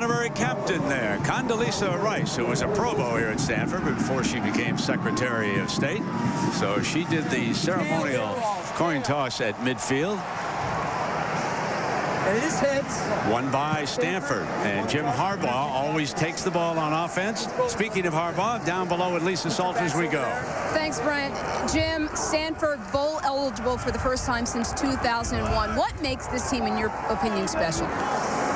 honorary captain there, Condoleezza Rice, who was a provo here at Stanford before she became Secretary of State. So she did the ceremonial coin toss at midfield. And it is heads. Won by Stanford. And Jim Harbaugh always takes the ball on offense. Speaking of Harbaugh, down below with Lisa Salters we go. Thanks, Brent. Jim, Stanford bowl eligible for the first time since 2001. What makes this team, in your opinion, special?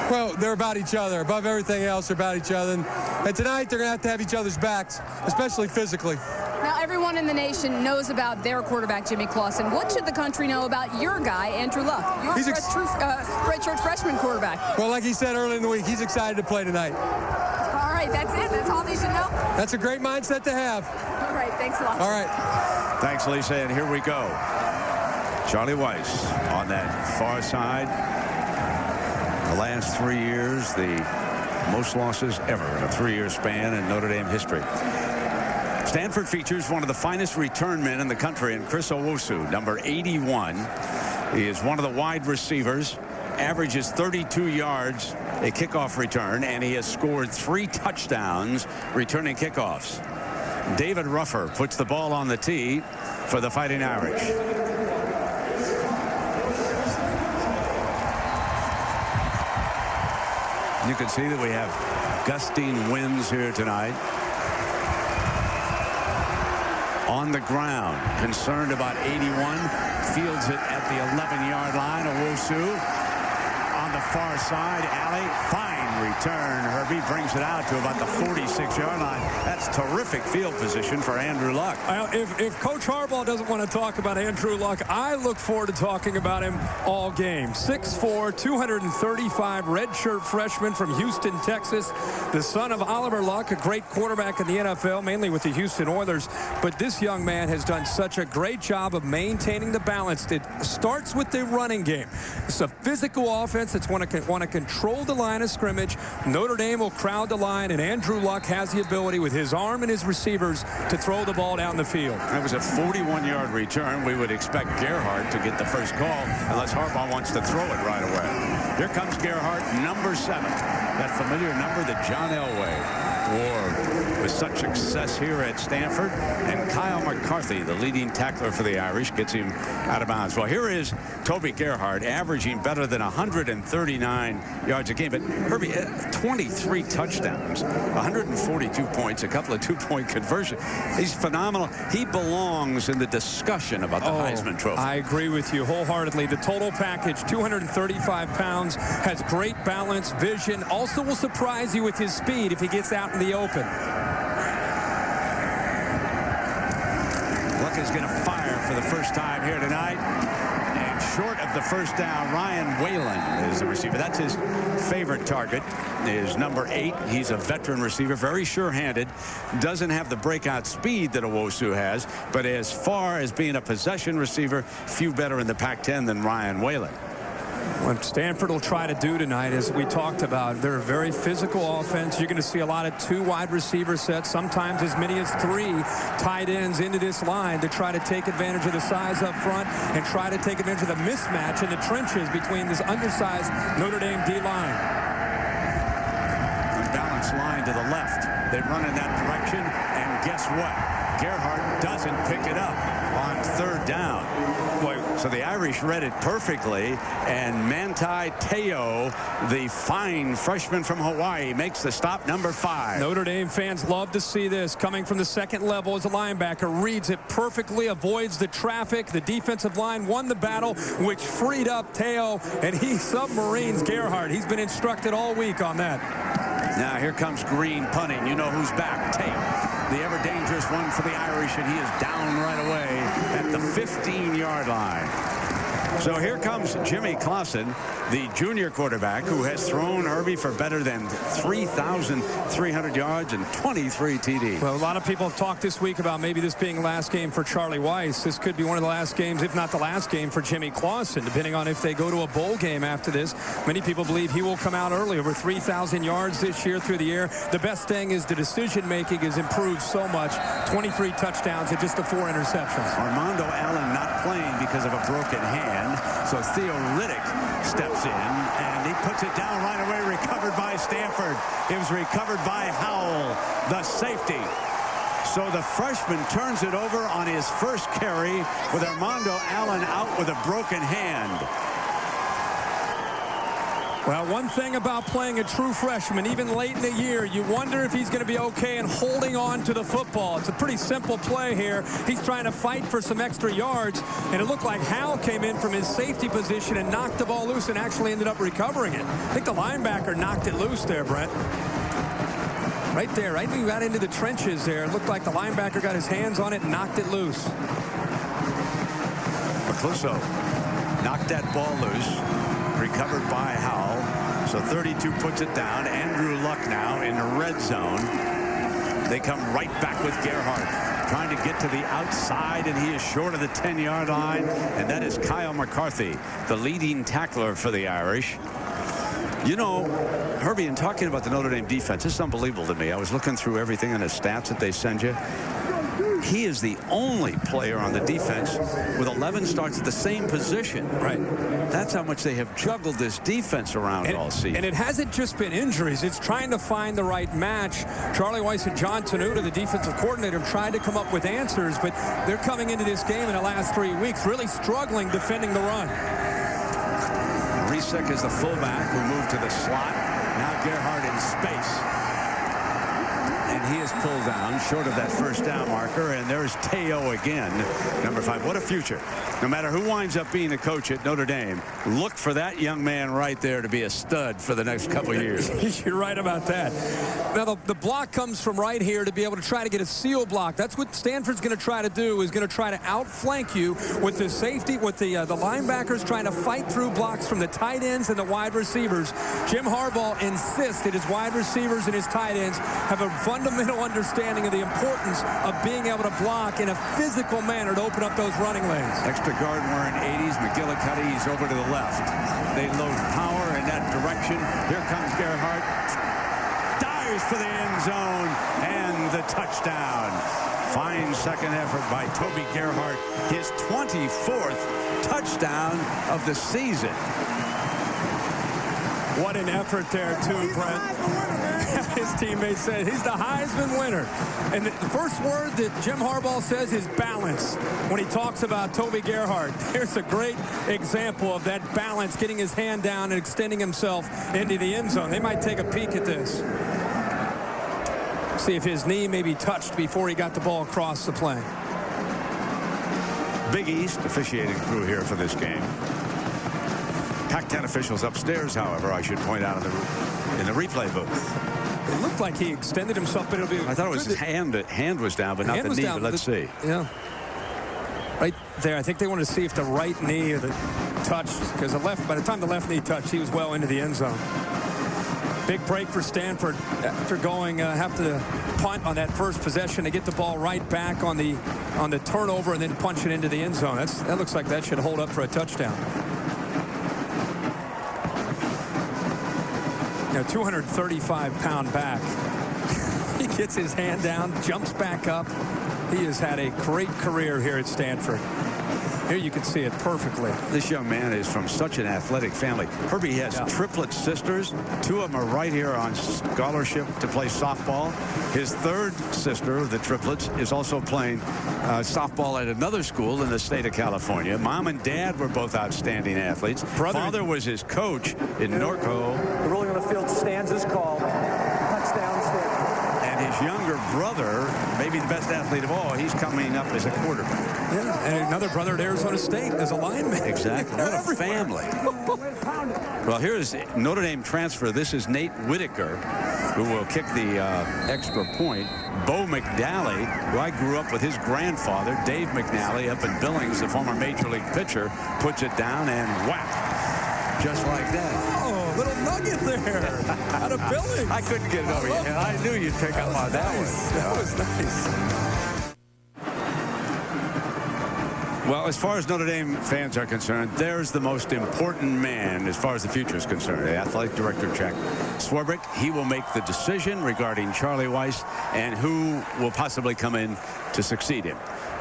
Well, they're about each other. Above everything else, they're about each other. And tonight, they're going to have each other's backs, especially physically. Now, everyone in the nation knows about their quarterback, Jimmy Clausen. What should the country know about your guy, Andrew Luck, your redshirt freshman quarterback? Well, like he said earlier in the week, he's excited to play tonight. All right, that's it. That's all they should know. That's a great mindset to have. All right, thanks a lot. All right. Thanks, Lisa, and here we go. Charlie Weiss on that far side. The last 3 years, the most losses ever in a 3-year span in Notre Dame history. Stanford features one of the finest return men in the country in Chris Owusu, number 81. He is one of the wide receivers, averages 32 yards a kickoff return, and he has scored 3 touchdowns returning kickoffs. David Ruffer puts the ball on the tee for the Fighting Irish. You can see that we have gusting winds here tonight. On the ground, concerned about 81, fields it at the 11-yard line. Owusu on the far side, alley, fine return. Herbie brings it out to about the 46-yard line. That's terrific field position for Andrew Luck. If Coach Harbaugh doesn't want to talk about Andrew Luck, I look forward to talking about him all game. 6'4", 235, redshirt freshman from Houston, Texas. The son of Oliver Luck, a great quarterback in the NFL, mainly with the Houston Oilers. But this young man has done such a great job of maintaining the balance. It starts with the running game. It's a physical offense that's want to control the line of scrimmage. Notre Dame will crowd the line, and Andrew Luck has the ability with his arm and his receivers to throw the ball down the field. That was a 41-yard return. We would expect Gerhart to get the first call unless Harbaugh wants to throw it right away. Here comes Gerhart, number 7. That familiar number that John Elway wore with such success here at Stanford. And Kyle McCarthy, the leading tackler for the Irish, gets him out of bounds. Well, here is Toby Gerhart, averaging better than 139 yards a game. But Herbie, 23 touchdowns, 142 points, a couple of 2-point conversions. He's phenomenal. He belongs in the discussion about the Heisman Trophy. I agree with you wholeheartedly. The total package, 235 pounds, has great balance, vision, also will surprise you with his speed if he gets out in the open. Luck is going to fire for the first time here tonight. And short of the first down, Ryan Whalen is the receiver. That's his favorite target, is number 8. He's a veteran receiver, very sure-handed. Doesn't have the breakout speed that Owusu has, but as far as being a possession receiver, few better in the Pac-10 than Ryan Whalen. What Stanford will try to do tonight, as we talked about, they're a very physical offense. You're going to see a lot of 2 wide receiver sets, sometimes as many as 3 tight ends into this line to try to take advantage of the size up front and try to take advantage of the mismatch in the trenches between this undersized Notre Dame D-line. Unbalanced line to the left. They run in that direction, and guess what? Gerhart doesn't pick it up on 3rd down. Boy, so the Irish read it perfectly, and Manti Te'o, the fine freshman from Hawaii, makes the stop, number 5. Notre Dame fans love to see this. Coming from the second level as a linebacker, reads it perfectly, avoids the traffic. The defensive line won the battle, which freed up Te'o, and he submarines Gerhart. He's been instructed all week on that. Now here comes Green punting. You know who's back. Te'o, the ever dangerous one for the Irish, and he is down right away at the 15-yard line. So here comes Jimmy Clausen, the junior quarterback, who has thrown Herbie for better than 3,300 yards and 23 TDs. Well, a lot of people have talked this week about maybe this being the last game for Charlie Weiss. This could be one of the last games, if not the last game, for Jimmy Clausen, depending on if they go to a bowl game after this. Many people believe he will come out early, over 3,000 yards this year through the air. The best thing is the decision-making has improved so much. 23 touchdowns and just the 4 interceptions. Armando Allen not playing because of a broken hand. one. So Theo Riddick steps in, and he puts it down right away, recovered by Stanford. It was recovered by Howell, the safety. So the freshman turns it over on his first carry with Armando Allen out with a broken hand. Well, one thing about playing a true freshman, even late in the year, you wonder if he's going to be okay in holding on to the football. It's a pretty simple play here. He's trying to fight for some extra yards, and it looked like Howell came in from his safety position and knocked the ball loose and actually ended up recovering it. I think the linebacker knocked it loose there, Brent. Right there, right when he got into the trenches there, it looked like the linebacker got his hands on it and knocked it loose. Macluso knocked that ball loose, recovered by Howell. So 32 puts it down. Andrew Luck now in the red zone. They come right back with Gerhart, trying to get to the outside, and he is short of the 10-yard line. And that is Kyle McCarthy, the leading tackler for the Irish. You know, Herbie, in talking about the Notre Dame defense, this is unbelievable to me. I was looking through everything in the stats that they send you. He is the only player on the defense with 11 starts at the same position. Right. That's how much they have juggled this defense around all season. And it hasn't just been injuries. It's trying to find the right match. Charlie Weis and John Tenuta, the defensive coordinator, have tried to come up with answers, but they're coming into this game in the last 3 weeks really struggling defending the run. Risek is the fullback who moved to the slot. Now Gerhart in space. And he is pulled down short of that first down marker. And there's Teo again, number 5. What a future. No matter who winds up being the coach at Notre Dame, look for that young man right there to be a stud for the next couple of years. You're right about that. Now, the block comes from right here to be able to try to get a seal block. That's what Stanford's going to try to do, is going to try to outflank you with the safety, with the linebackers trying to fight through blocks from the tight ends and the wide receivers. Jim Harbaugh insists that his wide receivers and his tight ends have a fundamental understanding of the importance of being able to block in a physical manner to open up those running lanes. Extra guard wearing 80s. McGillicuddy over to the left. They load power in that direction. Here comes Gerhart. Dives for the end zone and the touchdown. Fine second effort by Toby Gerhart. His 24th touchdown of the season. What an effort there, too, Brent. His teammates said he's the Heisman winner. And the first word that Jim Harbaugh says is balance when he talks about Toby Gerhart. Here's a great example of that balance, getting his hand down and extending himself into the end zone. They might take a peek at this. See if his knee may be touched before he got the ball across the plane. Big East officiating crew here for this game. Pac-10 officials upstairs, however, I should point out in the replay booth. It looked like he extended himself, but it'll be. I thought it was his hand was down, but not the knee. But let's see. Yeah. Right there. I think they wanted to see if the right knee or the touched, because by the time the left knee touched, he was well into the end zone. Big break for Stanford after going have to punt on that first possession to get the ball right back on the turnover and then punch it into the end zone. That looks like that should hold up for a touchdown. 235-pound back. He gets his hand down, jumps back up. He has had a great career here at Stanford. Here you can see it perfectly. This young man is from such an athletic family. Herbie has triplet sisters. 2 of them are right here on scholarship to play softball. His third sister of the triplets is also playing softball at another school in the state of California. Mom and dad were both outstanding athletes. Father was his coach in Norco. The ruling on the field stands as called. Touchdown Stanford. And his younger brother, maybe the best athlete of all, he's coming up as a quarterback. Yeah, and another brother at Arizona State as a lineman. Exactly. What a family. Well, here's Notre Dame transfer. This is Nate Whitaker, who will kick the extra point. Bo McNally, who I grew up with his grandfather, Dave McNally, up in Billings, the former Major League pitcher, puts it down and whack. Just like that. Oh, little nugget there out of Billings. I couldn't get it over your head. I knew you'd pick up on that one. That was nice. Well, as far as Notre Dame fans are concerned, there's the most important man as far as the future is concerned. The athletic director, Jack Swarbrick. He will make the decision regarding Charlie Weis and who will possibly come in to succeed him.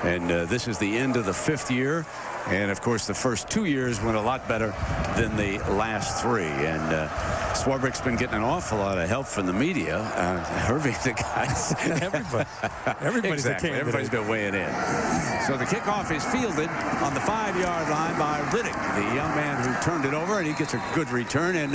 And this is the end of the 5th year. And, of course, the first 2 years went a lot better than the last 3. And Swarbrick's been getting an awful lot of help from the media. Herbie, the guys. Everybody's exactly. Everybody's been weighing in. So the kickoff is fielded on the 5-yard line by Riddick, the young man who turned it over, and he gets a good return. And,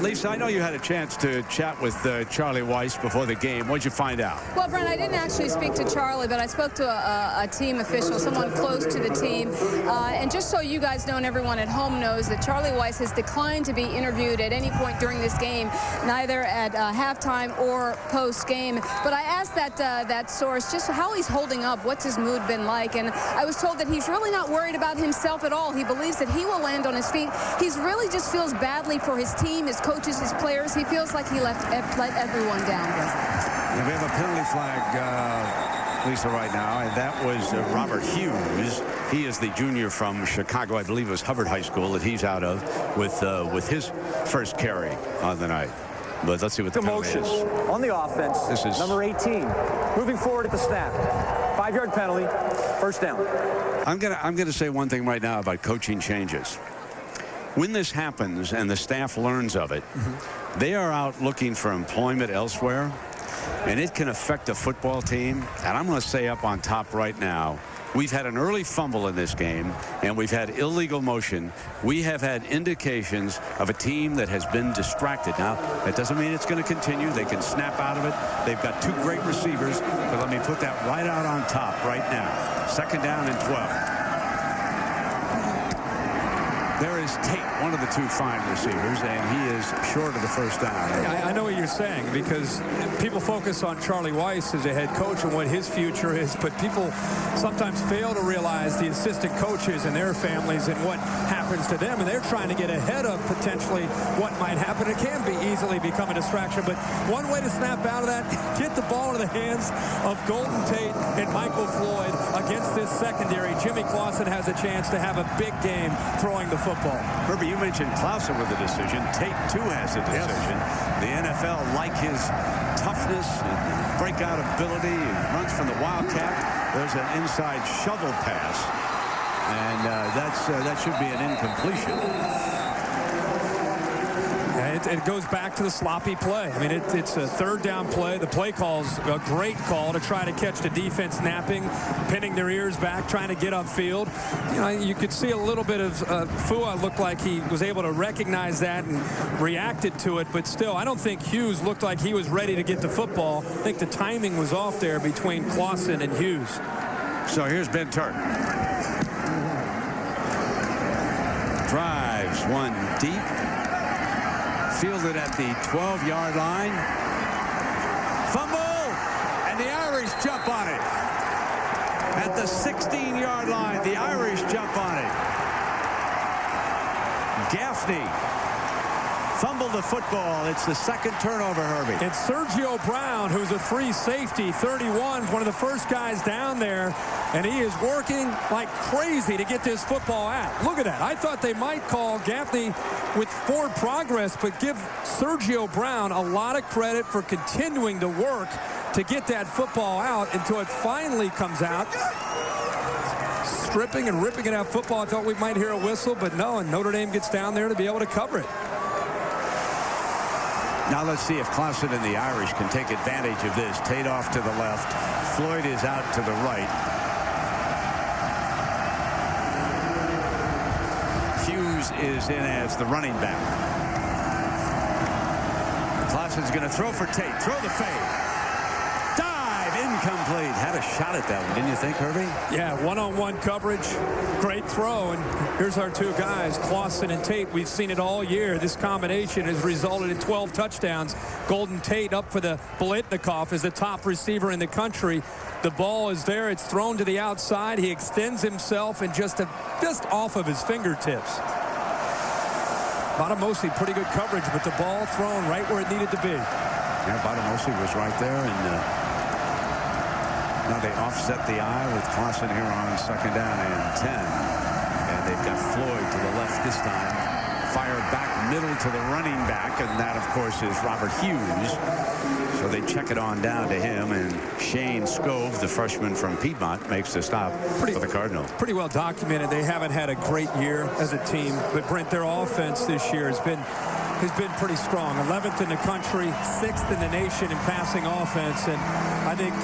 Lisa, I know you had a chance to chat with Charlie Weiss before the game. What did you find out? Well, Brent, I didn't actually speak to Charlie, but I spoke to a team official, someone close to the team. And just so you guys know and everyone at home knows that Charlie Weiss has declined to be interviewed at any point during this game, neither at halftime or post-game. But I asked that source just how he's holding up, what's his mood been like, and I was told that he's really not worried about himself at all. He believes that he will land on his feet. He's really just feels badly for his team, his coaches, his players. He feels like he let everyone down. And we have a penalty flag, Lisa, right now, and that was Robert Hughes. He is the junior from Chicago. I believe it was Hubbard High School that he's out of with his first carry on the night. But let's see what the penalty is. On the offense. This is number 18. Moving forward at the snap. 5-yard penalty. First down. I'm gonna say one thing right now about coaching changes. When this happens and the staff learns of it, they are out looking for employment elsewhere, and it can affect a football team. And I'm going to say up on top right now, we've had an early fumble in this game, and we've had illegal motion. We have had indications of a team that has been distracted. Now, that doesn't mean it's going to continue. They can snap out of it. They've got 2 great receivers, but let me put that right out on top right now. 2nd down and 12. There is Tate, one of the 2 fine receivers, and he is short of the first down. I know what you're saying, because people focus on Charlie Weiss as a head coach and what his future is, but people sometimes fail to realize the assistant coaches and their families and what happens to them, and they're trying to get ahead of potentially what might happen. It can be easily become a distraction, but one way to snap out of that, get the ball into the hands of Golden Tate and Michael Floyd against this secondary. Jimmy Clausen has a chance to have a big game throwing the football. Herbie, you mentioned Clausen with the decision. Tate, too, has a decision. Yes. The NFL like his toughness and breakout ability. He runs from the Wildcat. There's an inside shovel pass, and that should be an incompletion. It goes back to the sloppy play. I mean, it's a 3rd down play. The play call's a great call to try to catch the defense napping, pinning their ears back, trying to get upfield. You know, you could see a little bit of Fua looked like he was able to recognize that and reacted to it, but still, I don't think Hughes looked like he was ready to get the football. I think the timing was off there between Clausen and Hughes. So here's Ben Turk. Drives one deep. Fielded at the 12-yard line. Fumble, and the Irish jump on it. At the 16-yard line, the Irish jump on it. Gaffney fumbled the football. It's the 2nd turnover, Herbie. It's Sergio Brown, who's a free safety, 31, one of the first guys down there, and he is working like crazy to get this football out. Look at that. I thought they might call Gaffney with forward progress, but give Sergio Brown a lot of credit for continuing to work to get that football out until it finally comes out. Stripping and ripping it out football. I thought we might hear a whistle, but no, and Notre Dame gets down there to be able to cover it. Now let's see if Clausen and the Irish can take advantage of this. Tate off to the left. Floyd is out to the right. Hughes is in as the running back. Clausen's going to throw for Tate. Throw the fade. Dive. Incomplete. Had a shot at that one, didn't you think, Herbie? Yeah, one-on-one coverage. Great throw. And here's our 2 guys, Clausen and Tate. We've seen it all year. This combination has resulted in 12 touchdowns. Golden Tate up for the Biletnikoff as the top receiver in the country. The ball is there. It's thrown to the outside. He extends himself and just off of his fingertips. Botamosi, pretty good coverage, but the ball thrown right where it needed to be. Yeah, Botamosi was right there, and now they offset the eye with Clausen here on 2nd down and 10. And they've got Floyd to the left this time. fire back middle to the running back, and that, of course, is Robert Hughes. So they check it on down to him, and Shane Scove, the freshman from Piedmont, makes the stop for the Cardinals. Pretty well documented. They haven't had a great year as a team, but Brent, their offense this year has been pretty strong. 11th in the country, 6th in the nation in passing offense, and I think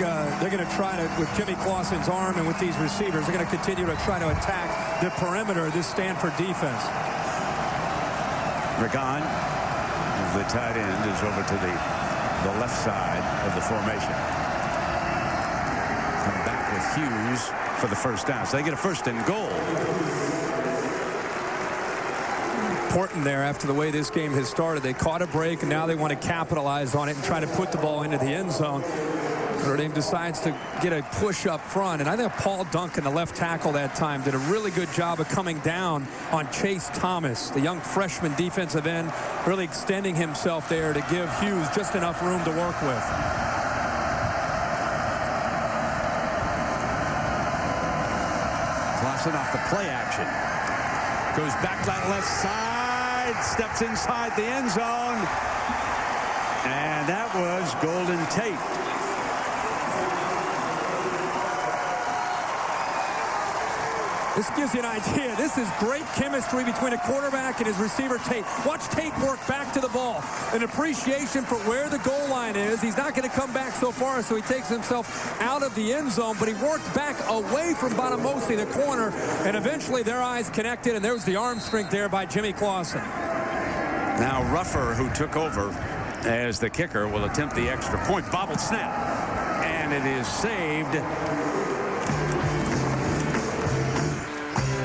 they're going to try to, with Jimmy Clausen's arm and with these receivers, they're going to continue to try to attack the perimeter of this Stanford defense. Regan, the tight end, is over to the left side of the formation. Come back with Hughes for the first down. So they get a first and goal. Important there after the way this game has started. They caught a break, and now they want to capitalize on it and try to put the ball into the end zone. Notre Dame decides to get a push up front, and I think Paul Duncan, the left tackle that time, did a really good job of coming down on Chase Thomas, the young freshman defensive end, really extending himself there to give Hughes just enough room to work with. Clausen off the play action. Goes back that left side, steps inside the end zone, and that was Golden Tate. This gives you an idea. This is great chemistry between a quarterback and his receiver, Tate. Watch Tate work back to the ball. An appreciation for where the goal line is. He's not going to come back so far, so he takes himself out of the end zone, but he worked back away from Bonamosi, the corner, and eventually their eyes connected, and there was the arm strength there by Jimmy Clausen. Now Ruffer, who took over as the kicker, will attempt the extra point. Bobbled snap, and it is saved.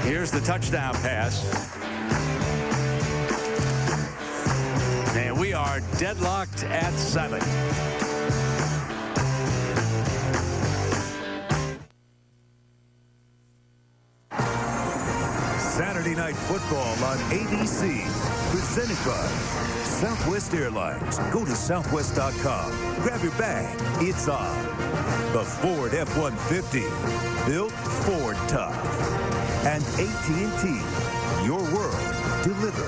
Here's the touchdown pass. And we are deadlocked at 7. Saturday Night Football on ABC. Presented by Southwest Airlines. Go to southwest.com. Grab your bag. It's on. The Ford F-150. Built Ford tough. And AT&T, your world delivered.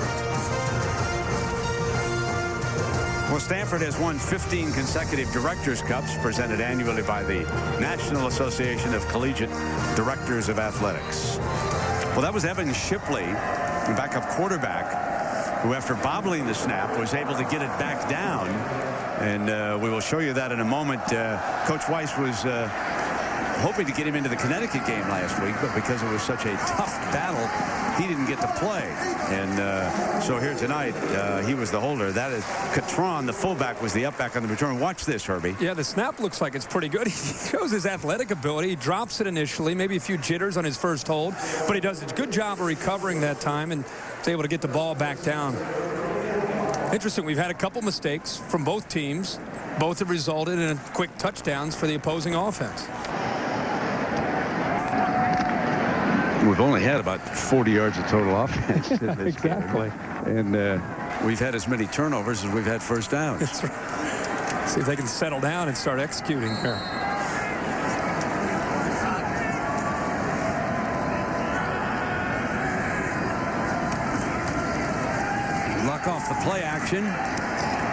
Well, Stanford has won 15 consecutive Directors' Cups presented annually by the National Association of Collegiate Directors of Athletics. Well, that was Evan Shipley, the backup quarterback, who after bobbling the snap was able to get it back down. And we will show you that in a moment. Coach Weiss was hoping to get him into the Connecticut game last week, but because it was such a tough battle, he didn't get to play. And so here tonight, he was the holder. That is Catron, the fullback, was the up back on the return. Watch this, Herbie. Yeah, the snap looks like it's pretty good. He shows his athletic ability. He drops it initially, maybe a few jitters on his first hold, but he does a good job of recovering that time and is able to get the ball back down. Interesting, we've had a couple mistakes from both teams. Both have resulted in quick touchdowns for the opposing offense. We've only had about 40 yards of total offense in this exactly. game. And we've had as many turnovers as we've had first downs. That's right. See if they can settle down and start executing here. Luck off the play action.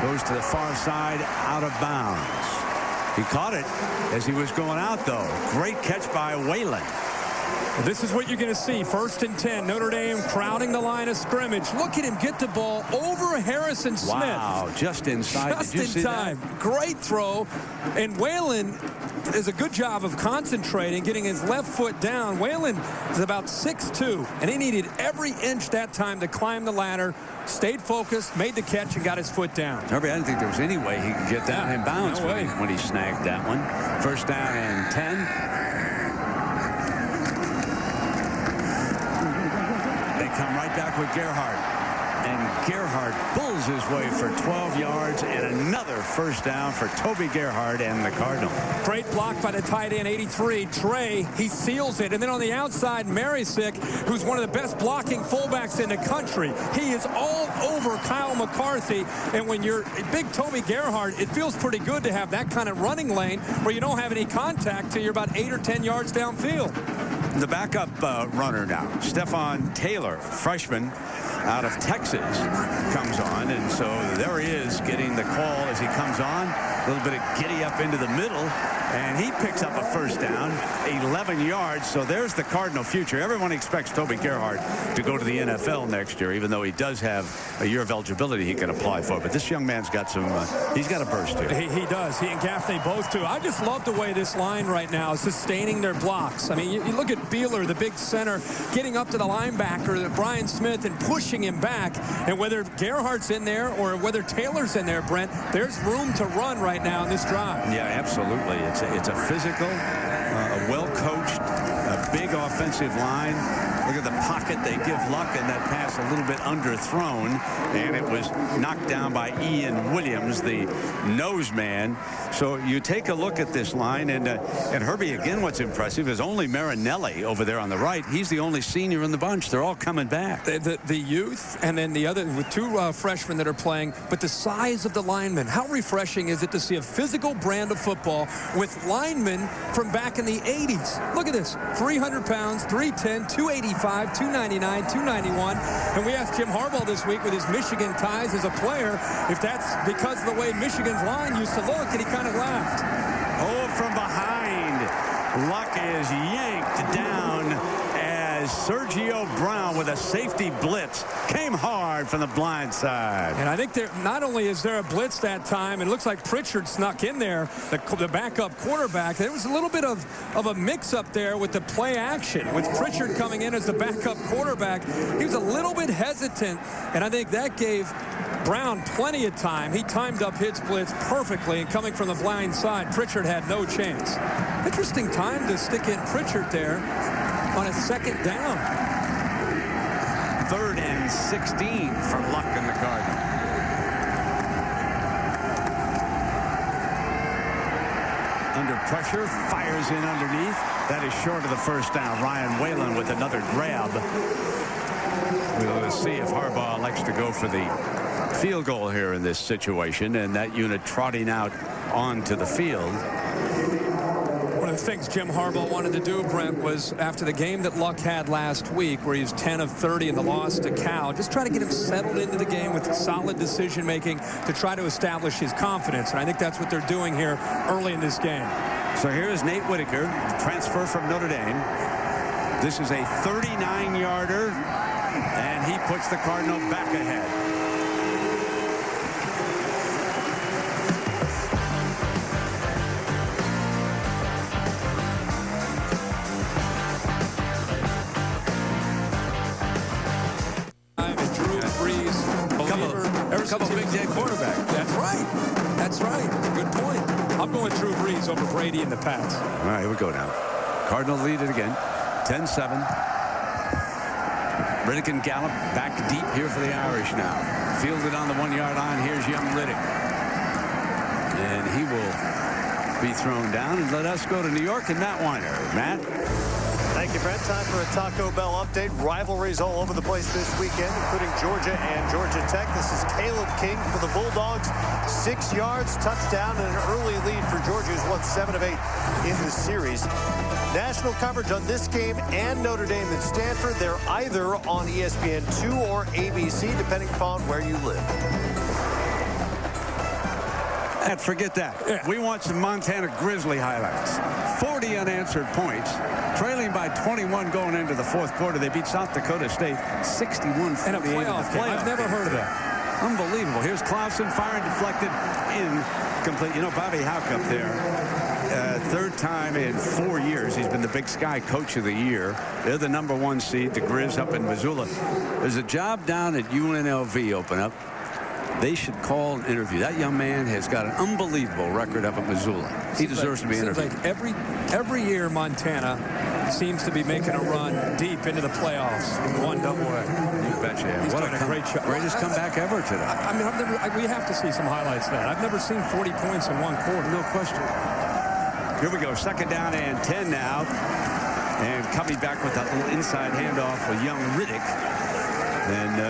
Goes to the far side, out of bounds. He caught it as he was going out, though. Great catch by Whalen. This is what you're going to see. 1st and 10. Notre Dame crowding the line of scrimmage. Look at him get the ball over Harrison Smith. Wow, just inside. Just in time. Great throw. And Whalen does a good job of concentrating, getting his left foot down. Whalen is about 6'2", and he needed every inch that time to climb the ladder. Stayed focused, made the catch, and got his foot down. Herbie, I didn't think there was any way he could get down in bounds no when he snagged that one. 1st down and 10. Come right back with Gerhart, and Gerhart pulls his way for 12 yards and another first down for Toby Gerhart and the Cardinal. Great block by the tight end, 83, Trey. He seals it. And then on the outside, Marisick, who's one of the best blocking fullbacks in the country. He is all over Kyle McCarthy. And when you're big Toby Gerhart, it feels pretty good to have that kind of running lane where you don't have any contact till you're about 8 or 10 yards downfield. The backup runner now, Stephen Taylor, freshman out of Texas, comes on, and so there he is getting the call as he comes on. A little bit of giddy up into the middle, and he picks up a first down, 11 yards. So there's the Cardinal future. Everyone expects Toby Gerhart to go to the NFL next year, even though he does have a year of eligibility he can apply for. But this young man's got some, he's got a burst here. He does. He and Gaffney both do. I just love the way this line right now is sustaining their blocks. I mean, you look at Beeler, the big center, getting up to the linebacker, Brian Smith, and pushing him back. And whether Gerhart's in there or whether Taylor's in there, Brent, there's room to run right now in this drive. Yeah, absolutely. It's a physical, a well-coached, a big offensive line. Look at the pocket they give Luck, and that pass a little bit underthrown, and it was knocked down by Ian Williams, the nose man. So you take a look at this line, and Herbie, again, what's impressive is only Marinelli over there on the right. He's the only senior in the bunch. They're all coming back. The youth, and then the other with two freshmen that are playing, but the size of the linemen. How refreshing is it to see a physical brand of football with linemen from back in the 80s? Look at this, 300 pounds, 310, 285, 299, 291. And we asked Jim Harbaugh this week with his Michigan ties as a player if that's because of the way Michigan's line used to look, and he kind of laughed. Oh, from behind, Luck is yanked down as Sergio Brown with a safety blitz came hard from the blind side. And I think not only is there a blitz that time, it looks like Pritchard snuck in there, the backup quarterback. There was a little bit of a mix-up there with the play action. With Pritchard coming in as the backup quarterback, he was a little bit hesitant, and I think that gave Brown plenty of time. He timed up his blitz perfectly, and coming from the blind side, Pritchard had no chance. Interesting time to stick in Pritchard there on a second down. 3rd and 16 for Luck and the Cardinals. Under pressure, fires in underneath. That is short of the first down. Ryan Whalen with another grab. We'll see if Harbaugh likes to go for the field goal here in this situation, and that unit trotting out onto the field. One of the things Jim Harbaugh wanted to do, Brent, was after the game that Luck had last week, where he was 10 of 30 in the loss to Cal, just try to get him settled into the game with solid decision making to try to establish his confidence. And I think that's what they're doing here early in this game. So here's Nate Whitaker, transfer from Notre Dame. This is a 39-yarder, and he puts the Cardinal back ahead. Couple big dead quarterback. That's right. That's right. Good point. I'm going Drew Brees over Brady in the Pats. All right, here we go now. Cardinal lead it again. 10-7. Riddick and Gallup back deep here for the Irish now. Fielded on the 1-yard line. Here's young Riddick. And he will be thrown down, and let us go to New York and Matt Weiner. Matt? Thank you, Brent. Time for a Taco Bell update. Rivalries all over the place this weekend, including Georgia and Georgia Tech. This is Caleb King for the Bulldogs. 6 yards, touchdown, and an early lead for Georgia, who's won 7 of 8 in this series. National coverage on this game and Notre Dame and Stanford. They're either on ESPN2 or ABC, depending upon where you live. And forget that. Yeah. We want some Montana Grizzly highlights. 40 unanswered points. Trailing by 21 going into the fourth quarter. They beat South Dakota State 61-48 in a playoff game. I've never heard of that. Unbelievable. Here's Clausen firing deflected incomplete. You know, Bobby Houck up there. Third time in 4 years he's been the Big Sky Coach of the Year. They're the #1 seed, the Grizz up in Missoula. There's a job down at UNLV open up. They should call an interview. That young man has got an unbelievable record up at Missoula. He deserves to be interviewed. Like every year Montana seems to be making a run deep into the playoffs in one double A. You betcha. He's what doing a great job. Greatest comeback ever today. I mean, we have to see some highlights of that. I've never seen 40 points in one quarter. No question. Here we go. 2nd down and 10 now. And coming back with that little inside handoff with young Riddick. And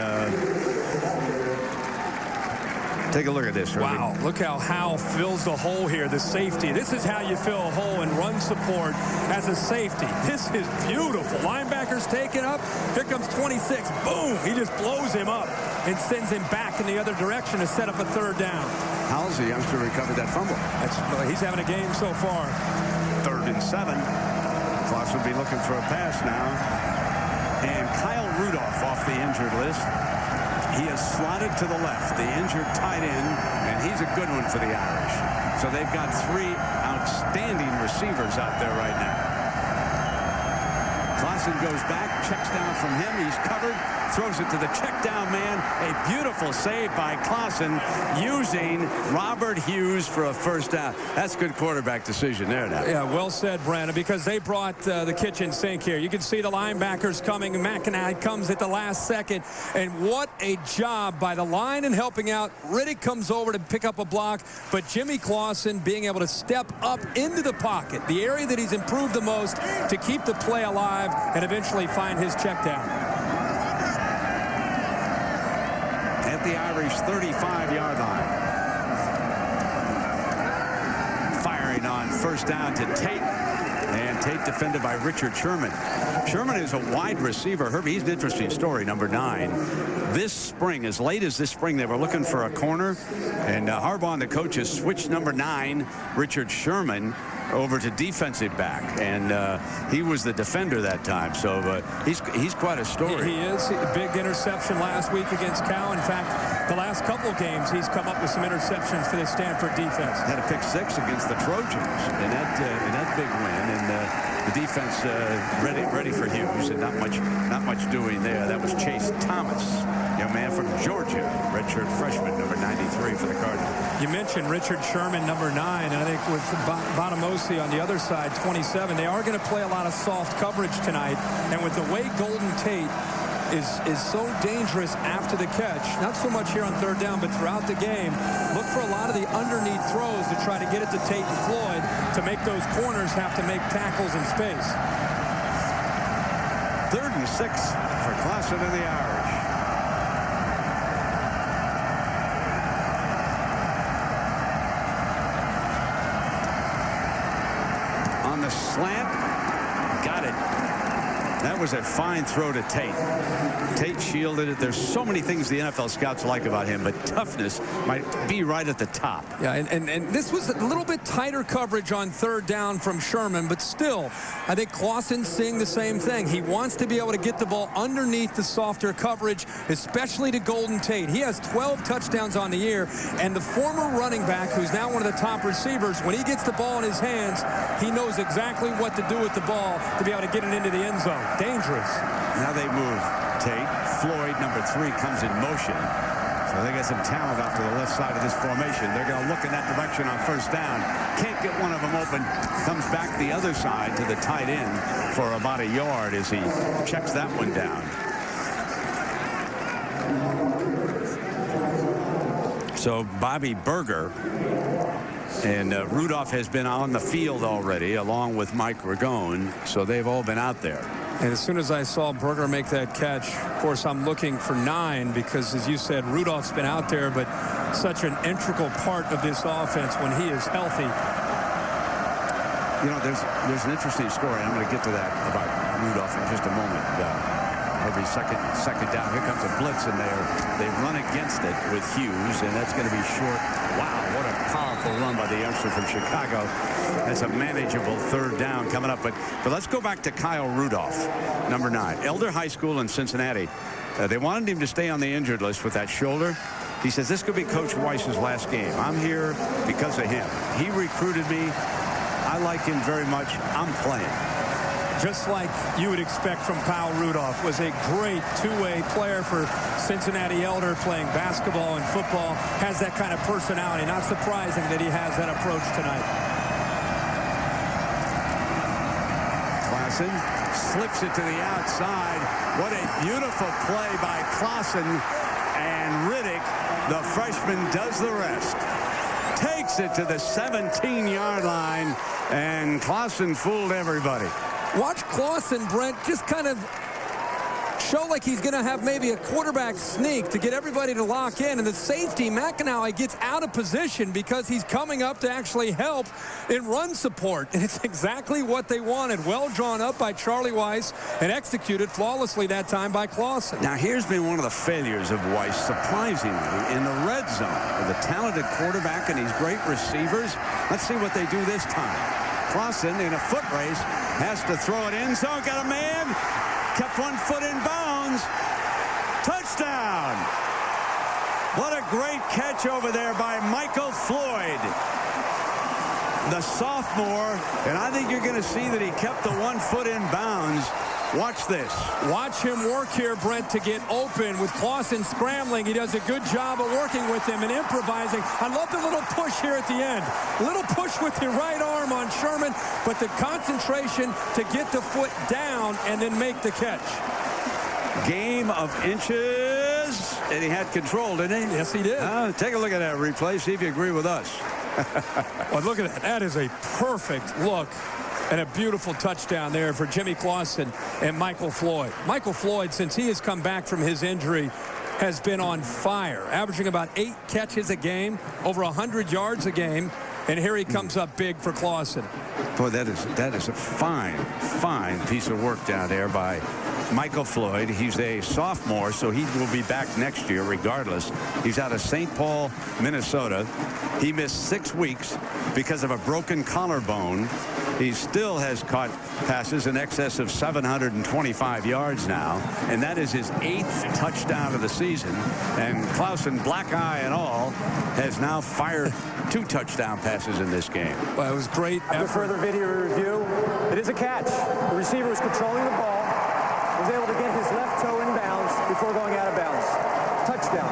Take a look at this. Herbie. Wow, look how Howell fills the hole here, the safety. This is how you fill a hole in run support as a safety. This is beautiful. Linebackers take it up. Here comes 26. Boom! He just blows him up and sends him back in the other direction to set up a third down. Howell's the youngster who recovered that fumble. He's having a game so far. 3rd and 7. Kloss will be looking for a pass now. And Kyle Rudolph off the injured list. He is slotted to the left, the injured tight end, and he's a good one for the Irish. So they've got 3 outstanding receivers out there right now. Clausen goes back, checks down from him. He's covered, throws it to the check down man. A beautiful save by Clausen using Robert Hughes for a first down. That's good quarterback decision there now. Yeah, well said, Brandon, because they brought the kitchen sink here. You can see the linebackers coming. McIntyre comes at the last second. And what a job by the line in helping out. Riddick comes over to pick up a block, but Jimmy Clausen being able to step up into the pocket, the area that he's improved the most to keep the play alive and eventually find his check down. At the Irish 35-yard line. Firing on first down to Tate. And Tate defended by Richard Sherman. Sherman is a wide receiver. Herbie, he's an interesting story, number 9. This spring, as late as this spring, they were looking for a corner. And Harbaugh and the coaches switched number 9, Richard Sherman, over to defensive back, and he was the defender that time. So he's quite a story. He is. A big interception last week against Cal. In fact, the last couple of games, he's come up with some interceptions for the Stanford defense. Had a pick 6 against the Trojans in that big win, and the defense ready for Hughes, and not much doing there. That was Chase Thomas, young man from Georgia, redshirt freshman, number 93 for the Cardinals. You mentioned Richard Sherman, number 9, and I think with Bonamosi on the other side, 27. They are going to play a lot of soft coverage tonight, and with the way Golden Tate is so dangerous after the catch, not so much here on third down, but throughout the game, look for a lot of the underneath throws to try to get it to Tate and Floyd to make those corners have to make tackles in space. 3rd and 6 for Clausen and the Irish. On the slant, got it. That was a fine throw to Tate. Tate shielded it. There's so many things the NFL scouts like about him, but toughness might be right at the top. Yeah, and this was a little bit tighter coverage on third down from Sherman, but still, I think Clausen's seeing the same thing. He wants to be able to get the ball underneath the softer coverage, especially to Golden Tate. He has 12 touchdowns on the year, and the former running back, who's now one of the top receivers, when he gets the ball in his hands, he knows exactly what to do with the ball to be able to get it into the end zone. Dangerous. Now they move Tate. Floyd, number 3, comes in motion. So they got some talent off to the left side of this formation. They're going to look in that direction on first down. Can't get one of them open. Comes back the other side to the tight end for about a yard as he checks that one down. So Bobby Berger and Rudolph has been on the field already, along with Mike Ragone. So they've all been out there. And as soon as I saw Berger make that catch, of course, I'm looking for 9 because, as you said, Rudolph's been out there, but such an integral part of this offense when he is healthy. You know, there's an interesting story. I'm going to get to that about Rudolph in just a moment. Every second down, here comes a blitz, and they run against it with Hughes, and that's going to be short. Wow, what a powerful run by the youngster from Chicago. That's a manageable third down coming up. But let's go back to Kyle Rudolph, number 9. Elder High School in Cincinnati. They wanted him to stay on the injured list with that shoulder. He says, this could be Coach Weiss's last game. I'm here because of him. He recruited me. I like him very much. I'm playing. Just like you would expect from Kyle Rudolph, was a great two-way player for Cincinnati Elder, playing basketball and football, has that kind of personality. Not surprising that he has that approach tonight. Clausen slips it to the outside. What a beautiful play by Clausen, and Riddick, the freshman, does the rest. Takes it to the 17-yard line, and Clausen fooled everybody. Watch Clausen, Brent, just kind of show like he's going to have maybe a quarterback sneak to get everybody to lock in. And the safety, McAnally, gets out of position because he's coming up to actually help in run support. And it's exactly what they wanted. Well drawn up by Charlie Weis and executed flawlessly that time by Clausen. Now, here's been one of the failures of Weis, surprisingly, in the red zone. With a talented quarterback and these great receivers. Let's see what they do this time. Clausen, in a foot race, has to throw it in. So got a man. Kept 1 foot in bounds. Touchdown. What a great catch over there by Michael Floyd, the sophomore. And I think you're going to see that he kept the 1 foot in bounds. Watch this. Watch him work here, Brent, to get open with Clausen scrambling. He does a good job of working with him and improvising. I love the little push here at the end. A little push with the right arm on Sherman, but the concentration to get the foot down and then make the catch. Game of inches. And he had control, didn't he? Yes, he did. Take a look at that replay. See if you agree with us. Well, look at that. That is a perfect look. And a beautiful touchdown there for Jimmy Clausen and Michael Floyd. Michael Floyd, since he has come back from his injury, has been on fire, averaging about 8 catches a game, over 100 yards a game. And here he comes up big for Clausen. Boy, that is a fine piece of work down there by Michael Floyd. He's a sophomore, so he will be back next year regardless. He's out of St. Paul, Minnesota. He missed 6 weeks because of a broken collarbone. He still has caught passes in excess of 725 yards now, and that is his 8th touchdown of the season. And Clausen, black eye and all, has now fired 2 touchdown passes in this game. Well, it was great. After further video review, it is a catch. The receiver was controlling the ball, was able to get his left toe in bounds before going out of bounds. Touchdown.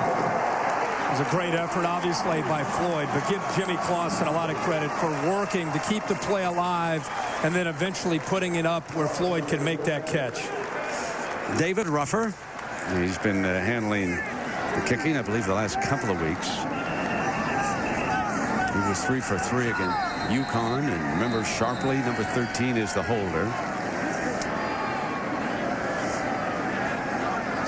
It was a great effort, obviously, by Floyd, but give Jimmy Clausen a lot of credit for working to keep the play alive and then eventually putting it up where Floyd can make that catch. David Ruffer, he's been handling the kicking, I believe, the last couple of weeks. He was 3 for 3 against UConn, and remember, Sharpley, number 13, is the holder.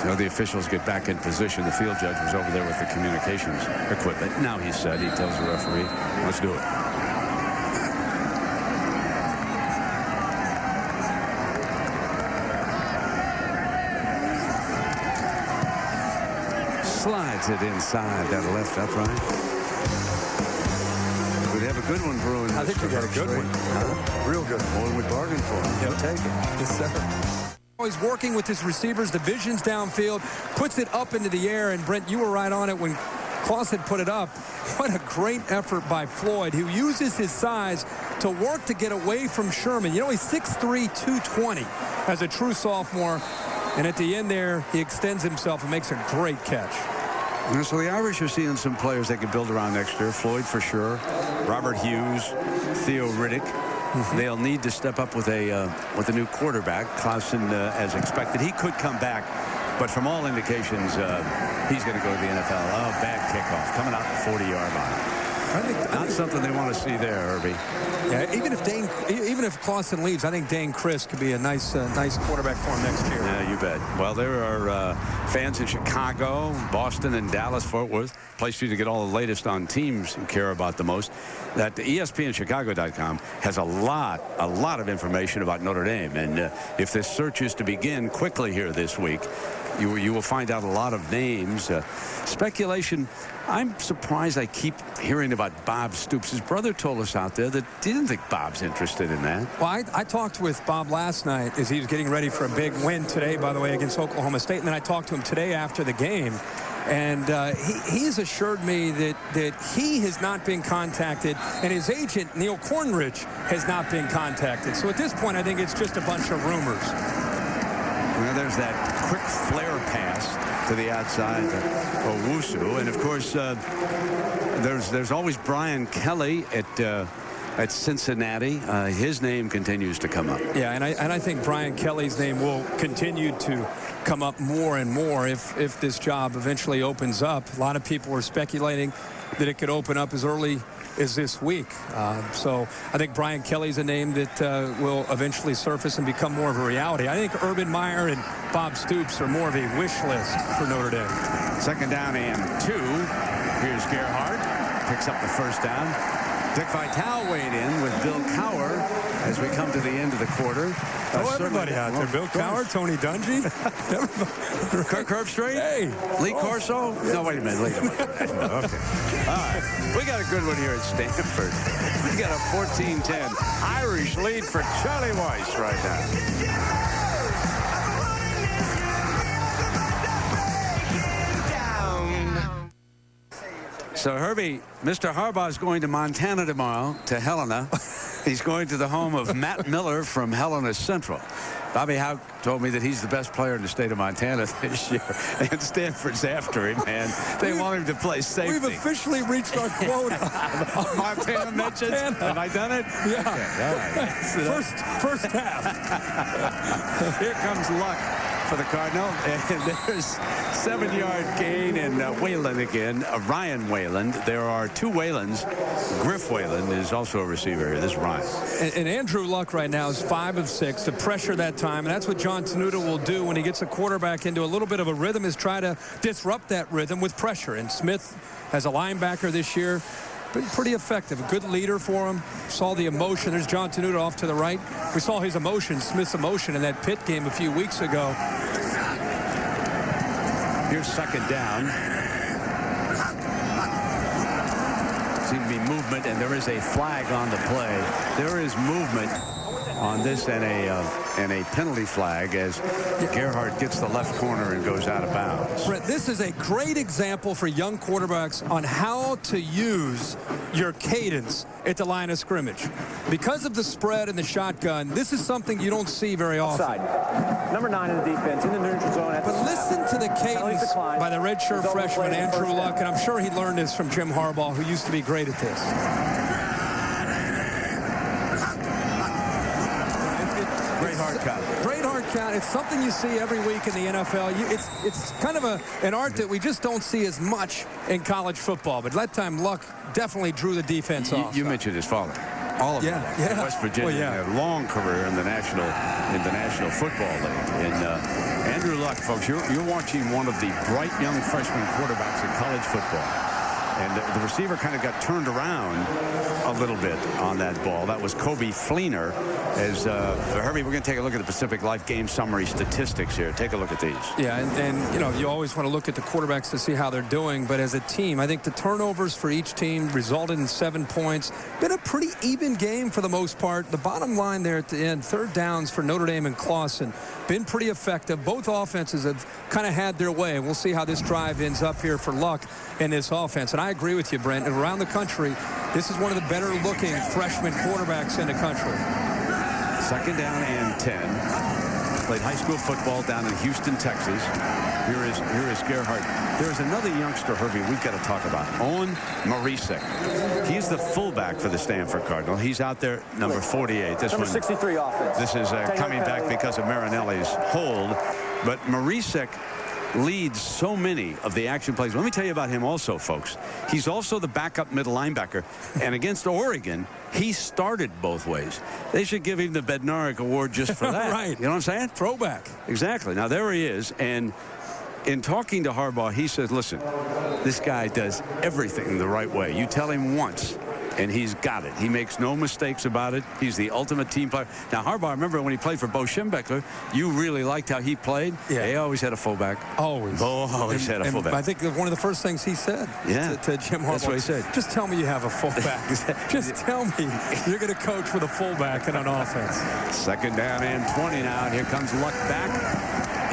So the officials get back in position. The field judge was over there with the communications equipment. Now he said, he tells the referee, let's do it. Slides it inside that left upright. We'd have a good one brewing. I think we got a good one. Real good. More than we bargained for. He'll take it. Yes, sir. He's working with his receivers, the vision's downfield, puts it up into the air, and Brent, you were right on it when Clausen put it up. What a great effort by Floyd, who uses his size to work to get away from Sherman. You know, he's 6'3", 220 as a true sophomore, and at the end there, he extends himself and makes a great catch. And so the Irish are seeing some players they can build around next year. Floyd for sure, Robert Hughes, Theo Riddick. They'll need to step up with a new quarterback. Clausen, as expected, he could come back, but from all indications, he's going to go to the NFL. Oh, bad kickoff coming out the 40-yard line. Not something they want to see there, Herbie. Yeah, even if Clausen leaves, I think Dane Chris could be a nice quarterback for him next year. Yeah, you bet. Well, there are fans in Chicago, Boston, and Dallas, Fort Worth. Place for you to get all the latest on teams you care about the most. That ESPNChicago.com has a lot of information about Notre Dame. And if this search is to begin quickly here this week, you will find out a lot of names. Speculation. I'm surprised I keep hearing about Bob Stoops. His brother told us out there that he didn't think Bob's interested in that. Well, I talked with Bob last night as he was getting ready for a big win today, by the way, against Oklahoma State. And then I talked to him today after the game. And he has assured me that he has not been contacted, and his agent, Neil Cornridge, has not been contacted. So at this point, I think it's just a bunch of rumors. Well, there's that quick flare pass to the outside, Owusu, and of course there's always Brian Kelly at at Cincinnati. His name continues to come up. Yeah, and I think Brian Kelly's name will continue to come up more and more if this job eventually opens up. A lot of people were speculating that it could open up as early as this week. So I think Brian Kelly's a name that will eventually surface and become more of a reality. I think Urban Meyer and Bob Stoops are more of a wish list for Notre Dame. Second down and 2. Here's Gerhart. Picks up the first down. Dick Vitale weighed in with Bill Cowher as we come to the end of the quarter. Everybody out there. Bill Cowher, Tony Dungy. Kirk Herbstreit? Hey. Lee Corso? No, wait a minute. Okay. All right. We got a good one here at Stanford. We got a 14-10 Irish lead for Charlie Weiss right now. So, Herbie, Mr. Harbaugh is going to Montana tomorrow, to Helena. He's going to the home of Matt Miller from Helena Central. Bobby Houck told me that he's the best player in the state of Montana this year. And Stanford's after him, man. They want him to play safety. We've officially reached our quota. Montana mentions. Have I done it? Yeah. Okay, all right. First half. Here comes Luck for the Cardinal, and there's 7-yard gain, and Whalen again, Ryan Whalen. There are 2 Whalens. Griff Whalen is also a receiver here. This is Ryan. And Andrew Luck right now is 5 of 6 to pressure that time, and that's what John Tenuta will do when he gets a quarterback into a little bit of a rhythm, is try to disrupt that rhythm with pressure. And Smith, as a linebacker this year, been pretty effective. A good leader for him. Saw the emotion. There's John Tenuta off to the right. We saw his emotion, Smith's emotion, in that Pitt game a few weeks ago. Here's second down. Seems to be movement, and there is a flag on the play. There is movement on this and a penalty flag as Gerhart gets the left corner and goes out of bounds. Brett, this is a great example for young quarterbacks on how to use your cadence at the line of scrimmage. Because of the spread and the shotgun, this is something you don't see very often. Side. Number 9 in the defense in the neutral zone. But listen to the cadence by the redshirt freshman Andrew Luck, and I'm sure he learned this from Jim Harbaugh, who used to be great at this. Great hard count. Great hard count. It's something you see every week in the NFL. It's kind of an art that we just don't see as much in college football. But that time, Luck definitely drew the defense off. You mentioned his father. All of them. West Virginia, a long career in the National Football League. And Andrew Luck, folks, you're watching one of the bright young freshman quarterbacks in college football. And the receiver kind of got turned around a little bit on that ball. That was Kobe Fleener. As Herbie, we're going to take a look at the Pacific Life game summary statistics here. Take a look at these. Yeah, and you know, you always want to look at the quarterbacks to see how they're doing. But as a team, I think the turnovers for each team resulted in 7 points. Been a pretty even game for the most part. The bottom line there at the end, 3rd downs for Notre Dame and Clawson, been pretty effective. Both offenses have kind of had their way. And we'll see how this drive ends up here for Luck in this offense. And I agree with you, Brent. Around the country, this is one of the better looking freshman quarterbacks in the country. Second down and 10. Played high school football down in Houston, Texas. Here is Gerhart. There's another youngster, Herbie, we've got to talk about. Owen Marisek. He's the fullback for the Stanford Cardinal. He's out there, number 48. This number 63 offense. This is coming back because of Marinelli's hold. But Marisek leads so many of the action plays. Let me tell you about him also, folks. He's also the backup middle linebacker. And against Oregon, he started both ways. They should give him the Bednarik Award just for that. Right. You know what I'm saying? Throwback. Exactly. Now, there he is. And in talking to Harbaugh, he says, listen, this guy does everything the right way. You tell him once, and he's got it. He makes no mistakes about it. He's the ultimate team player. Now, Harbaugh, I remember when he played for Bo Schembechler, you really liked how he played. Yeah. He always had a fullback. Always. Bo always had a fullback. I think one of the first things he said to Jim Harbaugh. That's what he said. Just tell me you have a fullback. Just tell me you're going to coach with a fullback in an offense. Second down and 20 now. And here comes Luck back.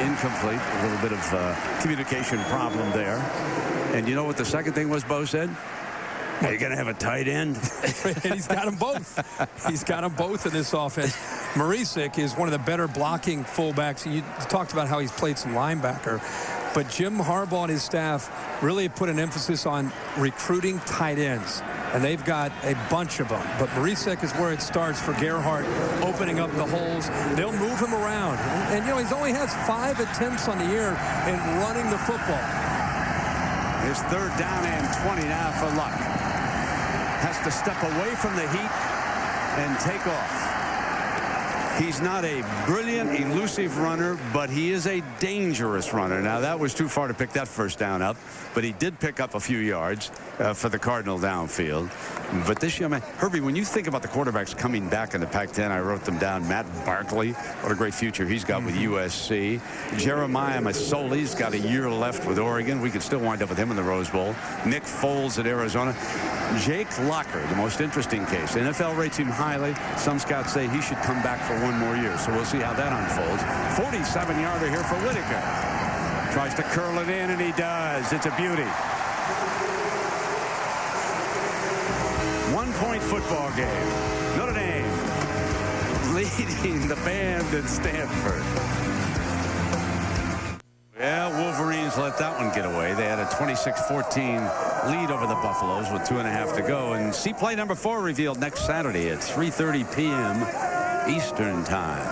Incomplete. A little bit of communication problem there. And you know what the second thing was Bo said? You're going to have a tight end. And he's got them both. He's got them both in this offense. Marisek is one of the better blocking fullbacks. You talked about how he's played some linebacker. But Jim Harbaugh and his staff really put an emphasis on recruiting tight ends. and they've got a bunch of them. But Marisek is where it starts for Gerhart, opening up the holes. They'll move him around. And you know, he's only has 5 attempts on the year in running the football. His 3rd down and 20 now for Luck. Has to step away from the heat and take off. He's not a brilliant, elusive runner, but he is a dangerous runner. Now, that was too far to pick that first down up, but he did pick up a few yards for the Cardinal downfield. But this young man, Herbie, when you think about the quarterbacks coming back in the Pac-10, I wrote them down. Matt Barkley, what a great future he's got with USC. Jeremiah Masoli's got a year left with Oregon. We could still wind up with him in the Rose Bowl. Nick Foles at Arizona. Jake Locker, the most interesting case. The NFL rates him highly. Some scouts say he should come back for 1 more year, so we'll see how that unfolds. 47-yarder here for Whitaker. Tries to curl it in, and he does. It's a beauty. 1-point football game. Notre Dame leading the band at Stanford. Yeah, Wolverines let that one get away. They had a 26-14 lead over the Buffaloes with 2.5 to go. And see play number 4 revealed next Saturday at 3:30 p.m. Eastern time.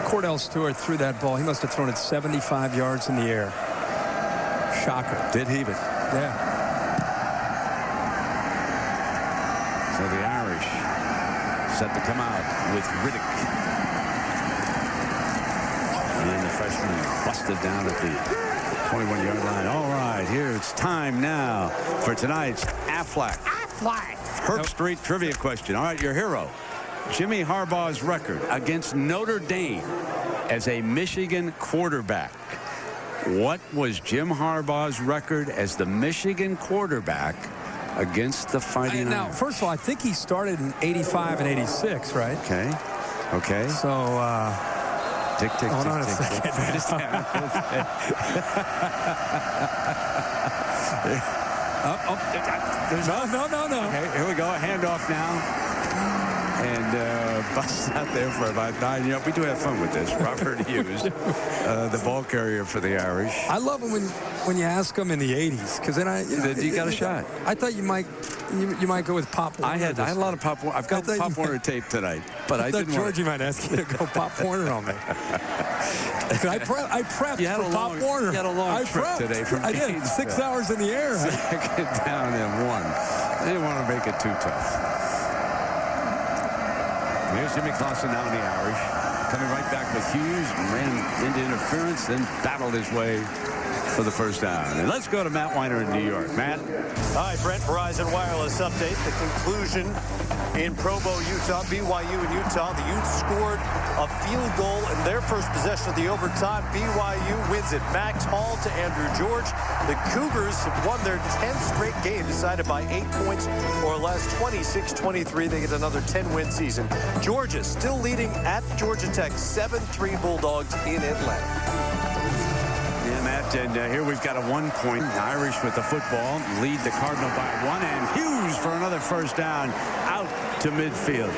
Cordell Stewart threw that ball. He must have thrown it 75 yards in the air. Shocker. Did heave it. Yeah. So the Irish set to come out with Riddick. And then the freshman busted down at the 21-yard line. All right, here it's time now for tonight's Aflac Herb Street trivia question. All right, your hero, Jimmy Harbaugh's record against Notre Dame as a Michigan quarterback. What was Jim Harbaugh's record as the Michigan quarterback against the Fighting Irish? Now, first of all, I think he started in 85 and 86, right? Okay. Okay. So, tick, tick, hold tick, on a tick, second. tick. No. Okay, here we go. A handoff now. And busts out there for about 9 yards. We do have fun with this. Robert Hughes, the ball carrier for the Irish. I love him when you ask him in the 80s, because then you got a shot. I thought you might go with Pop Warner. I had a lot of Pop Warner. I've got Pop Warner tape tonight, but I didn't. Georgie might ask you to go Pop Warner on me. I prepped for Pop Warner. You had a long trip today from I did. 6 hours in the air. 2nd down and 1. They didn't want to make it too tough. Here's Jimmy Clausen now in the Irish. Coming right back with Hughes. Ran into interference, then battled his way for the first down. And let's go to Matt Weiner in New York. Matt? All right, Brent, Verizon Wireless update. The conclusion in Provo, Utah, BYU and Utah. The Utes scored a field goal in their first possession of the overtime. BYU wins it. Max Hall to Andrew George. The Cougars have won their 10th straight game decided by 8 points or less, 26-23. They get another 10-win season. Georgia still leading at Georgia Tech, 7-3 Bulldogs in Atlanta. Yeah, Matt, and here we've got a 1-point. Irish with the football lead the Cardinal by 1, and Hughes for another first down out to midfield.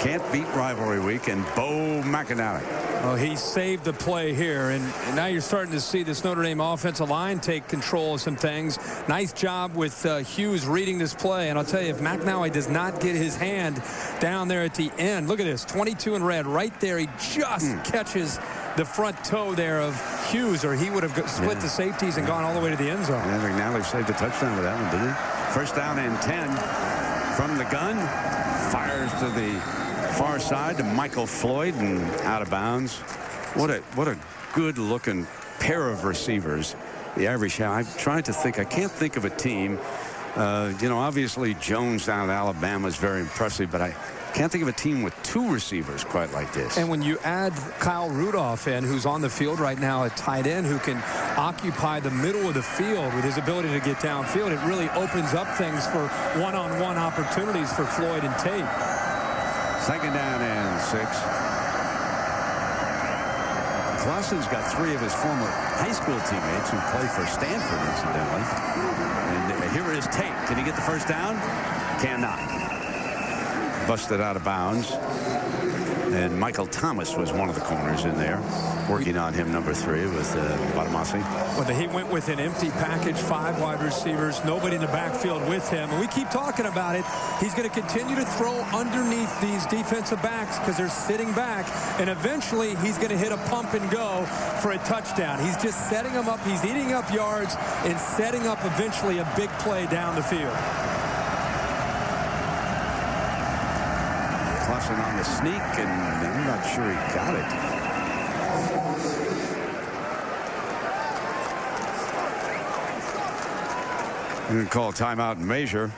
Can't beat rivalry week, and Bo McAnally. Oh, he saved the play here, and now you're starting to see this Notre Dame offensive line take control of some things. Nice job with Hughes reading this play, and I'll tell you, if McAnally does not get his hand down there at the end, look at this, 22 in red right there. He just catches the front toe there of Hughes, or he would have split the safeties and gone all the way to the end zone. Yeah, McNally saved a touchdown with that one, didn't he? First down and 10 from the gun. Fires to the far side to Michael Floyd and out of bounds. What a good-looking pair of receivers the Irish have. I'm trying to think. I can't think of a team. You know, obviously Jones down at Alabama is very impressive, but I can't think of a team with 2 receivers quite like this. And when you add Kyle Rudolph in, who's on the field right now at tight end, who can occupy the middle of the field with his ability to get downfield, it really opens up things for one-on-one opportunities for Floyd and Tate. 2nd down and 6. Clausen's got 3 of his former high school teammates who play for Stanford, incidentally. And here is Tate. Can he get the first down? Cannot. Busted out of bounds. And Michael Thomas was one of the corners in there, working on him, number 3, with Badamasi. Well, he went with an empty package, 5 wide receivers, nobody in the backfield with him. And we keep talking about it. He's going to continue to throw underneath these defensive backs because they're sitting back. And eventually, he's going to hit a pump and go for a touchdown. He's just setting them up. He's eating up yards and setting up eventually a big play down the field. Clausen on the sneak, and I'm not sure he got it. We're going to call a timeout and measure.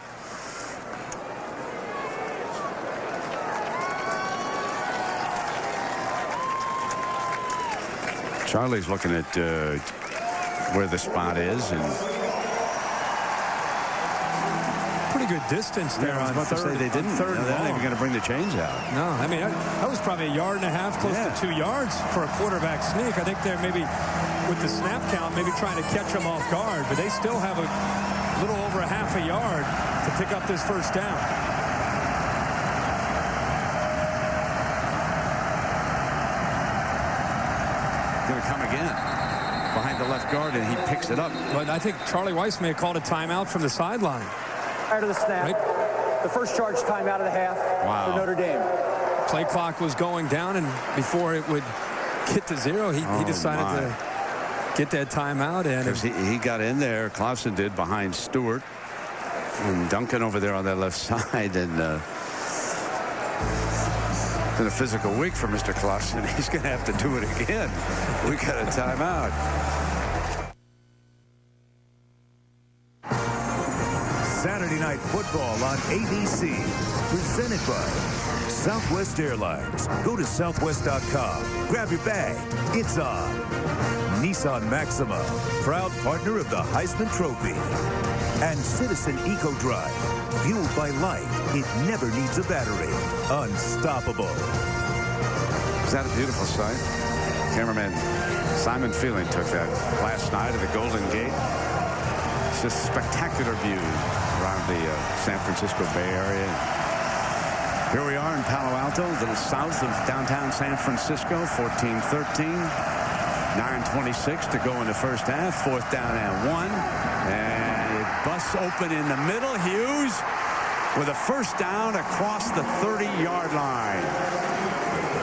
Charlie's looking at where the spot is, and pretty good distance there on third. They didn't. They're not even going to bring the chains out. No, I mean, that was probably a yard and a half, close to 2 yards for a quarterback sneak. I think they're maybe, with the snap count, maybe trying to catch them off guard, but they still have a little over a half a yard to pick up this first down. Going to come again behind the left guard, and he picks it up. But I think Charlie Weis may have called a timeout from the sideline. Prior to the snap, right? The first charge timeout of the half for Notre Dame. Play clock was going down, and before it would get to 0, he decided to get that timeout in. Because he got in there, Clausen did, behind Stewart. And Duncan over there on that left side. And been a physical week for Mr. Clausen. He's going to have to do it again. We got a timeout. Saturday Night Football on ABC. Presented by Southwest Airlines. Go to southwest.com. Grab your bag. It's on. Nissan Maxima, proud partner of the Heisman Trophy. And Citizen EcoDrive. Fueled by life, it never needs a battery. Unstoppable. Is that a beautiful sight? Cameraman Simon Feeling took that last night at the Golden Gate. It's just spectacular view around the San Francisco Bay Area. Here we are in Palo Alto, a little south of downtown San Francisco, 14-13. 9:26 to go in the first half. 4th down and 1. And it busts open in the middle. Hughes with a first down across the 30-yard line.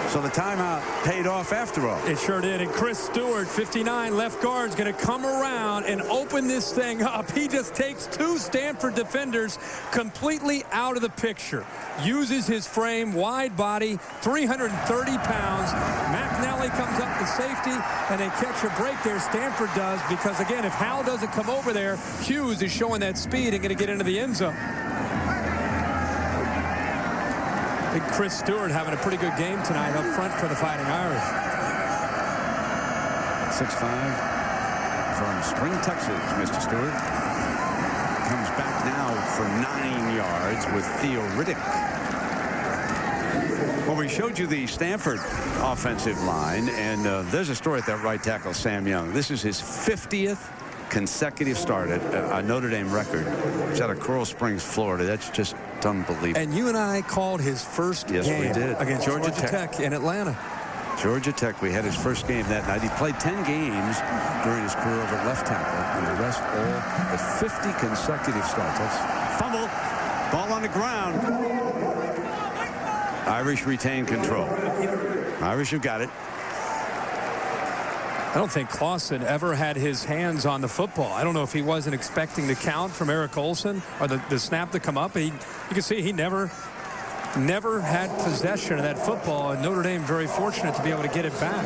So the timeout paid off after all. It sure did. And Chris Stewart, 59, left guard, is going to come around and open this thing up. He just takes 2 Stanford defenders completely out of the picture. Uses his frame, wide body, 330 pounds. McNally comes up with safety, and they catch a break there. Stanford does, because, again, if Howell doesn't come over there, Hughes is showing that speed and going to get into the end zone. I think Chris Stewart having a pretty good game tonight up front for the Fighting Irish. 6'5" from Spring, Texas, Mr. Stewart. Comes back now for 9 yards with Theo Riddick. Well, we showed you the Stanford offensive line, and there's a story at that right tackle, Sam Young. This is his 50th consecutive start at a Notre Dame record. It's out of Coral Springs, Florida. That's just unbelievable. And you and I called his first game against Georgia Tech in Atlanta. Georgia Tech, we had his first game that night. He played 10 games during his career over left tackle, and the rest all at 50 consecutive starts. That's fumble. Ball on the ground. Irish retain control. Irish have got it. I don't think Clausen ever had his hands on the football. I don't know if he wasn't expecting the count from Eric Olson or the snap to come up. You can see he never had possession of that football, and Notre Dame very fortunate to be able to get it back.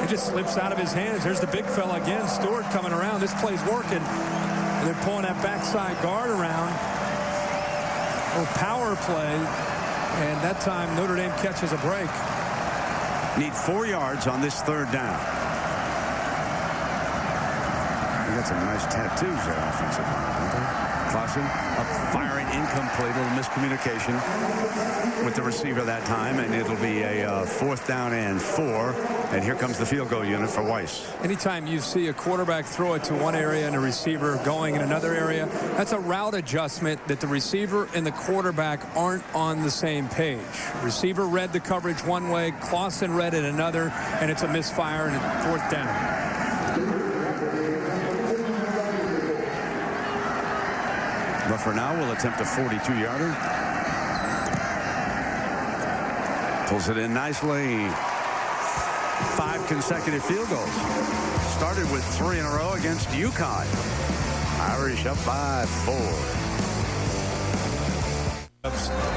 It just slips out of his hands. There's the big fella again, Stewart coming around. This play's working. And they're pulling that backside guard around. Oh, power play. And that time Notre Dame catches a break. Need 4 yards on this 3rd down. They got some nice tattoos there offensive line, don't they? Clausen Johnson up firing incomplete. A little miscommunication with the receiver that time, and it'll be a 4th down and 4. And here comes the field goal unit for Weiss. Anytime you see a quarterback throw it to one area and a receiver going in another area, that's a route adjustment that the receiver and the quarterback aren't on the same page. Receiver read the coverage one way, Clausen read it another, and it's a misfire and 4th down. Ruffer now will attempt a 42-yarder. Pulls it in nicely. 5 consecutive field goals. Started with 3 in a row against UConn. Irish up by 4.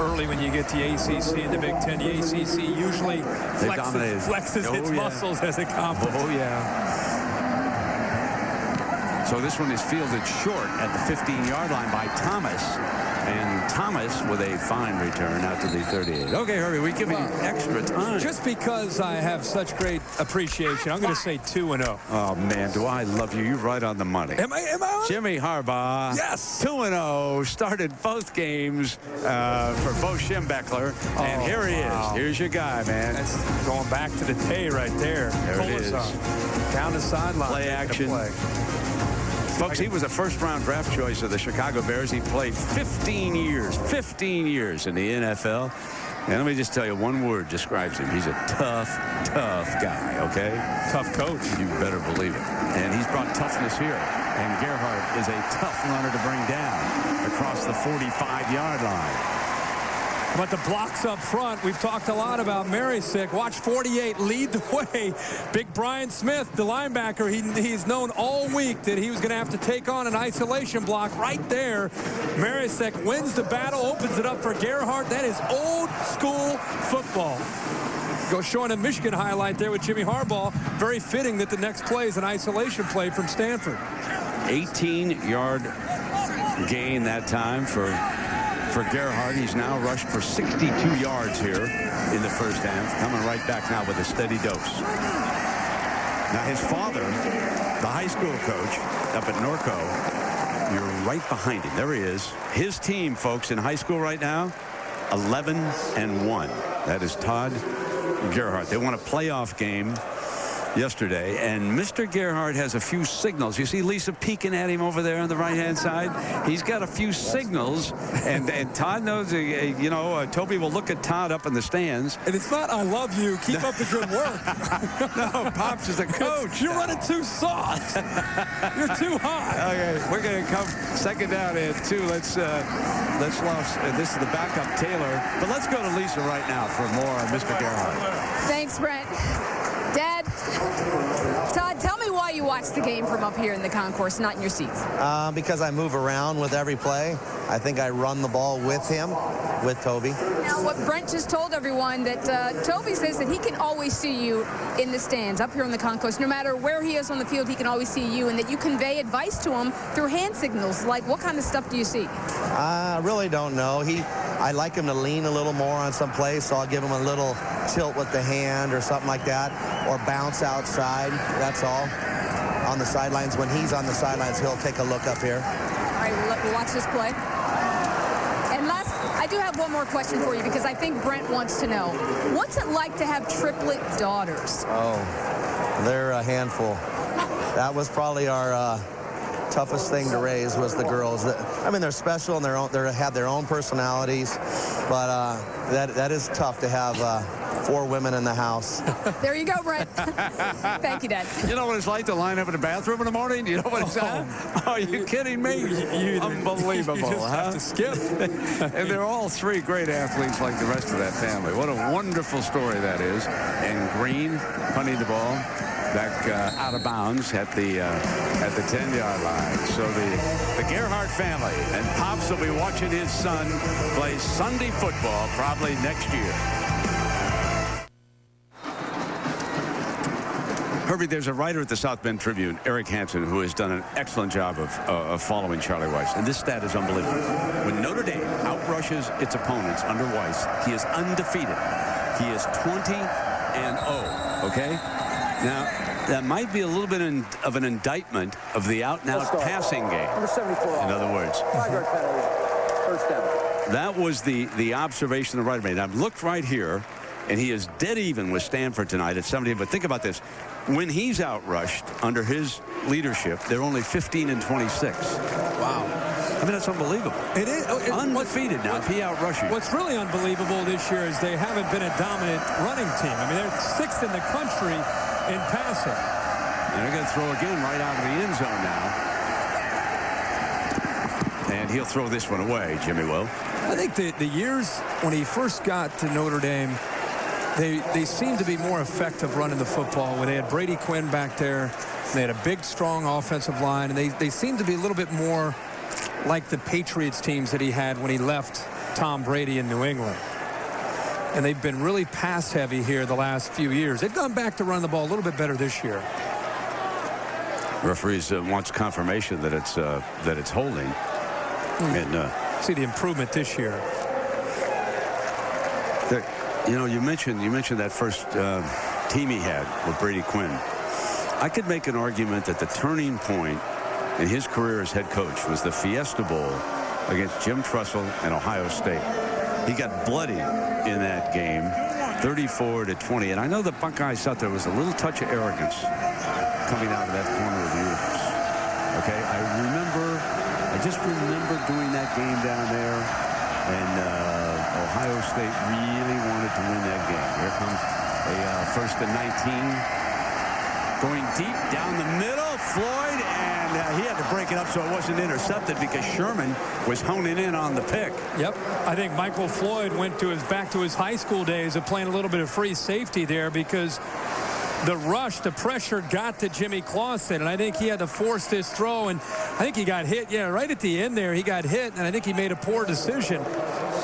Early when you get to the ACC and the Big Ten, the ACC usually flexes its muscles as a conference. Oh, yeah. So this one is fielded short at the 15-yard line by Thomas. And Thomas with a fine return out to the 38. Okay, Herbie, we give you extra time. Just because I have such great appreciation, I'm going to say 2-0. Oh, man, do I love you. You're right on the money. Am I on? Jimmy Harbaugh. Yes. 2-0. Started both games for Bo Schembechler. And here he is. Here's your guy, man. That's going back to the day right there. There it is. Down the sideline. Play action. Folks, he was a first-round draft choice of the Chicago Bears. He played 15 years in the NFL. And let me just tell you, one word describes him. He's a tough guy, okay? Tough coach. You better believe it. And he's brought toughness here. And Gerhart is a tough runner to bring down across the 45-yard line. But the blocks up front, we've talked a lot about Marisick. Watch 48 lead the way. Big Brian Smith, the linebacker, he's known all week that he was going to have to take on an isolation block right there. Marisick wins the battle, opens it up for Gerhart. That is old school football. Go showing a Michigan highlight there with Jimmy Harbaugh. Very fitting that the next play is an isolation play from Stanford. 18-yard gain that time for Gerhart. He's now rushed for 62 yards here in the first half. Coming right back now with a steady dose. Now his father, the high school coach up at Notre, you're right behind him. There he is. His team, folks, in high school right now, 11-1. That is Todd Gerhart. They won a playoff game yesterday, and Mr. Gerhart has a few signals. You see Lisa peeking at him over there on the right-hand side? He's got a few signals, and Todd knows, Toby will look at Todd up in the stands. And it's not, I love you, keep up the good work. No, Pops is a coach. You're running too soft. You're too high. Okay, we're going to come 2nd down and 2. Let's lost. This is the backup Taylor. But let's go to Lisa right now for more on Mr. Gerhart. Thanks, Brent. Dad, Todd, tell me why you watch the game from up here in the concourse, not in your seats. Because I move around with every play. I think I run the ball with him, with Toby. Now, what Brent just told everyone, that Toby says that he can always see you in the stands up here in the concourse. No matter where he is on the field, he can always see you, and that you convey advice to him through hand signals. Like, what kind of stuff do you see? I really don't know. I like him to lean a little more on some plays, so I'll give him a little tilt with the hand or something like that, or bounce outside. That's all. On the sidelines, when he's on the sidelines, he'll take a look up here. All right, we'll watch this play. And last, I do have one more question for you, because I think Brent wants to know, what's it like to have triplet daughters? Oh, they're a handful. That was probably our toughest thing to raise, was the girls. I mean, they're special and they have their own personalities, but that is tough to have 4 women in the house. There you go, Brent. Thank you, Dad. You know what it's like to line up in the bathroom in the morning? You know what it's like? Oh, are you kidding me? Unbelievable, you just have to skip. And they're all 3 great athletes like the rest of that family. What a wonderful story that is. And Green punting the ball back out of bounds at the 10-yard line. So the Gerhart family, and Pops will be watching his son play Sunday football probably next year. Herbie, there's a writer at the South Bend Tribune, Eric Hansen, who has done an excellent job of following Charlie Weiss. And this stat is unbelievable. When Notre Dame outrushes its opponents under Weiss, he is undefeated. He is 20-0, okay? Now, that might be a little bit of an indictment of the out-and-out passing game. Number 74. In other words. 5-yard penalty. First down. That was the observation the writer made. I've looked right here, and he is dead even with Stanford tonight at 70. But think about this. When he's outrushed under his leadership, they're only 15 and 26. Wow. I mean, that's unbelievable. It is. Undefeated now if he outrushes. What's really unbelievable this year is they haven't been a dominant running team. I mean, they're 6th in the country in passing. And they're going to throw again right out of the end zone now. And he'll throw this one away, Jimmy will. I think the years when he first got to Notre Dame, they seemed to be more effective running the football when they had Brady Quinn back there. And they had a big, strong offensive line. And they seemed to be a little bit more like the Patriots teams that he had when he left Tom Brady in New England. And they've been really pass heavy here the last few years. They've gone back to run the ball a little bit better this year. Referees wants confirmation that it's holding. And see the improvement this year. You know, you mentioned that first team he had with Brady Quinn. I could make an argument that the turning point in his career as head coach was the Fiesta Bowl against Jim Tressel and Ohio State. He got bloodied in that game, 34-20. And I know the Buckeyes thought there was a little touch of arrogance coming out of that corner of the universe. Okay, I just remember doing that game down there, and Ohio State really wanted to win that game. Here comes a 1st and 19. Going deep down the middle, Floyd, and he had to break it up so it wasn't intercepted because Sherman was honing in on the pick. Yep. I think Michael Floyd went back to his high school days of playing a little bit of free safety there because the rush, the pressure got to Jimmy Clausen, and I think he had to force this throw, and I think he got hit. Yeah, right at the end there, he got hit, and I think he made a poor decision.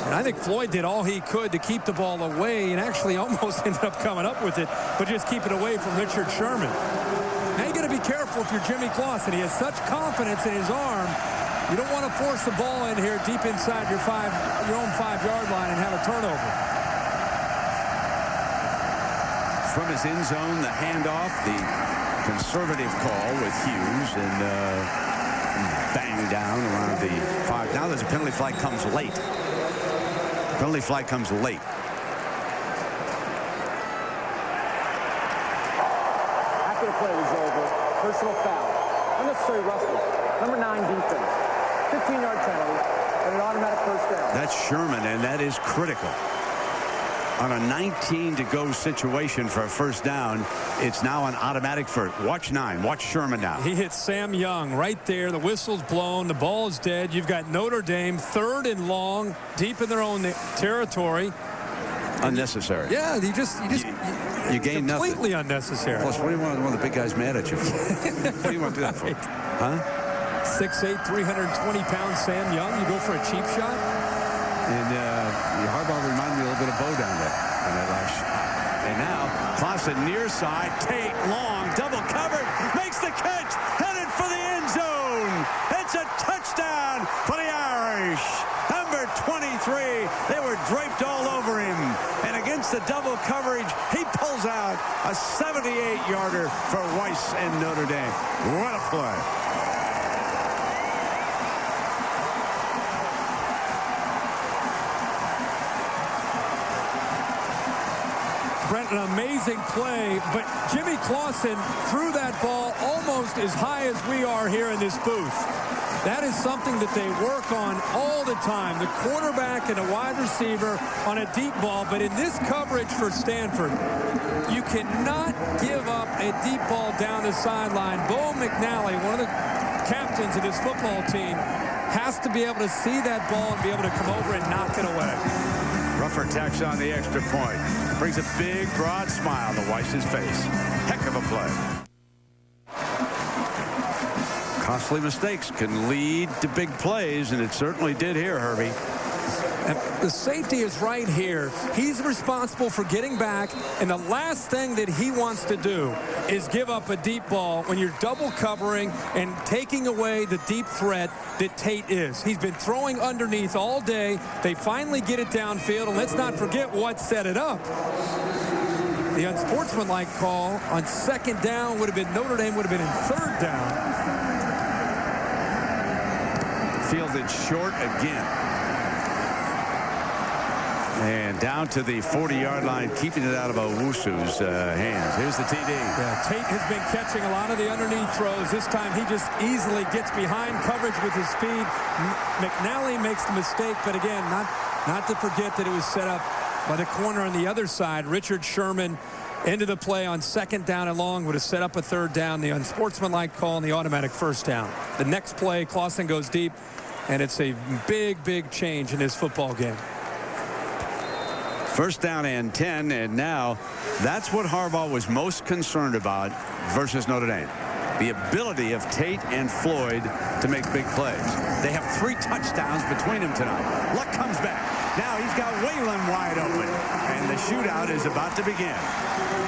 And I think Floyd did all he could to keep the ball away and actually almost ended up coming up with it, but just keep it away from Richard Sherman. Now you got to be careful if you're Jimmy Clausen. He has such confidence in his arm. You don't want to force the ball in here deep inside your own 5-yard line and have a turnover. From his end zone, the handoff, the conservative call with Hughes, and bang down around the 5. Now there's a penalty flag comes late. Penalty flag comes late. After the play was over, personal foul, unnecessary roughness, number 9 defense, 15-yard penalty, and an automatic first down. That's Sherman, and that is critical. On a 19-to-go situation for a first down, it's now an automatic first. Watch 9. Watch Sherman now. He hits Sam Young right there. The whistle's blown. The ball is dead. You've got Notre Dame 3rd and long, deep in their own territory. Unnecessary. Yeah, you gain nothing. Completely unnecessary. Plus, what do you want one of the big guys mad at you for? What do you want to do that for? Huh? 6'8", 320-pound Sam Young. You go for a cheap shot? And Harbaugh reminded me a little bit of Bo down there on that last shot. And now, Clausen near side, Tate long, double covered, makes the catch, headed for the end zone. It's a touchdown for the Irish. Number 23, they were draped all over him. And against the double coverage, he pulls out a 78-yarder for Weiss and Notre Dame. What a play. Brent, an amazing play, but Jimmy Clausen threw that ball almost as high as we are here in this booth. That is something that they work on all the time, the quarterback and a wide receiver on a deep ball. But in this coverage for Stanford, you cannot give up a deep ball down the sideline. Bo McNally, one of the captains of this football team, has to be able to see that ball and be able to come over and knock it away. Ruffer tacks on the extra point. Brings a big, broad smile to Weiss's face. Heck of a play. Costly mistakes can lead to big plays, and it certainly did here, Herbie. And the safety is right here. He's responsible for getting back, and the last thing that he wants to do is give up a deep ball when you're double covering and taking away the deep threat that Tate is. He's been throwing underneath all day. They finally get it downfield, and let's not forget what set it up. The unsportsmanlike call on second down would have been Notre Dame would have been in third down. Fielded short again. And down to the 40-yard line, keeping it out of Owusu's hands. Here's the TD. Yeah, Tate has been catching a lot of the underneath throws. This time he just easily gets behind coverage with his speed. McNally makes the mistake, but again, not to forget that it was set up by the corner on the other side. Richard Sherman into the play on second down and long would have set up a third down. The unsportsmanlike call and the automatic first down. The next play, Clausen goes deep, and it's a big, big change in this football game. First down and 10, and now that's what Harbaugh was most concerned about versus Notre Dame. The ability of Tate and Floyd to make big plays. They have 3 touchdowns between them tonight. Luck comes back. Now he's got Whalen wide open, and the shootout is about to begin.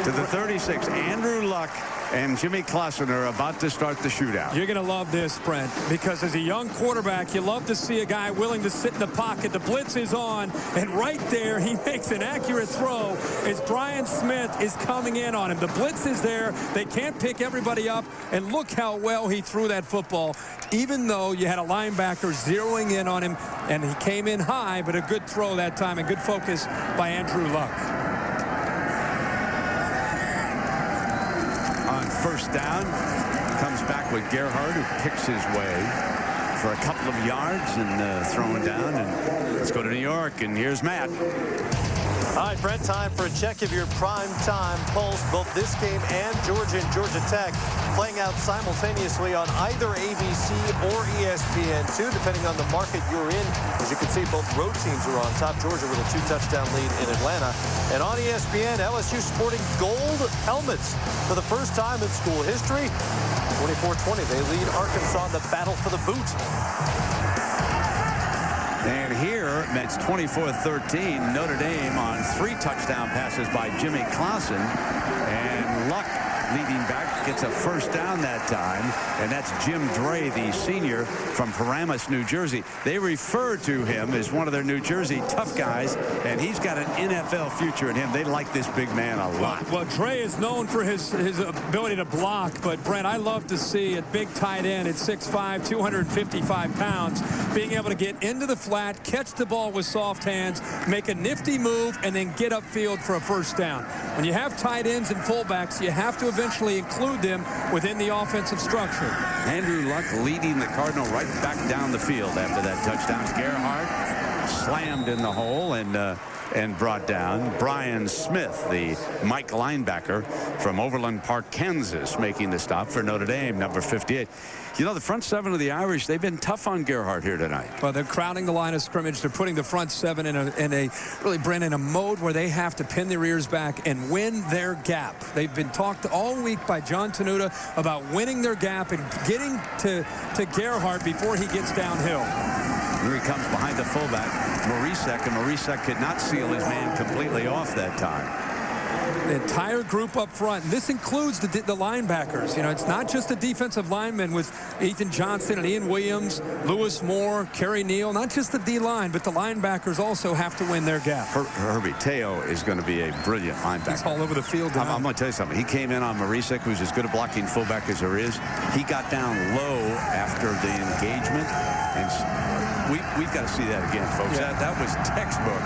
To the 36, Andrew Luck and Jimmy Clausen are about to start the shootout. You're going to love this, Brent, because as a young quarterback, you love to see a guy willing to sit in the pocket. The blitz is on, and right there, he makes an accurate throw as Brian Smith is coming in on him. The blitz is there. They can't pick everybody up, and look how well he threw that football, even though you had a linebacker zeroing in on him, and he came in high, but a good throw that time, and good focus by Andrew Luck. First down, comes back with Gerhart, who picks his way for a couple of yards and throwing down. And let's go to New York, and here's Matt. All right, Brent, time for a check of your prime time pulse. Both this game and Georgia Tech playing out simultaneously on either ABC or ESPN2, depending on the market you're in. As you can see, both road teams are on top. Georgia with a 2-touchdown lead in Atlanta. And on ESPN, LSU sporting gold helmets for the first time in school history. 24-20, they lead Arkansas in the battle for the boot. And here, it's 24-13. Notre Dame on 3 touchdown passes by Jimmy Clausen. And Luck leading back gets a first down that time. And that's Jim Dre, the senior from Paramus, New Jersey. They refer to him as one of their New Jersey tough guys. And he's got an NFL future in him. They like this big man a lot. Well, Dre is known for his ability to block. But, Brent, I love to see a big tight end at 6'5", 255 pounds, being able to get into the flat, catch the ball with soft hands, make a nifty move, and then get upfield for a first down. When you have tight ends and fullbacks, you have to eventually include them within the offensive structure. Andrew Luck leading the Cardinal right back down the field after that touchdown. Gerhart slammed in the hole and brought down. Brian Smith, the Mike linebacker from Overland Park, Kansas, making the stop for Notre Dame, number 58. You know, the front seven of the Irish, they've been tough on Gerhart here tonight. Well, they're crowding the line of scrimmage. They're putting the front seven in a mode where they have to pin their ears back and win their gap. They've been talked all week by John Tenuta about winning their gap and getting to Gerhart before he gets downhill. Here he comes behind the fullback, Marisek, and Marisek could not seal his man completely off that time. The entire group up front, and this includes the linebackers. You know, it's not just the defensive linemen with Ethan Johnson and Ian Williams, Lewis Moore, Kerry Neal, not just the D-line, but the linebackers also have to win their gap. Herbie Teo is going to be a brilliant linebacker. He's all over the field tonight. I'm going to tell you something. He came in on Marisek, who's as good a blocking fullback as there is. He got down low after the engagement, and we've got to see that again, folks. Yeah. That was textbook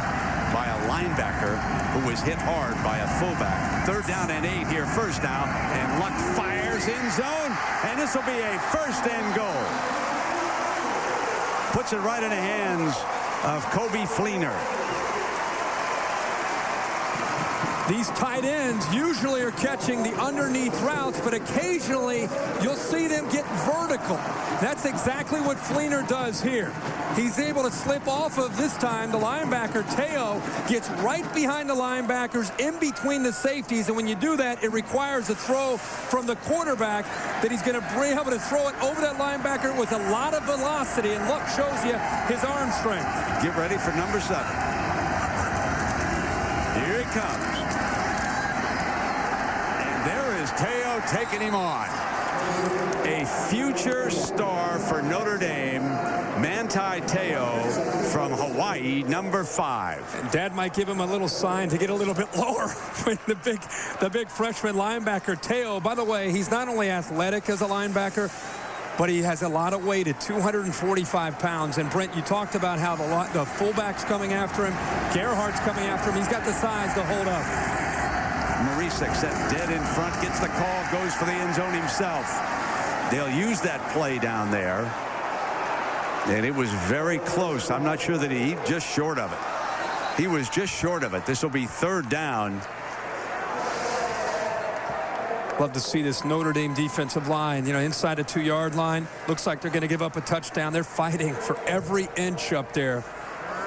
by a linebacker who was hit hard by a fullback. 3rd down and 8 here, first down, and Luck fires in zone, and this will be a first and goal. Puts it right in the hands of Kobe Fleener. These tight ends usually are catching the underneath routes, but occasionally you'll see them get vertical. That's exactly what Fleener does here. He's able to slip off of, this time, the linebacker, Teo, gets right behind the linebackers, in between the safeties, and when you do that, it requires a throw from the quarterback that he's going to be able to throw it over that linebacker with a lot of velocity, and Luck shows you his arm strength. Get ready for number 7. Here he comes. Teo taking him on. A future star for Notre Dame, Manti Te'o from Hawaii, number 5. Dad might give him a little sign to get a little bit lower when the big freshman linebacker Te'o. By the way, he's not only athletic as a linebacker, but he has a lot of weight at 245 pounds. And Brent, you talked about how the fullback's coming after him. Gerhart's coming after him. He's got the size to hold up. Marisek set dead in front, gets the call, goes for the end zone himself. They'll use that play down there. And it was very close. I'm not sure that he just short of it. He was just short of it. This will be 3rd down. Love to see this Notre Dame defensive line, inside the 2-yard line. Looks like they're going to give up a touchdown. They're fighting for every inch up there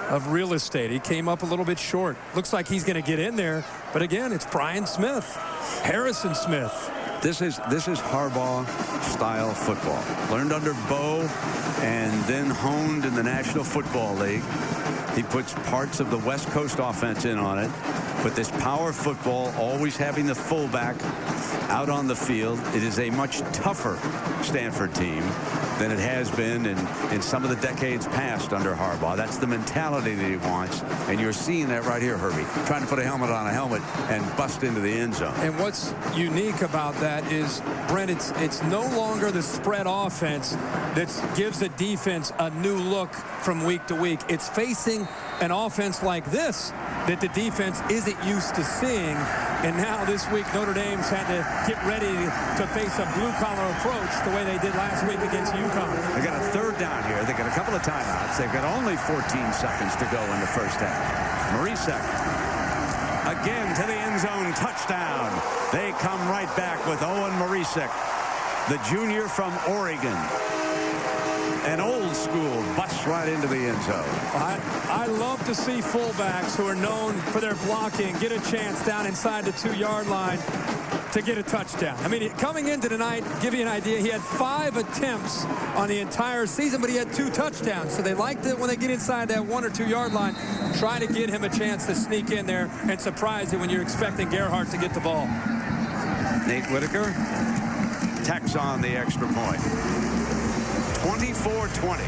of real estate. He came up a little bit short. Looks like he's going to get in there. But again, it's Brian Smith, Harrison Smith. This is Harbaugh-style football. Learned under Bo and then honed in the National Football League. He puts parts of the West Coast offense in on it. But this power football, always having the fullback out on the field. It is a much tougher Stanford team than it has been in some of the decades past under Harbaugh. That's the mentality that he wants. And you're seeing that right here, Herbie. Trying to put a helmet on a helmet and bust into the end zone. And what's unique about that is, Brent, it's no longer the spread offense that gives a defense a new look from week to week. It's facing an offense like this that the defense isn't used to seeing. And now this week, Notre Dame's had to get ready to face a blue-collar approach the way they did last week against UConn. They got a 3rd down here. They got a couple of timeouts. They've got only 14 seconds to go in the first half. Marisek again to the end zone, touchdown. They come right back with Owen Marisek, the junior from Oregon. An old school busts right into the end zone. I love to see fullbacks who are known for their blocking get a chance down inside the 2-yard line to get a touchdown. I mean, coming into tonight, give you an idea, he had 5 attempts on the entire season, but he had 2 touchdowns. So they like it when they get inside that 1 or 2 yard line, try to get him a chance to sneak in there and surprise you when you're expecting Gerhart to get the ball. Nate Whitaker tacks on the extra point. 24-20.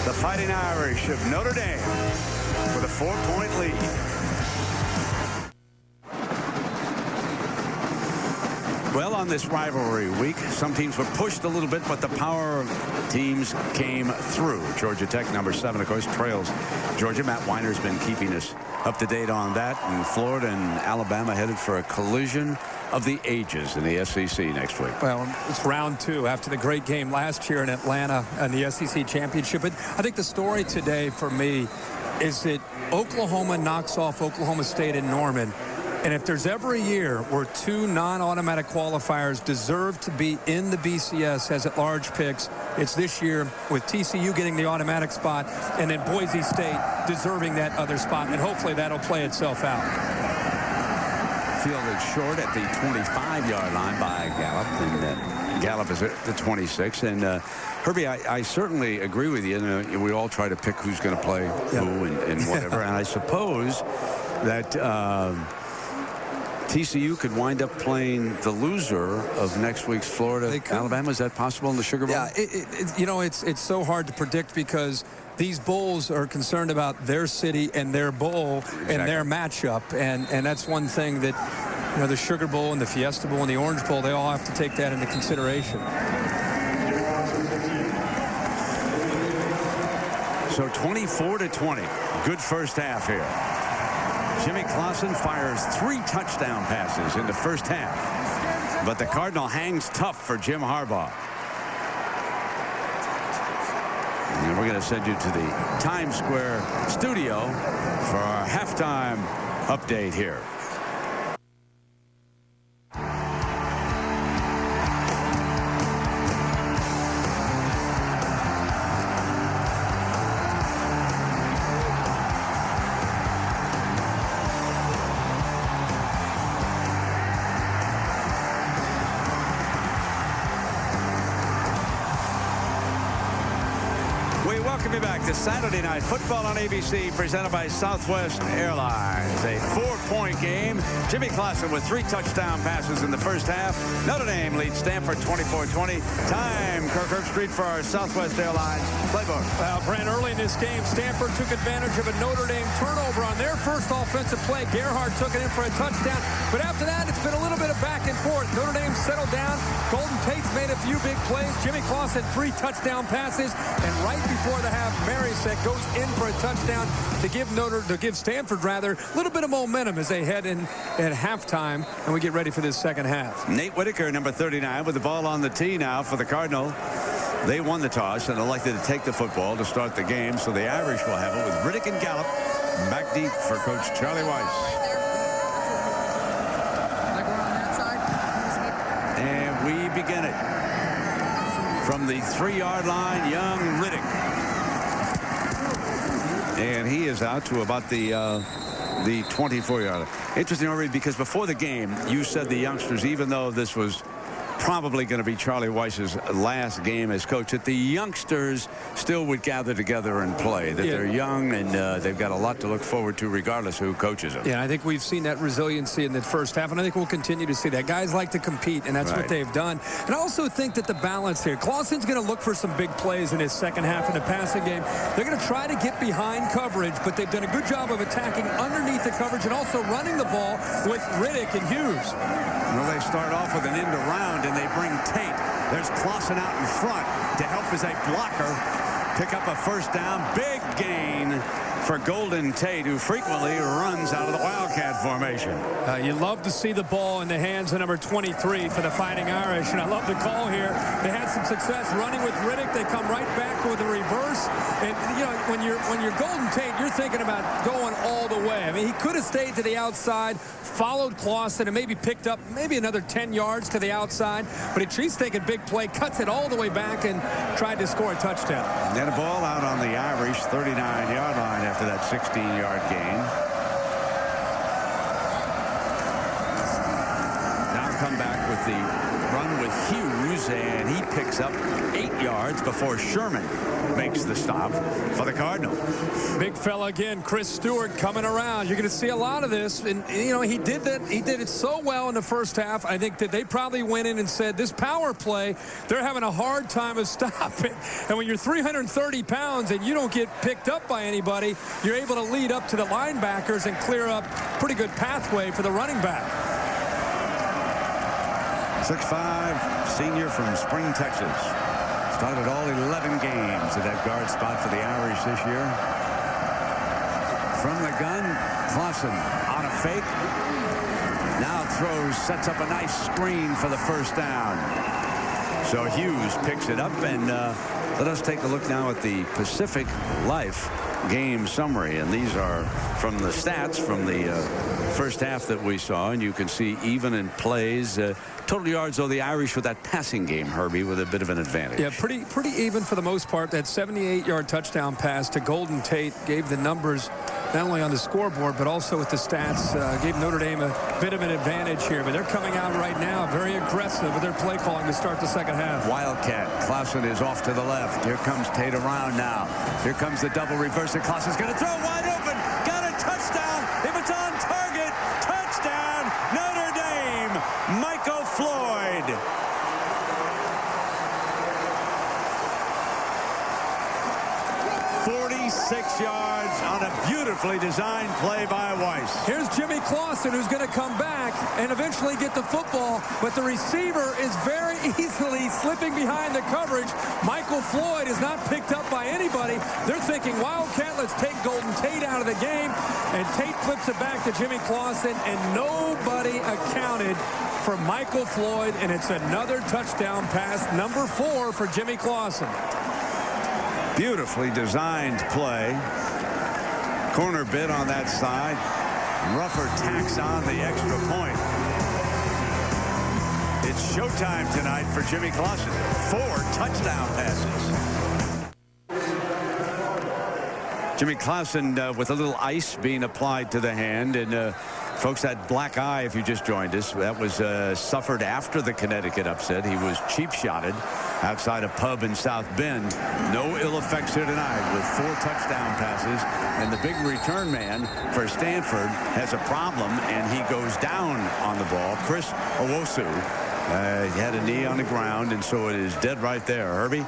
The Fighting Irish of Notre Dame with a 4-point lead. Well, on this rivalry week, some teams were pushed a little bit, but the power teams came through. Georgia Tech, number 7, of course, trails Georgia. Matt Weiner's been keeping us up to date on that. And Florida and Alabama headed for a collision of the ages in the SEC next week. Well, it's round 2 after the great game last year in Atlanta and the SEC championship. But I think the story today for me is that Oklahoma knocks off Oklahoma State in Norman. And if there's ever a year where 2 non-automatic qualifiers deserve to be in the BCS as at-large picks, it's this year with TCU getting the automatic spot and then Boise State deserving that other spot. And hopefully that'll play itself out. Fielded short at the 25-yard line by Gallup, and Gallup is at the 26. And Herbie, I certainly agree with you. We all try to pick who's going to play who and whatever. And I suppose that TCU could wind up playing the loser of next week's Florida Alabama. Is that possible in the Sugar Bowl? Yeah, it's so hard to predict because these bowls are concerned about their city and their bowl and their matchup. And that's one thing that, the Sugar Bowl and the Fiesta Bowl and the Orange Bowl, they all have to take that into consideration. So 24-20. Good first half here. Jimmy Clausen fires 3 touchdown passes in the first half. But the Cardinal hangs tough for Jim Harbaugh. And we're going to send you to the Times Square studio for our halftime update here. welcome you back to Saturday Night Football on ABC, presented by Southwest Airlines. A 4-point game. Jimmy Clausen with 3 touchdown passes in the first half. Notre Dame leads Stanford 24-20. Time, Kirk Street, for our Southwest Airlines playbook. Well, Brent, early in this game, Stanford took advantage of a Notre Dame turnover on their first offensive play. Gerhart took it in for a touchdown. But after that, it's been a little bit of back and forth. Notre Dame settled down. Golden Tate's made a few big plays. Jimmy Clausen, 3 touchdown passes. And right before the half, Mariusek goes in for a touchdown to give Stanford a little bit of momentum as they head in at halftime, and we get ready for this second half. Nate Whitaker, number 39, with the ball on the tee now for the Cardinal. They won the toss and elected to take the football to start the game, so the Irish will have it with Riddick and Gallup back deep for Coach Charlie Weiss. And we begin it from the 3-yard line. Young Riddick, and he is out to about the 24-yard. Interesting, already, because before the game, you said the youngsters, even though this was probably going to be Charlie Weiss's last game as coach, that the youngsters still would gather together and play, that they're young and they've got a lot to look forward to regardless who coaches them. Yeah, I think we've seen that resiliency in the first half, and I think we'll continue to see that. Guys like to compete, and that's what they've done. And I also think that the balance here, Clausen's going to look for some big plays in his second half in the passing game. They're going to try to get behind coverage, but they've done a good job of attacking underneath the coverage and also running the ball with Riddick and Hughes. Well, they start off with an end around, and they bring Tate. There's Clausen out in front to help as a blocker pick up a first down. Big gain for Golden Tate, who frequently runs out of the Wildcat formation. You love to see the ball in the hands of number 23 for the Fighting Irish, and I love the call here. They had some success running with Riddick. They come right back with a reverse, and you know, when you're Golden Tate, you're thinking about going all the way. I mean, he could have stayed to the outside, followed Clausen, and maybe picked up maybe another 10 yards to the outside, but he's taking big play, cuts it all the way back, and tried to score a touchdown. And then a ball out on the Irish 39-yard line after that 16-yard gain. Now come back with the run with Hughes, and he picks up 8 yards before Sherman makes the stop for the Cardinal. Big fella again, Chris Stewart coming around. You're going to see a lot of this, and you know, he did it so well in the first half. I think that they probably went in and said, this power play, they're having a hard time of stopping. And when you're 330 pounds and you don't get picked up by anybody, you're able to lead up to the linebackers and clear up pretty good pathway for the running back. 6'5", senior from Spring, Texas. Started all 11 games at that guard spot for the Irish this year. From the gun, Clausen on a fake. Now throws, sets up a nice screen for the first down. So Hughes picks it up, and let us take a look now at the Pacific Life game summary. And these are from the stats from the first half that we saw, and you can see even in plays. Total yards, though, the Irish with that passing game, Herbie, with a bit of an advantage. Yeah, pretty even for the most part. That 78-yard touchdown pass to Golden Tate gave the numbers not only on the scoreboard, but also with the stats, gave Notre Dame a bit of an advantage here. But they're coming out right now very aggressive with their play calling to start the second half. Wildcat. Clausen is off to the left. Here comes Tate around now. Here comes the double reverse, and Clausen's going to throw wide open. Got a touchdown. If it's on target, touchdown, Notre Dame. Michael Floyd. .46 yards on a beautifully designed play by Weiss. Here's Jimmy Clausen, who's going to come back and eventually get the football, but the receiver is very easily slipping behind the coverage. Michael Floyd is not picked up by anybody. They're thinking, Wildcat, let's take Golden Tate out of the game, and Tate flips it back to Jimmy Clausen, and nobody accounted for Michael Floyd, and it's another touchdown pass, number 4 for Jimmy Clausen. Beautifully designed play. Corner bit on that side. Ruffer tacks on the extra point. It's showtime tonight for Jimmy Clausen. 4 touchdown passes. Jimmy Clausen with a little ice being applied to the hand. And folks, that black eye, if you just joined us, that was suffered after the Connecticut upset. He was cheap-shotted outside a pub in South Bend. No ill effects here tonight with 4 touchdown passes. And the big return man for Stanford has a problem, and he goes down on the ball. Chris Owosu he had a knee on the ground, and so it is dead right there. Herbie?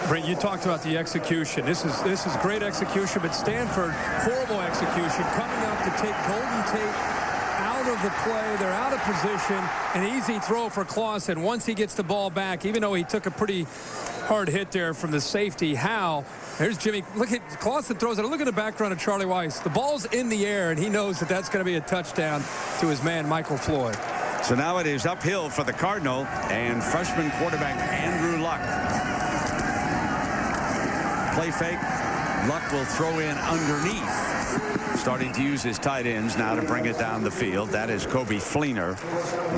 Brent, you talked about the execution. This is great execution, but Stanford, horrible execution, coming up to take Golden Tate out of the play. They're out of position. An easy throw for Clausen. Once he gets the ball back, even though he took a pretty hard hit there from the safety, Howe. There's Jimmy. Look at Clausen throws it. Look at the background of Charlie Weiss. The ball's in the air, and he knows that that's going to be a touchdown to his man, Michael Floyd. So now it is uphill for the Cardinal and freshman quarterback Andrew Luck. Play fake. Luck will throw in underneath. Starting to use his tight ends now to bring it down the field. That is Kobe Fleener,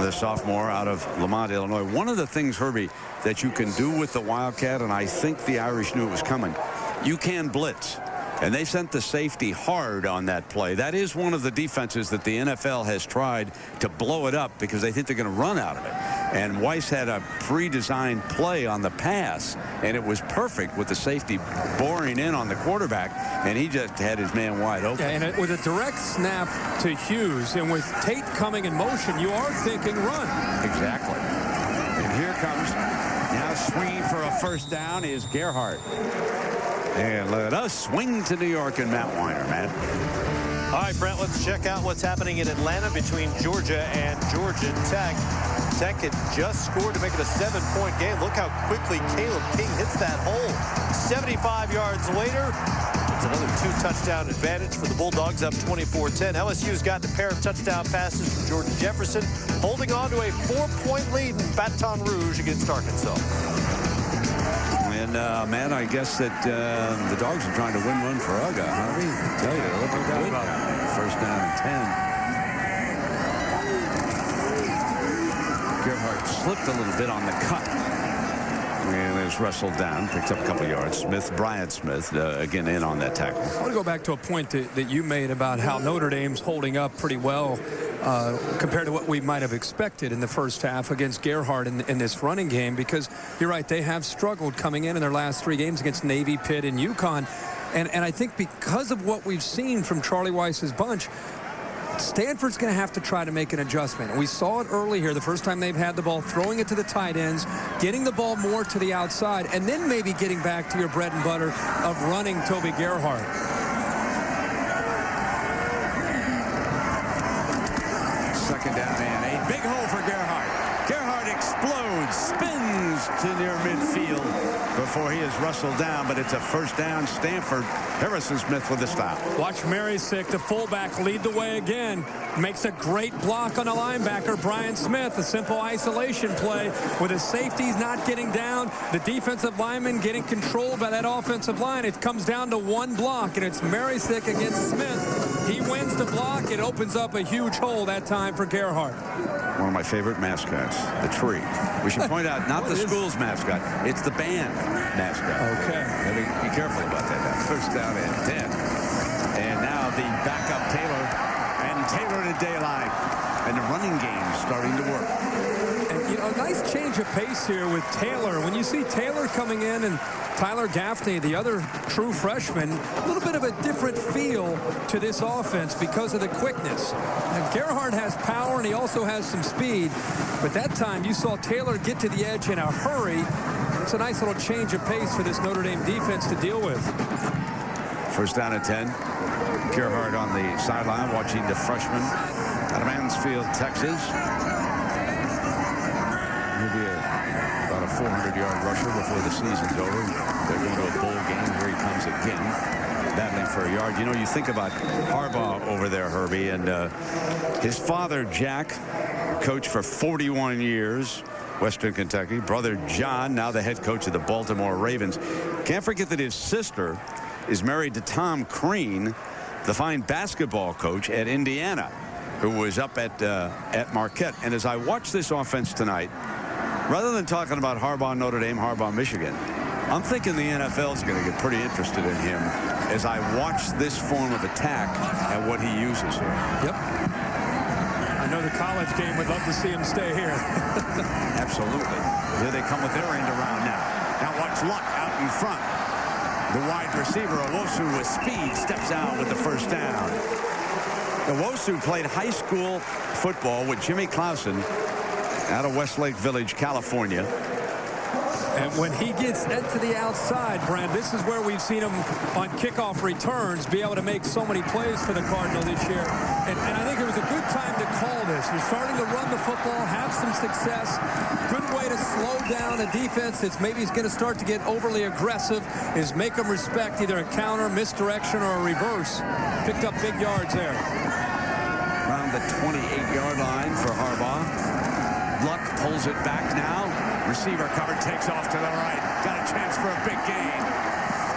the sophomore out of Lamont, Illinois. One of the things, Herbie, that you can do with the Wildcat, and I think the Irish knew it was coming, you can blitz. And they sent the safety hard on that play. That is one of the defenses that the NFL has tried to blow it up because they think they're going to run out of it. And Weiss had a pre-designed play on the pass, and it was perfect with the safety boring in on the quarterback, and he just had his man wide open. Yeah, and with a direct snap to Hughes, and with Tate coming in motion, you are thinking run. Exactly. And here comes, now swinging for a first down is Gerhart. And let us swing to New York and Matt Weiner, Matt. All right, Brent, let's check out what's happening in Atlanta between Georgia and Georgia Tech. Tech had just scored to make it a 7-point game. Look how quickly Caleb King hits that hole. 75 yards later, it's another 2-touchdown advantage for the Bulldogs, up 24-10. LSU's gotten a pair of touchdown passes from Jordan Jefferson, holding on to a 4-point lead in Baton Rouge against Arkansas. And, man, I guess that the Dogs are trying to win one for Uga. Harvey, I tell you, look at that. First down and 10. Gerhart slipped a little bit on the cut. And is wrestled down, picks up a couple yards. Bryant Smith, again, in on that tackle. I want to go back to a point that you made about how Notre Dame's holding up pretty well compared to what we might have expected in the first half against Gerhart in this running game, because you're right, they have struggled coming in their last 3 games against Navy, Pitt, and UConn. And I think because of what we've seen from Charlie Weiss's bunch, Stanford's going to have to try to make an adjustment. We saw it early here, the first time they've had the ball, throwing it to the tight ends, getting the ball more to the outside, and then maybe getting back to your bread and butter of running Toby Gerhart. Second down and a big hole for Gerhart. Gerhart explodes, spins to near midfield before he is wrestled down, but it's a first down. Stanford. Harrison Smith with the stop. Watch Marysick, the fullback, lead the way again. Makes a great block on the linebacker, Brian Smith. A simple isolation play with his safeties not getting down. The defensive lineman getting controlled by that offensive line. It comes down to one block, and it's Marysick against Smith. He wins the block. It opens up a huge hole that time for Gerhart. One of my favorite mascots, the tree. We should point out, not the school's mascot, it's the band mascot. Okay. Be careful about that. First down and 10. And now the backup Taylor, and Taylor to daylight. And the running game starting to work. And, you know, a nice change of pace here with Taylor. When you see Taylor coming in and Tyler Gaffney, the other true freshman, a little bit of a different feel to this offense because of the quickness. And Gerhart has power, and he also has some speed. But that time you saw Taylor get to the edge in a hurry. It's a nice little change of pace for this Notre Dame defense to deal with. First down at 10. Gerhart on the sideline watching the freshman out of Mansfield, Texas. He'll be about a 400-yard rusher before the season's over. They're going to a bowl game. Here he comes again, battling for a yard. You know, you think about Harbaugh over there, Herbie, and his father, Jack, coached for 41 years, Western Kentucky. Brother John, now the head coach of the Baltimore Ravens. Can't forget that his sister is married to Tom Crean, the fine basketball coach at Indiana, who was up at Marquette. And as I watch this offense tonight, rather than talking about Harbaugh, Notre Dame, Harbaugh, Michigan, I'm thinking the NFL is going to get pretty interested in him as I watch this form of attack and what he uses here. Yep. I know the college game would love to see him stay here. Absolutely. Here they come with their end around now. Now watch Luck out in front. The wide receiver, Owosu, with speed, steps out with the first down. Owosu played high school football with Jimmy Clausen out of Westlake Village, California. And when he gets to the outside, Brent, this is where we've seen him on kickoff returns be able to make so many plays for the Cardinal this year. And I think it was a good time to call this. You're starting to run the football, have some success. Good way to slow down a defense that's maybe is going to start to get overly aggressive is make them respect either a counter, misdirection, or a reverse. Picked up big yards there. Around the 28-yard line for Harbaugh. Luck pulls it back now. Receiver cover, takes off to the right. Got a chance for a big gain.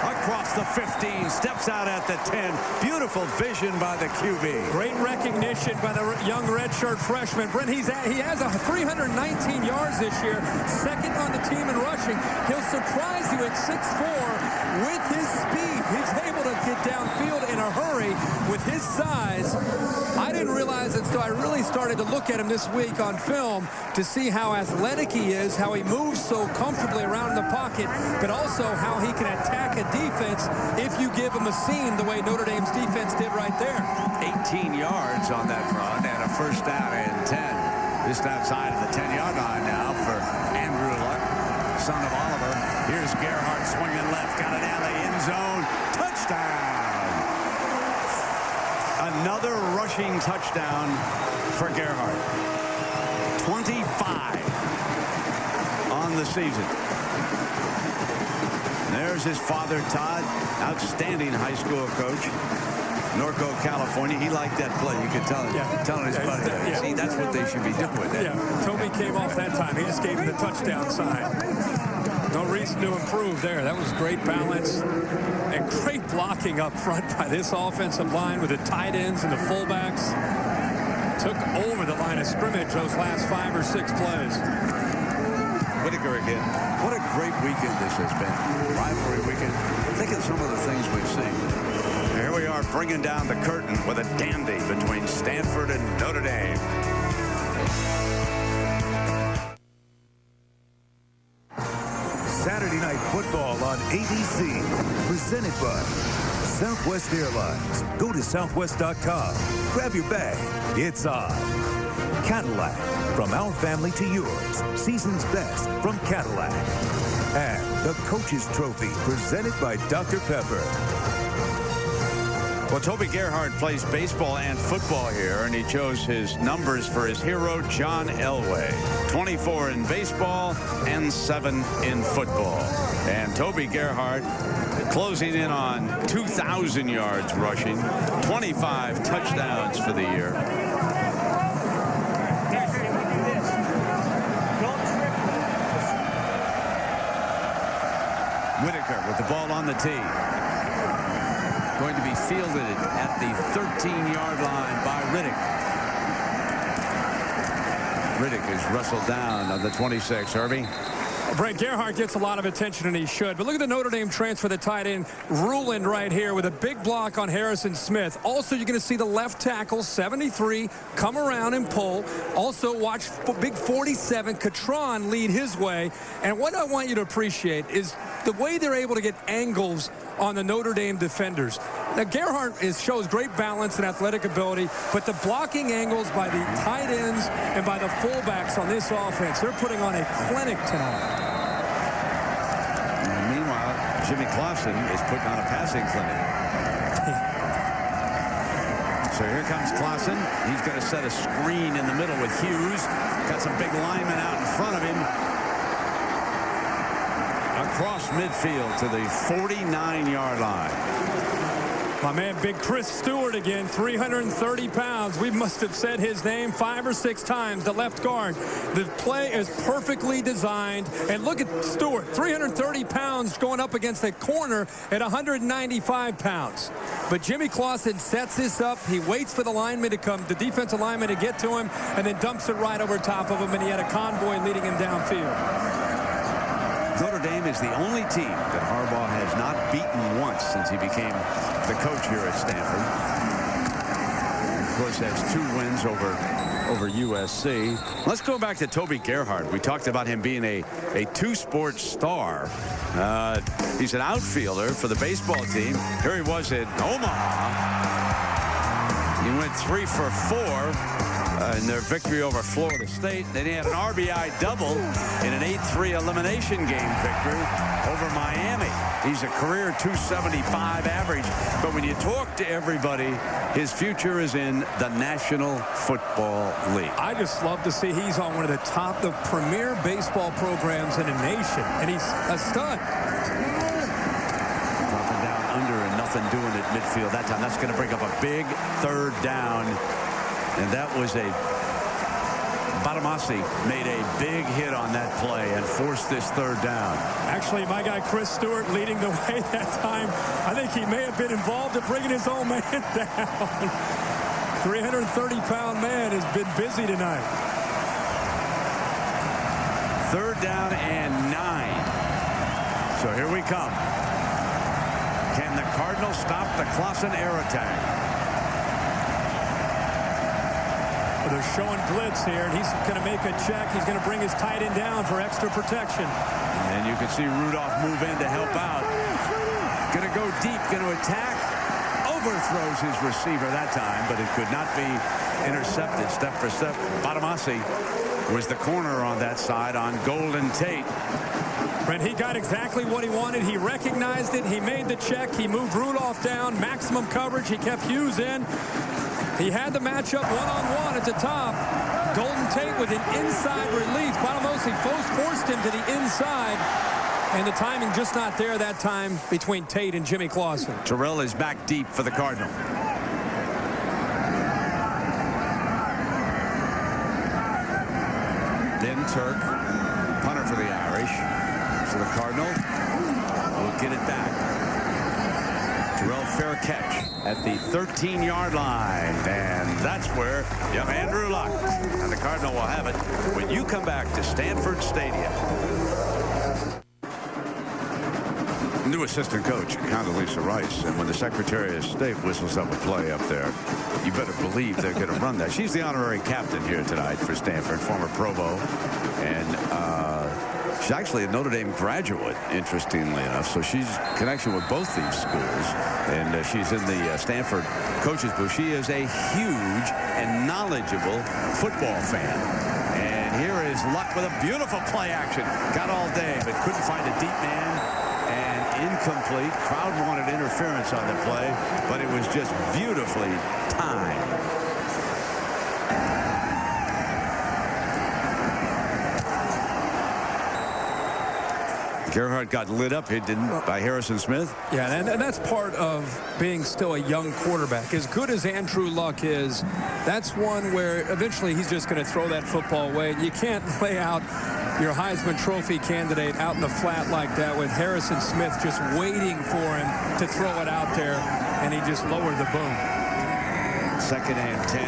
Across the 15, steps out at the 10. Beautiful vision by the QB. Great recognition by the young redshirt freshman. Brent, he has 319 yards this year, second on the team in rushing. He'll surprise you at 6'4" with his speed. He's able to get downfield in a hurry with his size. I didn't realize it until I really started to look at him this week on film to see how athletic he is, how he moves so comfortably around in the pocket, but also how he can attack a defense if you give him a seam the way Notre Dame's defense did right there. 18 yards on that run and a first down and 10. Just outside of the 10-yard line now for Andrew Luck, son of Oliver. Here's Gerhart swinging left, got it down the end zone. Touchdown! Another rushing touchdown for Gerhart. 25 on the season. There's his father, Todd, outstanding high school coach. Norco, California. He liked that play. You could tell him, telling his buddy. Yeah. See, that's what they should be doing with that. Yeah, Toby came off that time. He just gave him the touchdown sign. No reason to improve there. That was great balance and great blocking up front by this offensive line with the tight ends and the fullbacks. Took over the line of scrimmage those last 5 or 6 plays. Whitaker again. What a great weekend this has been. Rivalry weekend. Think of some of the things we've seen. Here we are bringing down the curtain with a dandy between Stanford and Notre Dame. Saturday Night Football on ABC, presented by Southwest Airlines. Go to southwest.com. Grab your bag. It's on. Cadillac, from our family to yours. Season's best from Cadillac. And the Coach's Trophy, presented by Dr. Pepper. Well, Toby Gerhart plays baseball and football here, and he chose his numbers for his hero, John Elway. 24 in baseball and 7 in football. And Toby Gerhart closing in on 2,000 yards rushing, 25 touchdowns for the year. Whitaker with the ball on the tee. Going to be fielded at the 13-yard line by Riddick. Riddick is wrestled down on the 26. Herbie. Brent, Gerhart gets a lot of attention, and he should. But look at the Notre Dame transfer, the tight end, Ruland right here with a big block on Harrison Smith. Also, you're going to see the left tackle, 73, come around and pull. Also, watch big 47, Catron, lead his way. And what I want you to appreciate is the way they're able to get angles on the Notre Dame defenders. Now, Gerhart shows great balance and athletic ability, but the blocking angles by the tight ends and by the fullbacks on this offense, they're putting on a clinic tonight. And meanwhile, Jimmy Clausen is putting on a passing clinic. So here comes Clausen. He's going to set a screen in the middle with Hughes. Got some big linemen out in front of him. Across midfield to the 49-yard line. My man, big Chris Stewart again, 330 pounds. We must have said his name 5 or 6 times, the left guard. The play is perfectly designed. And look at Stewart, 330 pounds going up against a corner at 195 pounds. But Jimmy Clausen sets this up. He waits for the lineman to come, the defensive lineman to get to him, and then dumps it right over top of him, and he had a convoy leading him downfield. Notre Dame is the only team that Harbaugh has not beaten once since he became the coach here at Stanford. Of course, has 2 wins over USC. Let's go back to Toby Gerhart. We talked about him being a two-sport star. He's an outfielder for the baseball team. Here he was in Omaha. He went 3 for 4 in their victory over Florida State. Then he had an RBI double in an 8-3 elimination game victory over Miami. He's a career 275 average. But when you talk to everybody, his future is in the National Football League. I just love to see he's on one of the premier baseball programs in the nation. And he's a stud. Dropping down under and nothing doing at midfield that time. That's going to bring up a big 3rd down. And that was Batamasi made a big hit on that play and forced this 3rd down. Actually, my guy Chris Stewart leading the way that time. I think he may have been involved in bringing his own man down. 330-pound man has been busy tonight. 3rd down and 9. So here we come. Can the Cardinals stop the Clausen air attack? They're showing blitz here, and he's going to make a check. He's going to bring his tight end down for extra protection. And you can see Rudolph move in to help out. Going to go deep, going to attack. Overthrows his receiver that time, but it could not be intercepted step for step. Batamasi was the corner on that side on Golden Tate. Brent, he got exactly what he wanted. He recognized it. He made the check. He moved Rudolph down. Maximum coverage. He kept Hughes in. He had the matchup one-on-one at the top. Golden Tate with an inside release. Batamasi forced him to the inside. And the timing just not there that time between Tate and Jimmy Clausen. Terrell is back deep for the Cardinal. Then Turk, punter for the Irish. So the Cardinal will get it back. Terrell, fair catch at the 13-yard line. And that's where young Andrew Luck and the Cardinal will have it when you come back to Stanford Stadium. New assistant coach, Condoleezza Rice, and when the Secretary of State whistles up a play up there, you better believe they're going to run that. She's the honorary captain here tonight for Stanford, former Provo, and she's actually a Notre Dame graduate, interestingly enough, so she's connection with both these schools, and she's in the Stanford coaches booth. She is a huge and knowledgeable football fan. And here is Luck with a beautiful play action. Got all day, but couldn't find a deep man. Incomplete. Crowd wanted interference on the play, but it was just beautifully timed. Gerhart got lit up, didn't, by Harrison Smith. Yeah, and that's part of being still a young quarterback. As good as Andrew Luck is, that's one where eventually he's just going to throw that football away. You can't lay out your Heisman Trophy candidate out in the flat like that with Harrison Smith just waiting for him to throw it out there, and he just lowered the boom. 2nd and 10.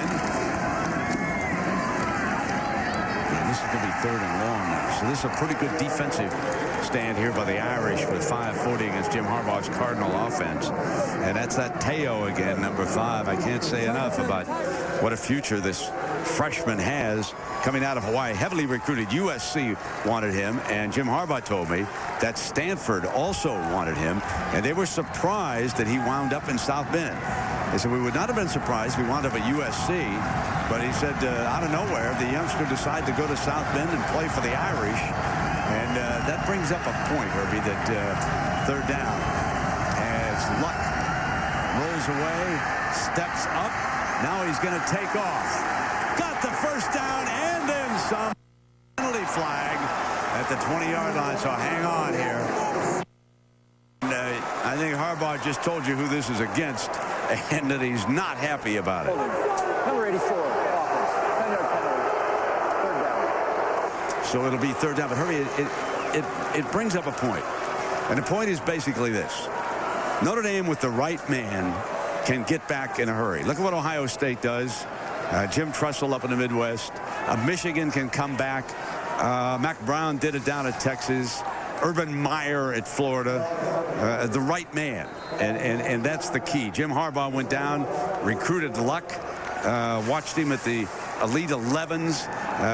And this is going to be 3rd and long now. So this is a pretty good defensive stand here by the Irish with 5:40 against Jim Harbaugh's Cardinal offense. And that's that Teo again, number 5. I can't say enough about what a future this freshman has coming out of Hawaii. Heavily recruited. USC wanted him, and Jim Harbaugh told me that Stanford also wanted him, and they were surprised that he wound up in South Bend. They said we would not have been surprised if he wound up at USC, but he said out of nowhere the youngster decided to go to South Bend and play for the Irish, and that brings up a point, Herbie, that 3rd down as Luck rolls away, steps up. Now he's going to take off. Got the 1st down and then some. Penalty flag at the 20-yard line, so hang on here. And, I think Harbaugh just told you who this is against and that he's not happy about it. Number 84, offense. 10-yard penalty. 3rd down. So it'll be 3rd down. But Herbie, it brings up a point. And the point is basically this. Notre Dame with the right man can get back in a hurry. Look at what Ohio State does. Jim Tressel up in the Midwest. Michigan can come back. Mac Brown did it down at Texas. Urban Meyer at Florida, the right man. And that's the key. Jim Harbaugh went down, recruited Luck, watched him at the Elite 11s.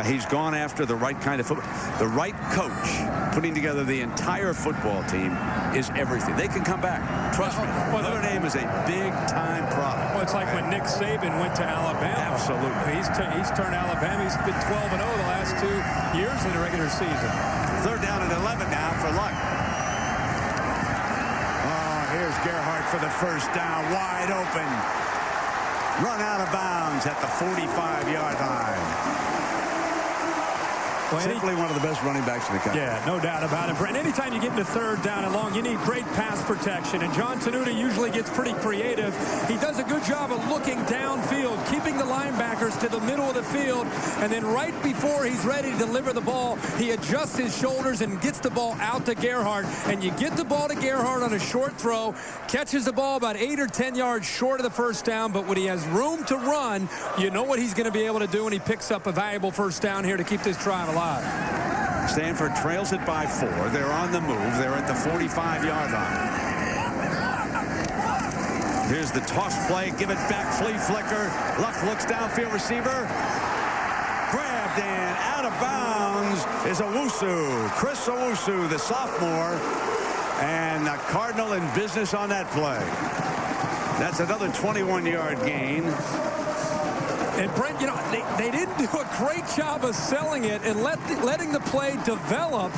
He's gone after the right kind of football. The right coach putting together the entire football team is everything. They can come back. Trust me. Notre Dame is a big-time product. Well, it's like when Nick Saban went to Alabama. Absolutely. He's turned Alabama. He's been 12-0 the last 2 years in the regular season. Third down and 11 now for Luck. Oh, here's Gerhart for the first down. Wide open. Run out of bounds at the 45-yard line. Simply one of the best running backs in the country. Yeah, no doubt about it, Brent. Anytime you get into third down and long, you need great pass protection. And John Tenuta usually gets pretty creative. He does a good job of looking downfield, keeping the linebackers to the middle of the field. And then right before he's ready to deliver the ball, he adjusts his shoulders and gets the ball out to Gerhart. And you get the ball to Gerhart on a short throw, catches the ball about 8 or 10 yards short of the first down. But when he has room to run, you know what he's going to be able to do, and he picks up a valuable first down here to keep this drive alive. Stanford trails it by 4. They're on the move. They're at the 45-yard line. Here's the toss play. Give it back. Flea flicker. Luck looks downfield. Receiver. Grabbed and out of bounds is Owusu. Chris Owusu, the sophomore. And the Cardinal in business on that play. That's another 21-yard gain. And Brent, you know, they didn't do a great job of selling it and letting the play develop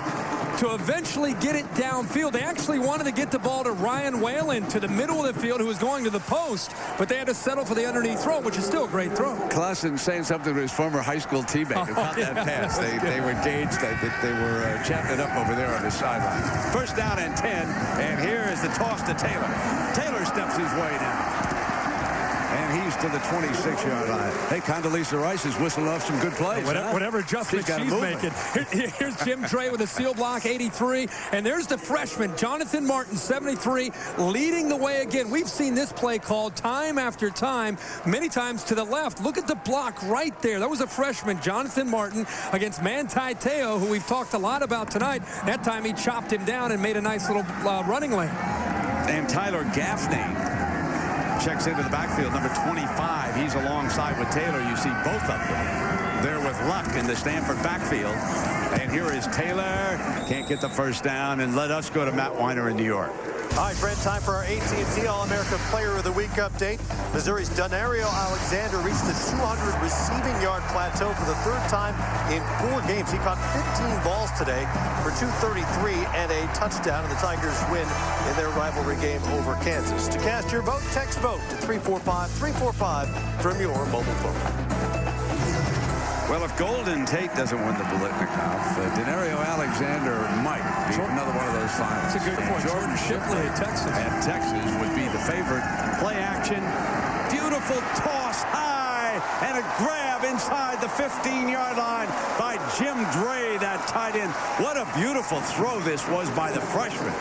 to eventually get it downfield. They actually wanted to get the ball to Ryan Whalen to the middle of the field, who was going to the post, but they had to settle for the underneath throw, which is still a great throw. Clausen saying something to his former high school teammate who caught that pass. They were engaged. They were chatting it up over there on the sideline. First down and 10, and here is the toss to Taylor. Taylor steps his way down. And he's to the 26-yard line. Hey, Condoleezza Rice is whistling off some good plays. Whatever adjustment she's making. Here's Jim Dre with a seal block, 83. And there's the freshman, Jonathan Martin, 73, leading the way again. We've seen this play called time after time, many times to the left. Look at the block right there. That was a freshman, Jonathan Martin, against Manti Te'o, who we've talked a lot about tonight. That time he chopped him down and made a nice little running lane. And Tyler Gaffney checks into the backfield, number 25. He's alongside with Taylor. You see both of them there with Luck in the Stanford backfield. And here is Taylor. Can't get the first down. And let us go to Matt Weiner in New York. All right, Brent, time for our AT&T All-America Player of the Week update. Missouri's Donario Alexander reached the 200 receiving yard plateau for the third time in 4 games. He caught 15 balls today for 233 and a touchdown, and the Tigers win in their rivalry game over Kansas. To cast your vote, text VOTE to 345-345 from your mobile phone. Well, if Golden Tate doesn't win the Biletnikoff, Donario Alexander might be another one of those finals. It's a good point. Jordan Shipley at Texas. And Texas would be the favorite. Play action. Beautiful toss high and a grab inside the 15-yard line by Jim Dre, that tight end. What a beautiful throw this was by the freshman.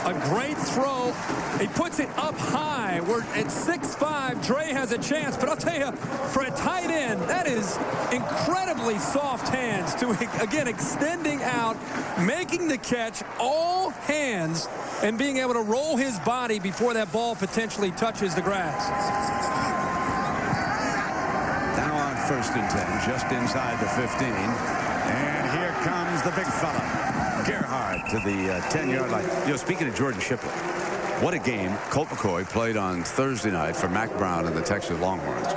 A great throw. He puts it up high. We're at 6'5". Dre has a chance. But I'll tell you, for a tight end, that is incredibly soft hands to, again, extending out, making the catch, all hands, and being able to roll his body before that ball potentially touches the grass. Now on 1st and 10, just inside the 15. And here comes the big fella, Gerhart, to the 10-yard line. You know, speaking of Jordan Shipley, what a game Colt McCoy played on Thursday night for Mac Brown and the Texas Longhorns.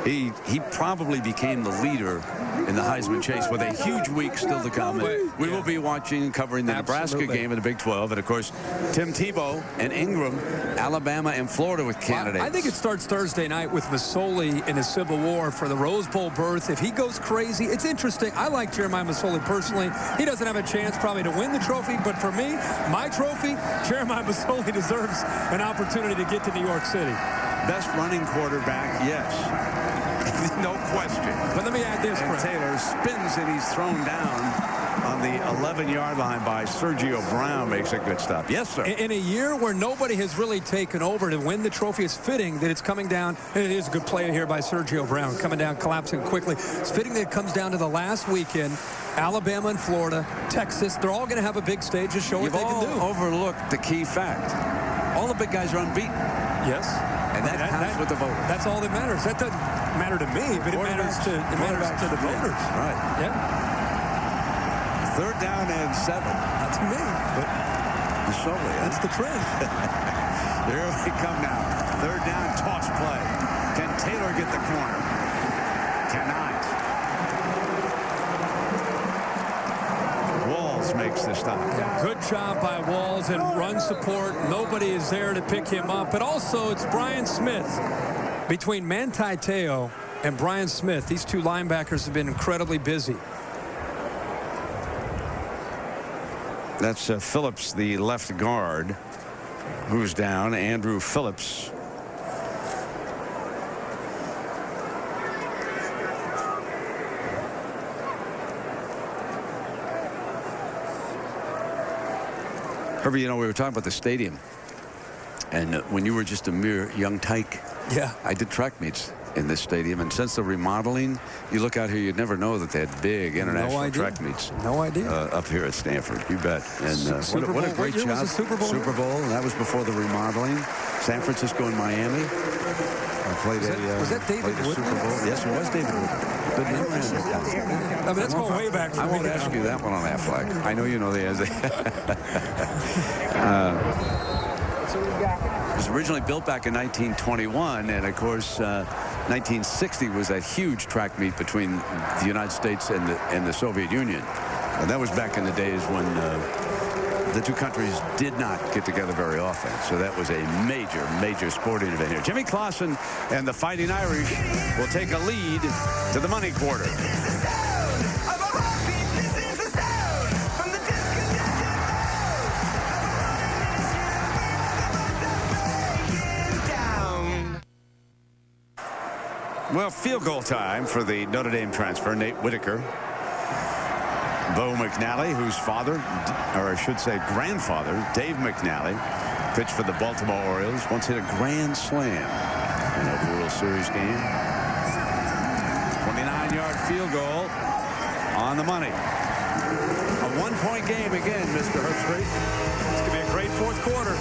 He probably became the leader in the Heisman chase with a huge week still to come. We will be watching and covering the Nebraska game in the Big 12. And, of course, Tim Tebow and Ingram, Alabama and Florida with candidates. I think it starts Thursday night with Masoli in his Civil War for the Rose Bowl berth. If he goes crazy, it's interesting. I like Jeremiah Masoli personally. He doesn't have a chance probably to win the trophy. But for me, my trophy, Jeremiah Masoli deserves an opportunity to get to New York City. Best running quarterback, yes. No question. But let me add this, and Taylor spins and he's thrown down on the 11-yard line by Sergio Brown. Makes a good stop. Yes, sir. In a year where nobody has really taken over to win the trophy, it's fitting that it's coming down. And it is a good play here by Sergio Brown, coming down, collapsing quickly. It's fitting that it comes down to the last weekend Alabama and Florida, Texas, they're all going to have a big stage to show what they can do. You've overlooked the key fact. All the big guys are unbeaten. Yes. And that counts with the voters. That's all that matters. That doesn't matter to me, but it matters to the voters. Right. Yeah. 3rd down and 7. That's me. But that's the trend. Here we come now. 3rd down, toss play. Can Taylor get the corner? Cannot. Walls makes the stop. Yeah, good job by Walls and run support. Nobody is there to pick him up. But also, it's Brian Smith. Between Manti Te'o and Brian Smith, these two linebackers have been incredibly busy. That's Phillips, the left guard, who's down. Andrew Phillips. Herbie, you know, we were talking about the stadium. And when you were just a mere young tyke, yeah, I did track meets in this stadium. And since the remodeling, you look out here, you'd never know that they had big international track meets. No idea. Up here at Stanford. You bet. And what a great job. Was the Super Bowl? Super Bowl. And that was before the remodeling. San Francisco and Miami. Was that David Woodward? Super Bowl. Yes, it was David Woodward. Good I mean, that's going way back. I won't ask you that one on Aflac. I know you know the answer. It was originally built back in 1921, and of course 1960 was a huge track meet between the United States and the Soviet Union, and that was back in the days when the two countries did not get together very often. So that was a major sporting event here. Jimmy Clausen and the Fighting Irish will take a lead to the money quarter. Well, field goal time for the Notre Dame transfer, Nate Whitaker. Bo McNally, whose father, or I should say grandfather, Dave McNally, pitched for the Baltimore Orioles, once hit a grand slam in a World Series game. 29-yard field goal on the money. A one-point game again, Mr. Herbstreit. It's going to be a great fourth quarter.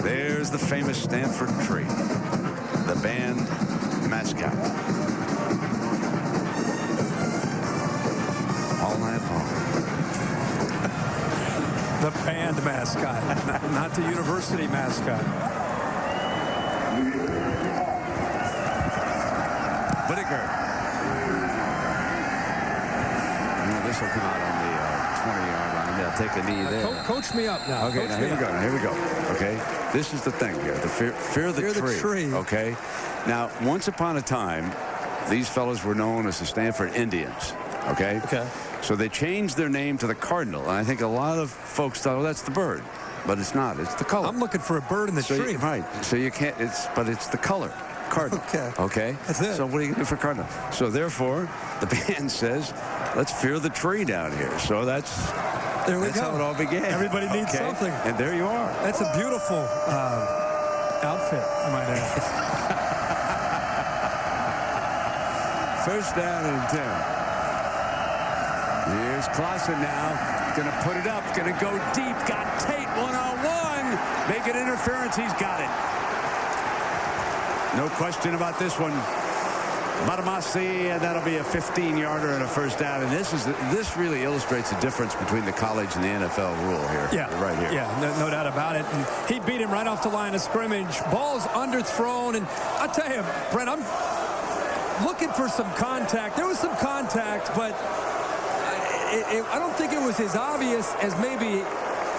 There's the famous Stanford tree, the band mascot. All night long. The band mascot, not the university mascot. Whitaker. This will come out on the 20-yard line. They'll take a knee there. Coach me up now. Okay, now here we go. Okay, this is the thing here. The fear of the tree. Okay. Now, once upon a time, these fellows were known as the Stanford Indians. Okay. Okay. So they changed their name to the Cardinal, and I think a lot of folks thought, oh, that's the bird, but it's not. It's the color. I'm looking for a bird in the tree. Right. So you can't. But it's the color. Cardinal. Okay. That's it. So what are you going to do for Cardinal? So therefore, the band says, let's fear the tree down here. So that's how it all began. Everybody needs something. And there you are. That's a beautiful outfit, I might add. First down and 10. Here's Clausen now. Going to put it up. Going to go deep. Got Tate one-on-one. Making interference. He's got it. No question about this one. Batamasi, and that'll be a 15-yarder and a first down. And this really illustrates the difference between the college and the NFL rule here. Yeah, right here. Yeah, no doubt about it. And he beat him right off the line of scrimmage. Ball's underthrown, and I'll tell you, Brent, I'm looking for some contact. There was some contact, but I don't think it was as obvious as maybe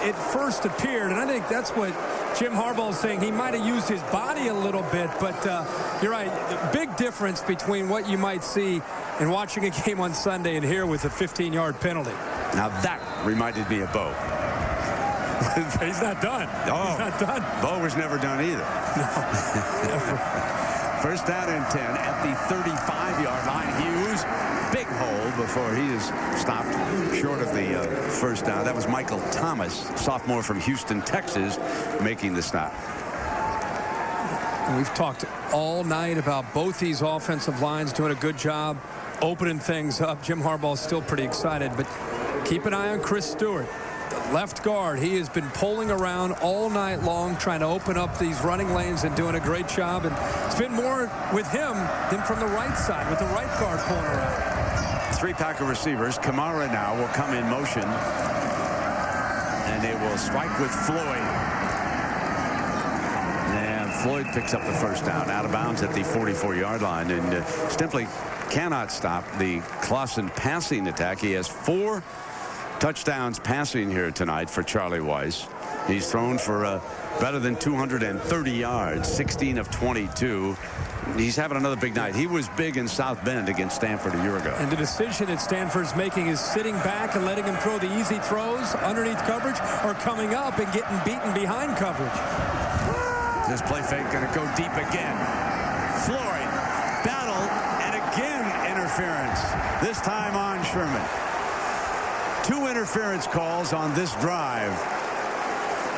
it first appeared. And I think that's what Jim Harbaugh is saying. He might have used his body a little bit, but you're right. The big difference between what you might see in watching a game on Sunday and here with a 15-yard penalty. Now that reminded me of Bo. He's not done. Oh, he's not done. Bo was never done either. No, never. First down and 10 at the 35-yard line. Hughes, big hole before he is stopped short of the first down. That was Michael Thomas, sophomore from Houston, Texas, making the stop. We've talked all night about both these offensive lines doing a good job opening things up. Jim Harbaugh's still pretty excited, but keep an eye on Chris Stewart. The left guard, he has been pulling around all night long trying to open up these running lanes and doing a great job. And it's been more with him than from the right side, with the right guard pulling around. Three Packer receivers. Kamara now will come in motion, and they will strike with Floyd. And Floyd picks up the first down out of bounds at the 44-yard line, and simply cannot stop the Clausen passing attack. He has 4 touchdowns passing here tonight for Charlie Weis. He's thrown for better than 230 yards, 16 of 22. He's having another big night. He was big in South Bend against Stanford a year ago. And the decision that Stanford's making is sitting back and letting him throw the easy throws underneath coverage, or coming up and getting beaten behind coverage. This play fake going to go deep again. Floyd battled, and again interference. This time on Sherman. 2 interference calls on this drive.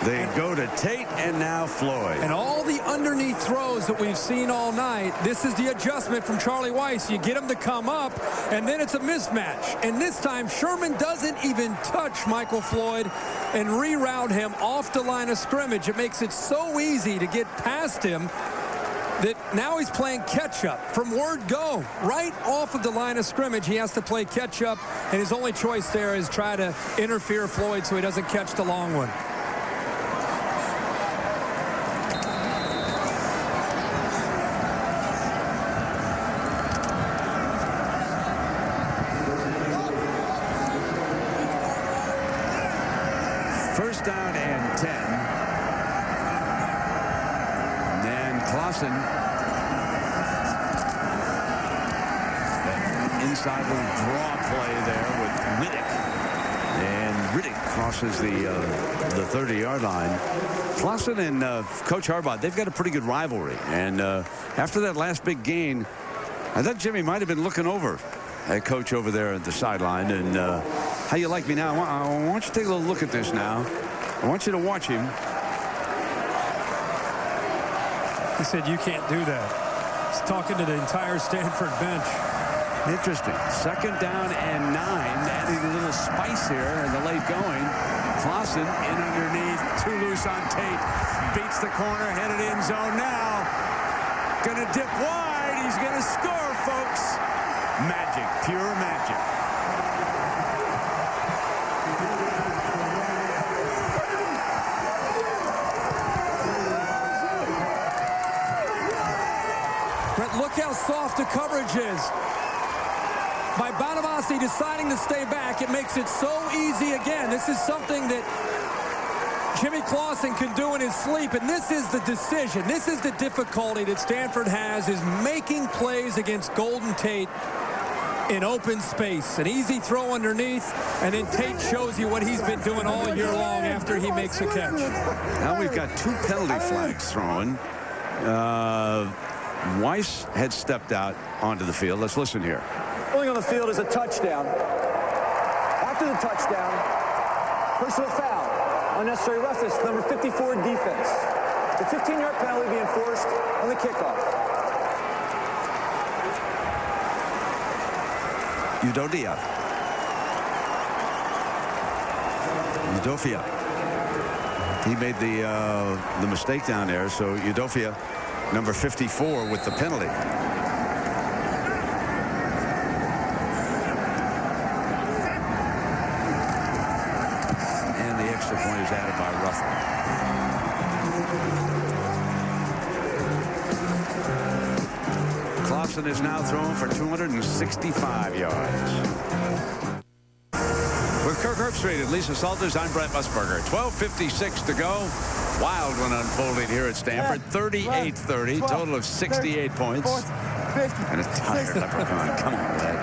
They go to Tate and now Floyd. And all the underneath throws that we've seen all night, this is the adjustment from Charlie Weis. You get him to come up, and then it's a mismatch. And this time, Sherman doesn't even touch Michael Floyd and reroute him off the line of scrimmage. It makes it so easy to get past him that now he's playing catch-up from word go. Right off of the line of scrimmage, he has to play catch-up, and his only choice there is try to interfere Floyd so he doesn't catch the long one. First down and 10. And then Clausen inside little draw play there with Riddick. And Riddick crosses the 30-yard line. Clausen and Coach Harbaugh, they've got a pretty good rivalry. And after that last big gain, I thought Jimmy might have been looking over at Coach over there at the sideline. And how you like me now? I want you to take a little look at this now. I want you to watch him. He said, you can't do that. He's talking to the entire Stanford bench. Interesting. Second down and 9. Adding a little spice here in the late going. Clausen in underneath. Too loose on Tate. Beats the corner. Headed end zone now. Gonna dip wide. He's gonna score, folks. Magic. Pure magic. Look how soft the coverage is. By Bonavasi deciding to stay back, it makes it so easy again. This is something that Jimmy Clausen can do in his sleep, and this is the decision. This is the difficulty that Stanford has, is making plays against Golden Tate in open space. An easy throw underneath, and then Tate shows you what he's been doing all year long after he makes a catch. Now we've got 2 penalty flags thrown. Weis had stepped out onto the field. Let's listen here. Going on the field is a touchdown. After the touchdown, personal foul. Unnecessary roughness, number 54 defense. The 15-yard penalty being enforced on the kickoff. Udofia. He made the mistake down there, so Udofia, number 54, with the penalty. And the extra point is added by Russell. Clausen is now thrown for 265 yards. With Kirk Herbstreit and Lisa Salters, I'm Brent Musburger. 12:56 to go. Wild one unfolding here at Stanford. 38-30, total of 68 points. And a tired leprechaun. Come on, Red.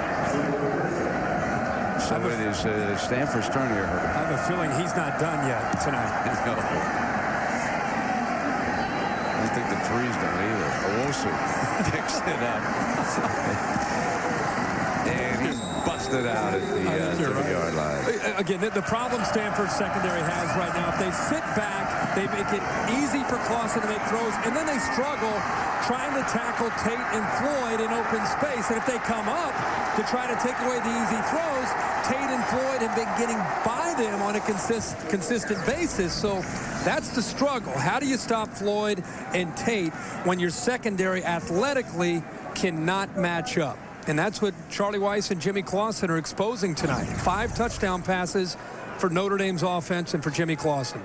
So it is Stanford's turn here, Herbert. I have a feeling he's not done yet tonight. No. I don't think the three's done either. Owusu picks it up. And he's busted stood out at the 30-yard line. Again, the problem Stanford secondary has right now, if they sit back, they make it easy for Clausen to make throws, and then they struggle trying to tackle Tate and Floyd in open space. And if they come up to try to take away the easy throws, Tate and Floyd have been getting by them on a consistent basis. So that's the struggle. How do you stop Floyd and Tate when your secondary athletically cannot match up? And that's what Charlie Weis and Jimmy Clausen are exposing tonight. 5 touchdown passes for Notre Dame's offense and for Jimmy Clausen.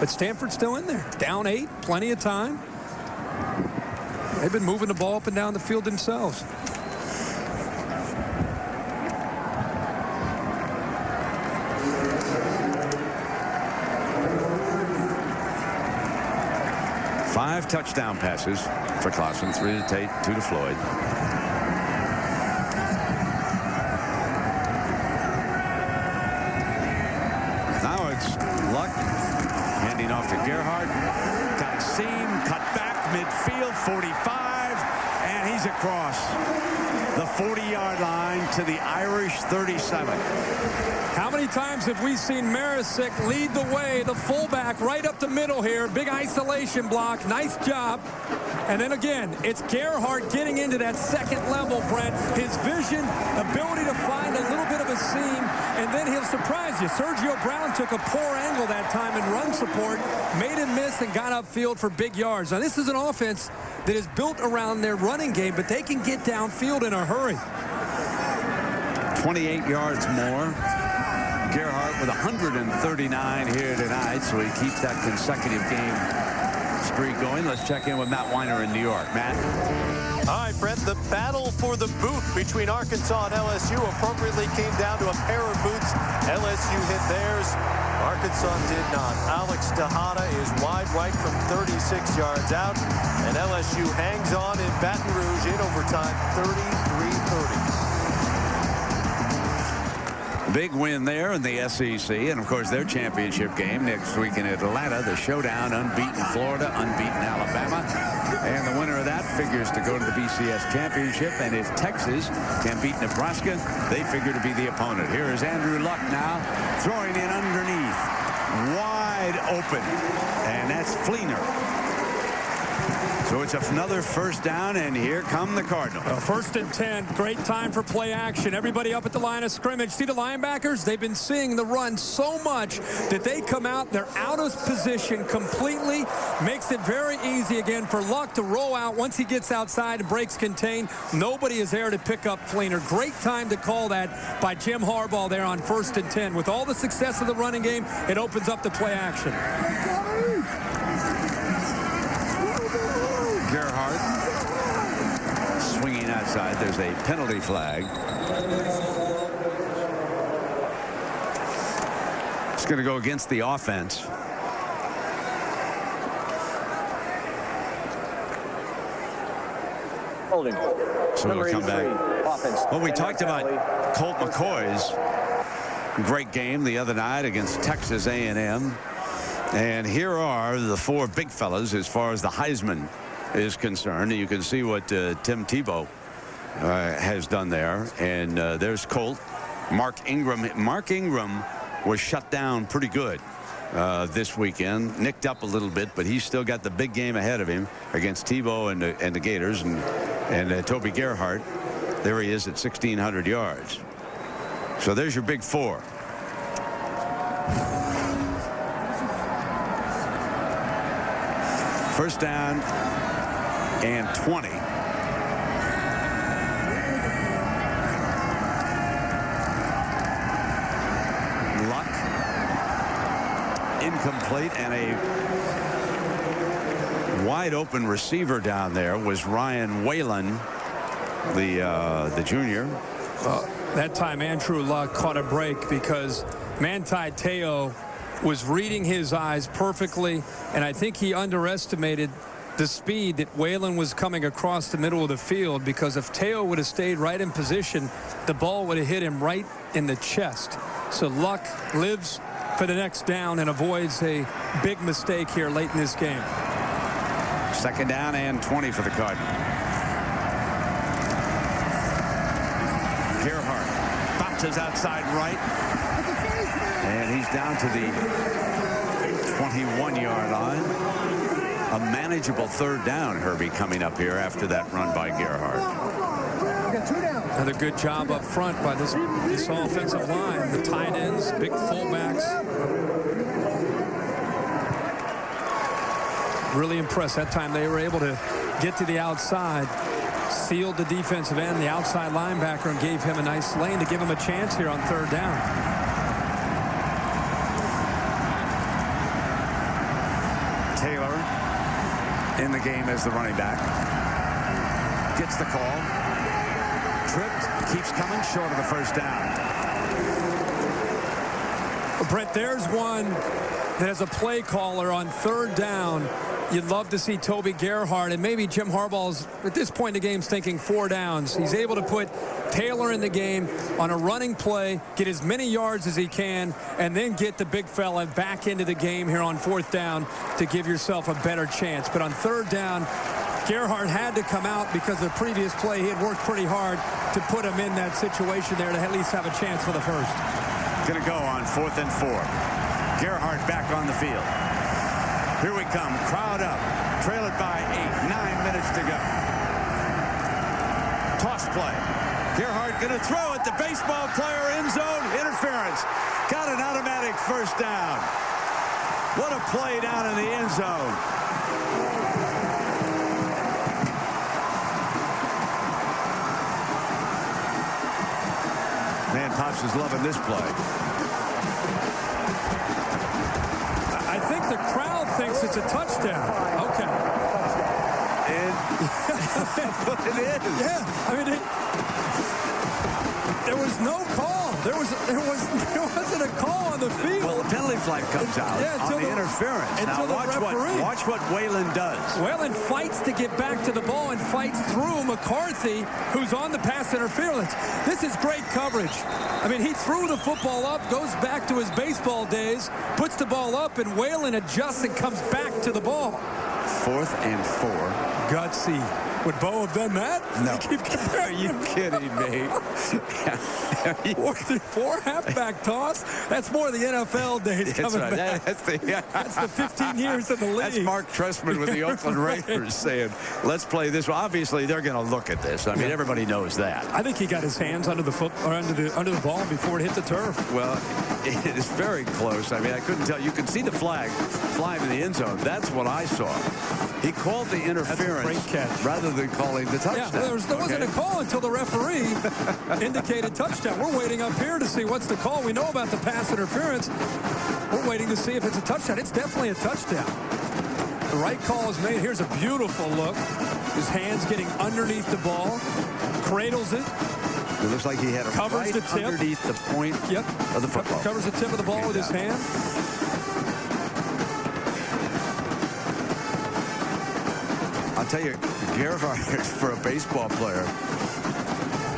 But Stanford's still in there. Down 8, plenty of time. They've been moving the ball up and down the field themselves. Five touchdown passes for Clausen, 3 to Tate, 2 to Floyd. Now it's Luck handing off to Gerhart. Got a seam, cut back midfield, 45, and he's across the 40-yard line to the Irish 37. How many times have we seen Marisic lead the way, the fullback right up the middle here, big isolation block, nice job. And then again, it's Gerhart getting into that second level, Brent. His vision, ability to find a little bit of a seam, and then he'll surprise you. Sergio Brown took a poor angle that time in run support, made him miss and got upfield for big yards. Now this is an offense that is built around their running game, but they can get downfield in a hurry. 28 yards more. Gerhart with 139 here tonight, so he keeps that consecutive game streak going. Let's check in with Matt Weiner in New York. Matt? All right, Brent, the battle for the boot between Arkansas and LSU appropriately came down to a pair of boots. LSU hit theirs. Arkansas did not. Alex Tejada is wide right from 36 yards out, and LSU hangs on in Baton Rouge in overtime, 33-30. Big win there in the SEC, and of course their championship game next week in Atlanta, the showdown, unbeaten Florida, unbeaten Alabama, and the winner of that figures to go to the BCS championship. And if Texas can beat Nebraska, they figure to be the opponent. Here is Andrew Luck now throwing in underneath, wide open, and that's Fleener. So it's another first down, and here come the Cardinals. 1st and 10, great time for play action. Everybody up at the line of scrimmage. See the linebackers? They've been seeing the run so much that they come out, they're out of position completely. Makes it very easy again for Luck to roll out. Once he gets outside and breaks contain, nobody is there to pick up Fleener. Great time to call that by Jim Harbaugh there on 1st and 10. With all the success of the running game, it opens up the play action. Gerhart swinging outside. There's a penalty flag. It's going to go against the offense. Holding. So we'll come back. Well, we talked about Colt McCoy's great game the other night against Texas A&M. And here are the 4 big fellas as far as the Heisman is concerned. You can see what Tim Tebow has done there. And there's Colt. Mark Ingram. Mark Ingram was shut down pretty good this weekend. Nicked up a little bit, but he's still got the big game ahead of him against Tebow and the Gators. And Toby Gerhart, there he is at 1,600 yards. So there's your big 4. First down and 20. Luck. Incomplete, and a wide open receiver down there was Ryan Whalen, the junior. That time Andrew Luck caught a break because Manti Te'o was reading his eyes perfectly, and I think he underestimated the speed that Whalen was coming across the middle of the field, because if Te'o would have stayed right in position, the ball would have hit him right in the chest. So Luck lives for the next down and avoids a big mistake here late in this game. Second down and 20 for the Cardinals. Gerhart bounces outside right. And he's down to the 21-yard line. A manageable third down, Herbie, coming up here after that run by Gerhart. Another good job up front by this offensive line. The tight ends, big fullbacks. Really impressed. That time they were able to get to the outside, sealed the defensive end, the outside linebacker, and gave him a nice lane to give him a chance here on third down. Taylor in the game as the running back. Gets the call. Tripped. Keeps coming short of the first down. Brent, there's one that has a play caller on third down. You'd love to see Toby Gerhart, and maybe Jim Harbaugh's at this point in the game thinking 4 downs. He's able to put Taylor in the game on a running play, get as many yards as he can, and then get the big fella back into the game here on 4th down to give yourself a better chance. But on third down, Gerhart had to come out because the previous play he had worked pretty hard to put him in that situation there to at least have a chance for the first. Going to go on 4th and 4. Gerhart back on the field. Here we come. Crowd up. Trail it by 8. 9 minutes to go. Toss play. Gerhart going to throw it. The baseball player end zone. Interference. Got an automatic first down. What a play down in the end zone. Man, Pops is loving this play. I think the crowd thinks it's a touchdown. Okay. And it is. Yeah. I mean, there was no call. There wasn't a call on the field. Well, the penalty flag comes out on the interference. Now watch what Whalen does. Whalen fights to get back to the ball and fights through McCarthy, who's on the pass interference. This is great coverage. I mean, he threw the football up, goes back to his baseball days, puts the ball up, and Whalen adjusts and comes back to the ball. 4th and 4. Gutsy. Would Bo have done that? No. Are you kidding me? 4 halfback toss. That's more the NFL days coming back. That's the 15 years of the league. That's Mark Trestman with the Oakland Raiders saying, let's play this. Well, obviously, they're going to look at this. I mean, everybody knows that. I think he got his hands under the under the ball before it hit the turf. Well, it is very close. I mean, I couldn't tell. You could see the flag flying in the end zone. That's what I saw. He called the interference great catch. rather than calling the touchdown. Yeah, there wasn't a call until the referee indicated touchdown. We're waiting up here to see what's the call. We know about the pass interference. We're waiting to see if it's a touchdown. It's definitely a touchdown. The right call is made. Here's a beautiful look. His hands getting underneath the ball. Cradles it. It looks like he had a covers the tip underneath the point of the football. Covers the tip of the ball with his hand. I'll tell you, Gerhart, for a baseball player,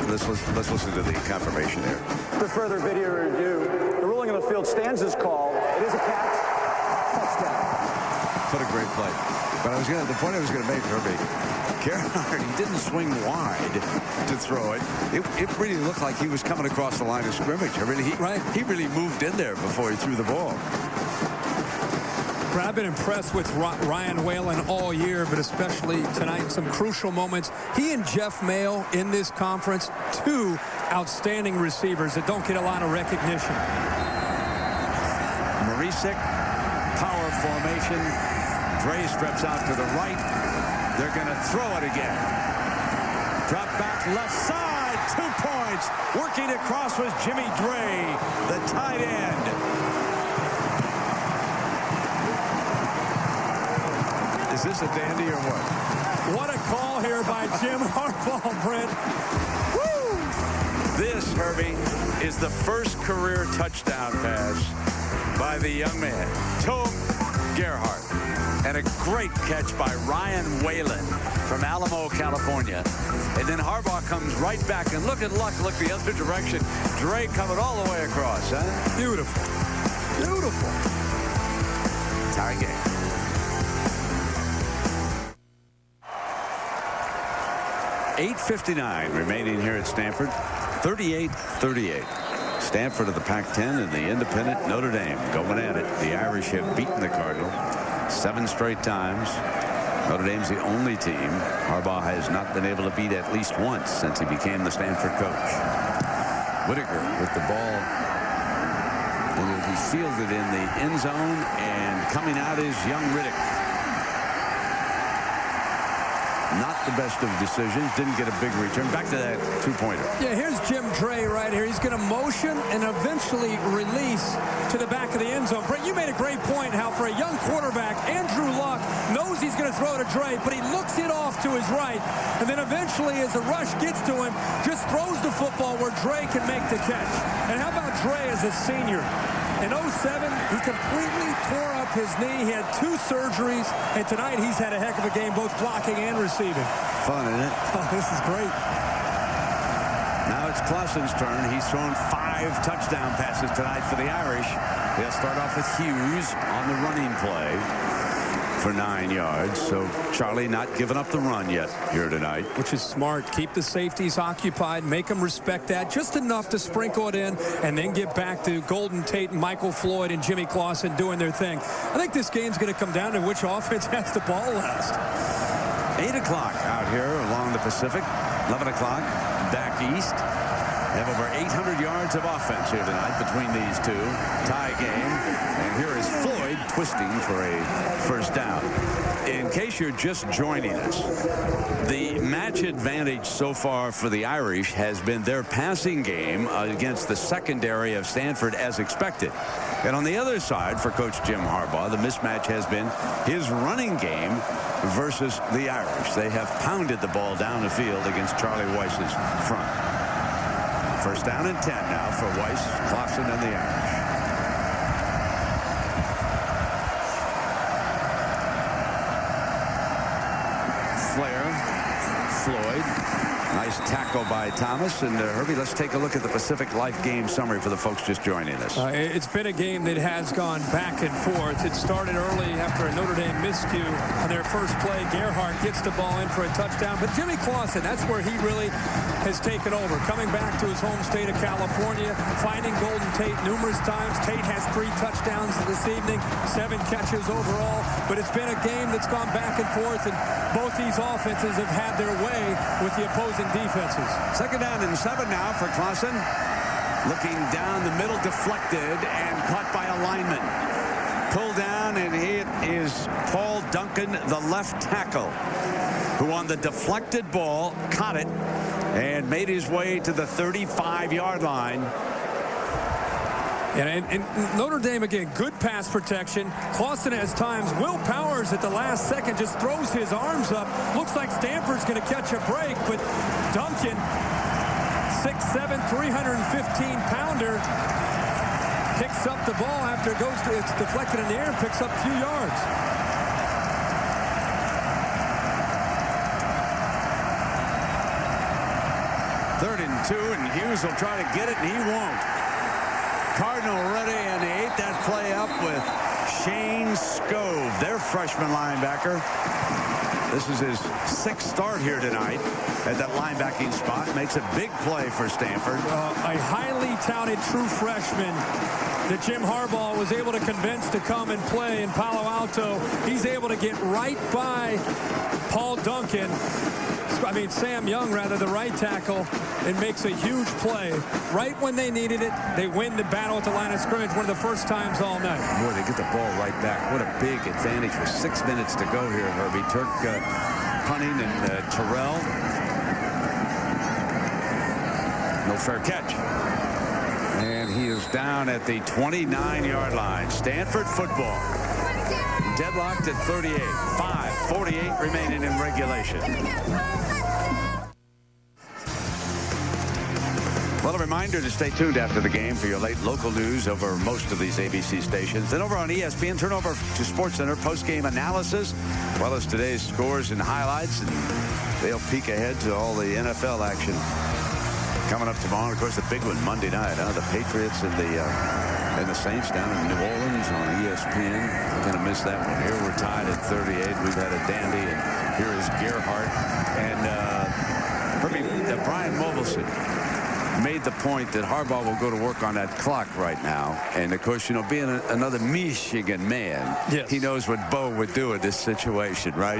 let's listen to the confirmation here. For further video review, the ruling on the field stands as called. It is a catch. Touchdown. What a great play. But the point I was going to make, Herbie, Gerhart, he didn't swing wide to throw it. It really looked like he was coming across the line of scrimmage. I mean, he really moved in there before he threw the ball. I've been impressed with Ryan Whalen all year, but especially tonight in some crucial moments. He and Jeff Mayo in this conference, 2 outstanding receivers that don't get a lot of recognition. Marisik, power formation. Dre steps out to the right. They're going to throw it again. Drop back left side, 2 points. Working across was Jimmy Dre, the tight end. Is this a dandy or what? What a call here by Jim Harbaugh, Brent. Woo! This, Herbie, is the first career touchdown pass by the young man, Toby Gerhart. And a great catch by Ryan Whalen from Alamo, California. And then Harbaugh comes right back. And look at luck. Look the other direction. Dre coming all the way across. Huh? Beautiful. Beautiful. Tie game. 8:59 remaining here at Stanford. 38-38. Stanford of the Pac-10 and the independent Notre Dame going at it. The Irish have beaten the Cardinal 7 straight times. Notre Dame's the only team Harbaugh has not been able to beat at least once since he became the Stanford coach. Whitaker with the ball. And it'll be fielded in the end zone, and coming out is young Riddick. Not the best of decisions. Didn't get a big return. Back to that two-pointer. Yeah, here's Jim Dre right here. He's going to motion and eventually release to the back of the end zone. Brett, you made a great point how for a young quarterback, Andrew Luck knows he's going to throw to Dre, but he looks it off to his right. And then eventually, as the rush gets to him, just throws the football where Dre can make the catch. And how about Dre as a senior? In 07, he completely tore up his knee. He had 2 surgeries, and tonight he's had a heck of a game, both blocking and receiving. Fun, isn't it? Oh, this is great. Now it's Clausen's turn. He's thrown 5 touchdown passes tonight for the Irish. They'll start off with Hughes on the running play for 9 yards. So Charlie not giving up the run yet here tonight. Which is smart. Keep the safeties occupied. Make them respect that. Just enough to sprinkle it in and then get back to Golden Tate and Michael Floyd and Jimmy Clausen doing their thing. I think this game's going to come down to which offense has the ball last. 8 o'clock out here along the Pacific. 11 o'clock back east. They have over 800 yards of offense here tonight between these two. Tie game. And here is Floyd twisting for a first down. In case you're just joining us, the match advantage so far for the Irish has been their passing game against the secondary of Stanford as expected. And on the other side, for Coach Jim Harbaugh, the mismatch has been his running game versus the Irish. They have pounded the ball down the field against Charlie Weiss's front. First down and 10 now for Weiss, Clausen, and the Irish. Flair, Floyd. Nice tackle by Thomas. And Herbie, let's take a look at the Pacific Life game summary for the folks just joining us. It's been a game that has gone back and forth. It started early after a Notre Dame miscue on their first play. Gerhart gets the ball in for a touchdown. But Jimmy Clausen, that's where he really has taken over. Coming back to his home state of California, finding Golden Tate numerous times. Tate has 3 touchdowns this evening, 7 catches overall. But it's been a game that's gone back and forth, and both these offenses have had their way with the opposing defenses. Second down and 7 now for Clausen. Looking down the middle, deflected and caught by a lineman. Pulled down, and it is Paul Duncan, the left tackle, who on the deflected ball caught it and made his way to the 35-yard line. And Notre Dame, again, good pass protection. Clausen has times. Will Powers at the last second just throws his arms up. Looks like Stanford's going to catch a break, but Duncan, 6'7", 315-pounder, picks up the ball after it's deflected in the air and picks up a few yards. Third and 2, and Hughes will try to get it, and he won't. Cardinal ready, and they ate that play up with Shane Scove, their freshman linebacker. This is his 6th start here tonight at that linebacking spot. Makes a big play for Stanford. A highly touted true freshman that Jim Harbaugh was able to convince to come and play in Palo Alto. He's able to get right by Paul Duncan. Sam Young, rather, the right tackle, and makes a huge play. Right when they needed it, they win the battle at the line of scrimmage, one of the first times all night. Boy, they get the ball right back. What a big advantage with 6 minutes to go here, Herbie. Turk punting, and Terrell. No fair catch. And he is down at the 29-yard line. Stanford football. Deadlocked at 38. 5:48 remaining in regulation. Well, a reminder to stay tuned after the game for your late local news over most of these ABC stations. Then over on ESPN, turn over to SportsCenter, post-game analysis, as well as today's scores and highlights. And they'll peek ahead to all the NFL action coming up tomorrow. Of course, the big one Monday night, the Patriots and the Saints down in New Orleans on ESPN. I'm going to miss that one. Here we're tied at 38. We've had a dandy, and here is Gerhart and Brian Movelson. made the point that Harbaugh will go to work on that clock right now. And, of course, you know, being another Michigan man, yes, he knows what Bo would do in this situation, right?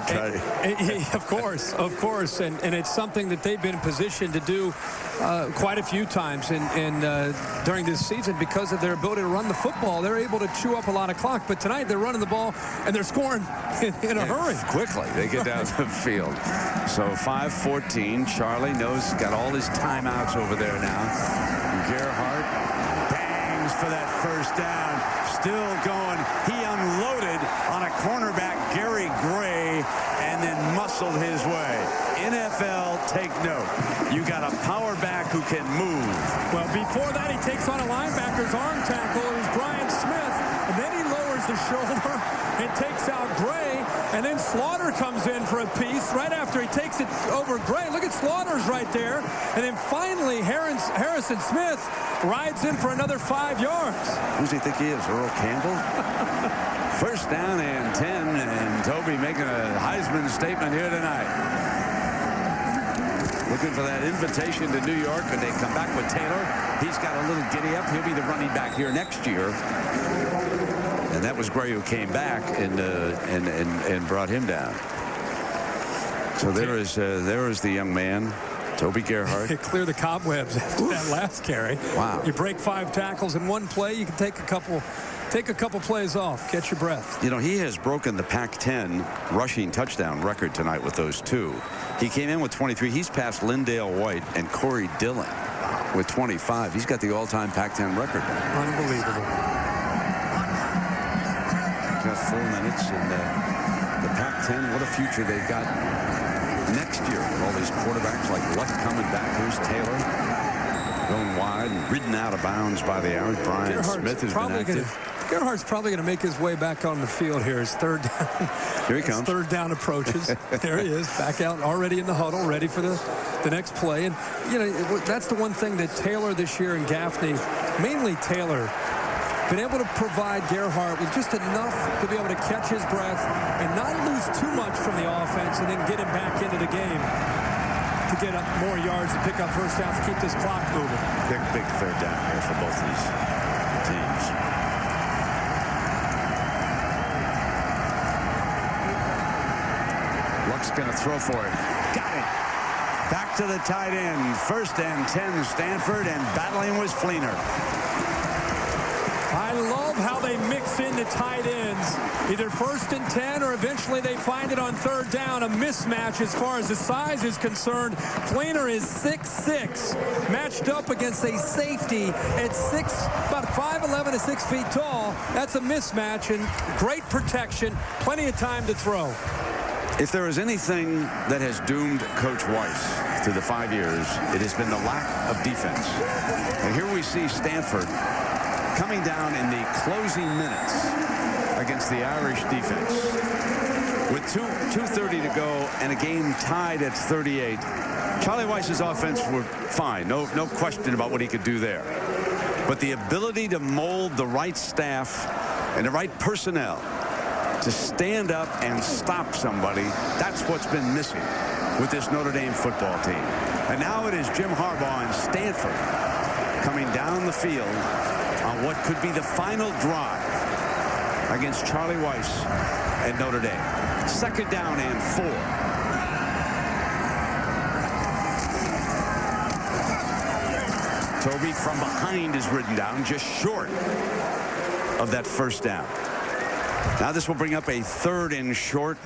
Of course. And it's something that they've been positioned to do quite a few times during this season because of their ability to run the football. They're able to chew up a lot of clock. But tonight they're running the ball, and they're scoring in a hurry. Quickly. They get down the field. So 5-14. Charlie knows he's got all his timeouts over there now. Gerhart bangs for that first down. Still going. He unloaded on a cornerback, Gary Gray, and then muscled his way. NFL, take note. You got a power back who can move. Well, before that, he takes on a linebacker's arm tackle. It was Brian Smith, and then he lowers the shoulder and takes out Gray, and then Slaughter comes in for a piece right after he takes it over Gray. Look at Slaughter's right there, and then finally Harrison Smith rides in for another 5 yards. Who's he think he is, Earl Campbell? First down and 10, and Toby making a Heisman statement here tonight. Looking for that invitation to New York, and they come back with Taylor. He's got a little giddy up. He'll be the running back here next year. And that was Gray who came back and brought him down. So there is the young man, Toby Gerhart. Clear the cobwebs after that last carry. Wow. You break 5 tackles in one play. You can take a couple plays off. Catch your breath. You know, he has broken the Pac-10 rushing touchdown record tonight with those 2. He came in with 23. He's passed Lindale White and Corey Dillon with 25. He's got the all-time Pac-10 record. Unbelievable. Got 4 minutes in the Pac-10. What a future they've got next year with all these quarterbacks like Luck coming back. Here's Taylor going wide and ridden out of bounds by the Irish. Brian Smith has been active. Gerhart's probably going to make his way back on the field here. His third down. Here he comes. Third down approaches. There he is, back out already in the huddle, ready for the next play. And, you know, that's the one thing that Taylor this year and Gaffney, mainly Taylor, been able to provide Gerhart with just enough to be able to catch his breath and not lose too much from the offense and then get him back into the game to get up more yards and pick up first downs to keep this clock moving. Big third down here for both these teams. Luck's going to throw for it. Got it. Back to the tight end. First and 10, Stanford, and battling was Fleener. I love how they mix in the tight ends. Either first and 10 or eventually they find it on third down. A mismatch as far as the size is concerned. Fleener is 6'6", matched up against a safety at about 5'11" to 6 feet tall. That's a mismatch and great protection. Plenty of time to throw. If there is anything that has doomed Coach Weiss through the 5 years, it has been the lack of defense. And here we see Stanford coming down in the closing minutes against the Irish defense. With 2:30 to go and a game tied at 38, Charlie Weiss's offense were fine. No question about what he could do there. But the ability to mold the right staff and the right personnel to stand up and stop somebody, that's what's been missing with this Notre Dame football team. And now it is Jim Harbaugh and Stanford coming down the field on what could be the final drive against Charlie Weiss and Notre Dame. Second down and 4. Toby from behind is ridden down, just short of that first down. Now this will bring up a 3rd and short.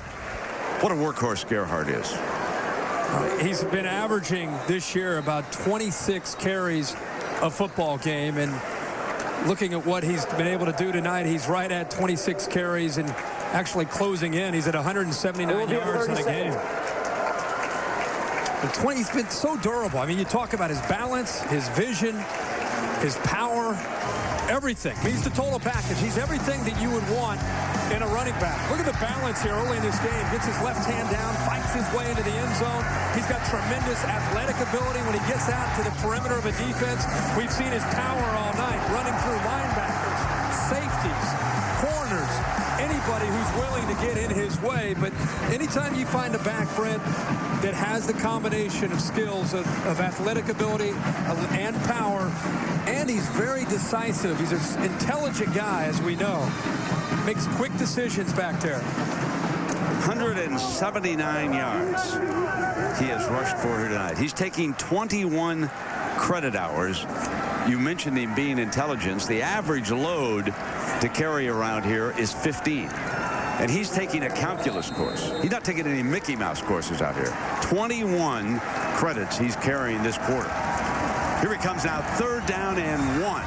What a workhorse Gerhart is. He's been averaging this year about 26 carries a football game, and looking at what he's been able to do tonight, he's right at 26 carries and actually closing in. He's at 179 yards in a game. He's been so durable. I mean, you talk about his balance, his vision, his power, everything. He's the total package. He's everything that you would want in a running back. Look at the balance here early in this game. Gets his left hand down, fights his way into the end zone. He's got tremendous athletic ability when he gets out to the perimeter of a defense. We've seen his power all night, running through linebackers, safeties, corners, anybody anybody who's willing to get in his way. But anytime you find a back, Brent, that has the combination of skills of athletic ability and power, and he's very decisive. He's an intelligent guy, as we know. Makes quick decisions back there. 179 yards he has rushed for here tonight. He's taking 21 credit hours. You mentioned him being intelligence. The average load to carry around here is 15. And he's taking a calculus course. He's not taking any Mickey Mouse courses out here. 21 credits he's carrying this quarter. Here he comes now, 3rd down and 1.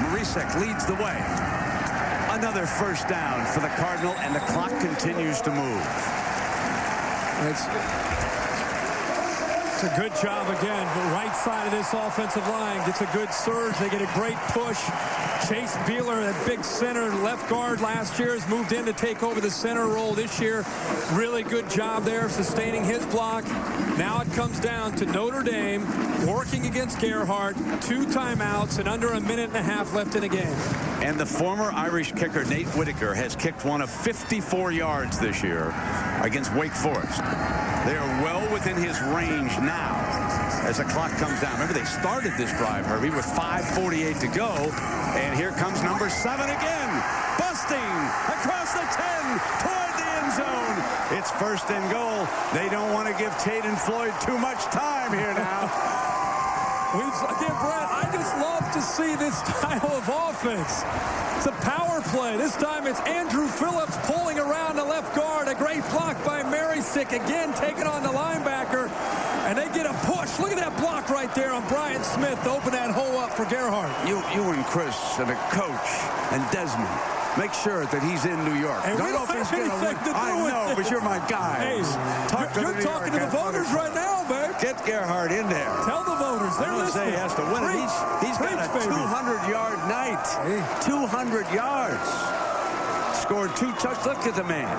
Marisek leads the way. Another first down for the Cardinal, and the clock continues to move. It's a good job again. The right side of this offensive line gets a good surge. They get a great push. Chase Beeler, that big center left guard last year, has moved in to take over the center role this year. Really good job there sustaining his block. Now it comes down to Notre Dame working against Gerhart. 2 timeouts and under a minute and a half left in the game. And the former Irish kicker Nate Whitaker has kicked one of 54 yards this year against Wake Forest. They are well within his range now as the clock comes down. Remember, they started this drive, Herbie, with 5:48 to go. And here comes number 7 again. Busting across the 10 toward the end zone. It's 1st and goal. They don't want to give Caden Floyd too much time here now. Again, Brett, I just love to see this style of offense. It's a power play. This time it's Andrew Phillips pulling around the left guard. A great block by Marisek, again taking on the linebacker. And they get a push. Look at that block right there on Brian Smith to open that hole up for Gerhart. You and Chris and a coach and Desmond, make sure that he's in New York. And don't know if he's going to win. I know, but you're my guy. Hey, you're talking to the voters right now, man. Get Gerhart in there. Tell the voters. They're listening. Say he has to win it. He's got a 200-yard night. 200 yards. Scored 2 touchdowns. Look at the man.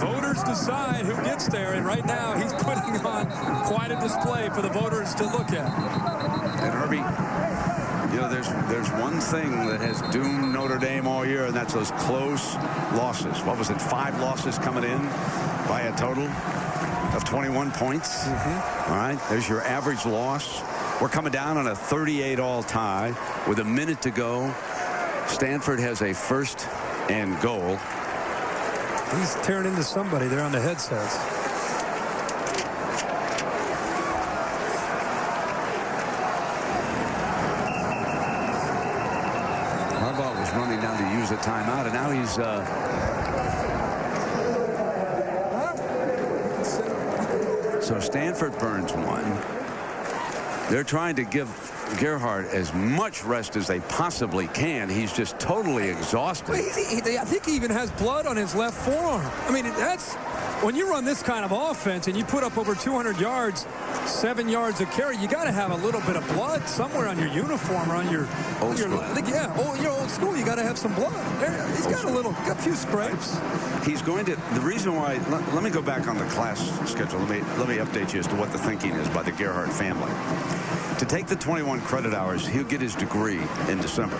Voters decide who gets there, and right now he's putting on quite a display for the voters to look at. And Herbie, you know, there's one thing that has doomed Notre Dame all year, and that's those close losses. What was it, 5 losses coming in by a total of 21 points? All right, there's your average loss. We're coming down on a 38-all tie with a minute to go. Stanford has a 1st and goal. He's tearing into somebody there on the headsets. Harbaugh was running down to use a timeout, and now he's so Stanford burns one. They're trying to give Gerhart as much rest as they possibly can. He's just totally exhausted. Well, I think he even has blood on his left forearm. I mean, that's when you run this kind of offense and you put up over 200 yards, 7 yards a carry, you got to have a little bit of blood somewhere on your uniform or on your old school. Your old school. You got to have some blood. He's got a few scrapes. He's going to. The reason why. Let me go back on the class schedule. Let me update you as to what the thinking is by the Gerhart family. To take the 21 credit hours, he'll get his degree in December.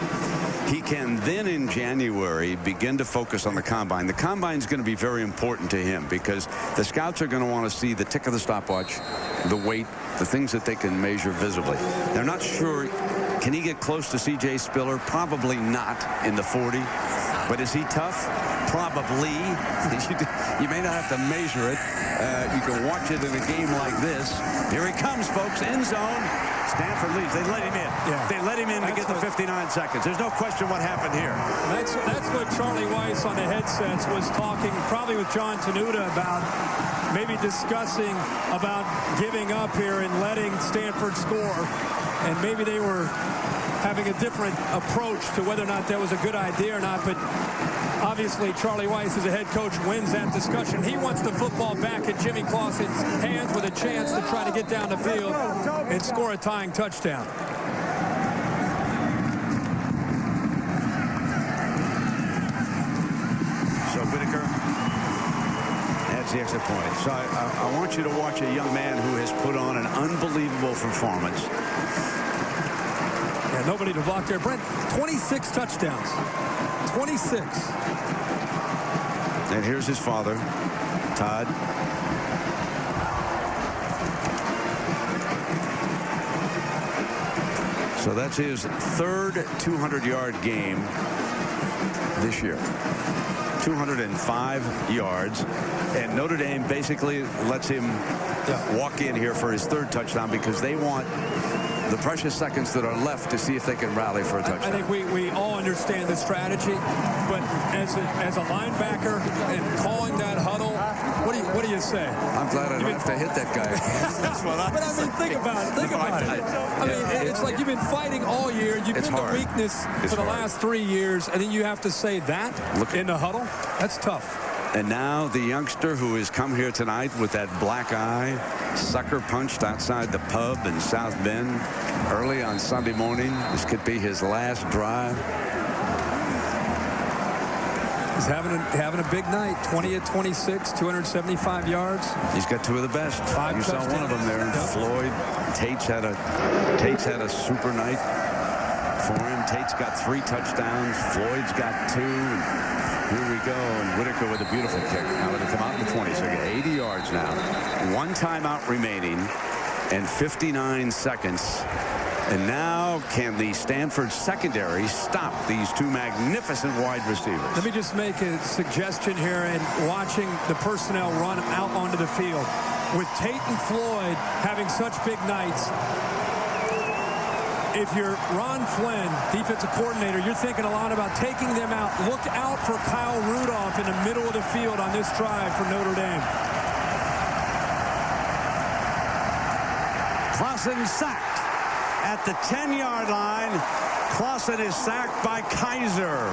He can then in January begin to focus on the combine. The combine is going to be very important to him because the scouts are going to want to see the tick of the stopwatch, the weight, the things that they can measure visibly. They're not sure. Can he get close to C.J. Spiller? Probably not in the 40. But is he tough? Probably. You may not have to measure it. You can watch it in a game like this. Here he comes, folks. End zone. Stanford leads. They let him in. Yeah. They let him in to get the 59 seconds. There's no question what happened here. That's what Charlie Weiss on the headsets was talking probably with John Tenuta about, maybe discussing about giving up here and letting Stanford score. And maybe they were having a different approach to whether or not that was a good idea or not. But obviously, Charlie Weiss, as a head coach, wins that discussion. He wants the football back in Jimmy Clausen's hands with a chance to try to get down the field and score a tying touchdown. So Whitaker adds the extra point. So I want you to watch a young man who has put on an unbelievable performance. Yeah, nobody to block there. Brent, 26 touchdowns. 26. And here's his father, Todd. So that's his third 200-yard game this year. 205 yards. And Notre Dame basically lets him walk in here for his third touchdown because they want the precious seconds that are left to see if they can rally for a touchdown. I think we all understand the strategy, but as a linebacker and calling that huddle, what do you say? I'm glad I don't have to hit that guy. That's what But I mean, think about it. Think about it. I mean, it's like you've been fighting all year. You've been the weakness for the last 3 years, and then you have to say that in the huddle? That's tough. And now the youngster who has come here tonight with that black eye, sucker punched outside the pub in South Bend early on Sunday morning. This could be his last drive. He's having a big night. 20 of 26, 275 yards. He's got two of the best. You saw one of them there. Yep. Floyd. Tate's had a super night for him. Tate's got 3 touchdowns. Floyd's got 2. Here we go, and Whitaker with a beautiful kick. Now it'll come out in the 20, so 80 yards now. 1 timeout remaining and 59 seconds. And now can the Stanford secondary stop these 2 magnificent wide receivers? Let me just make a suggestion here, and watching the personnel run out onto the field. With Tate and Floyd having such big nights, if you're Ron Flynn, defensive coordinator, you're thinking a lot about taking them out. Look out for Kyle Rudolph in the middle of the field on this drive for Notre Dame. Clausen sacked at the 10-yard line. Clausen is sacked by Kaiser.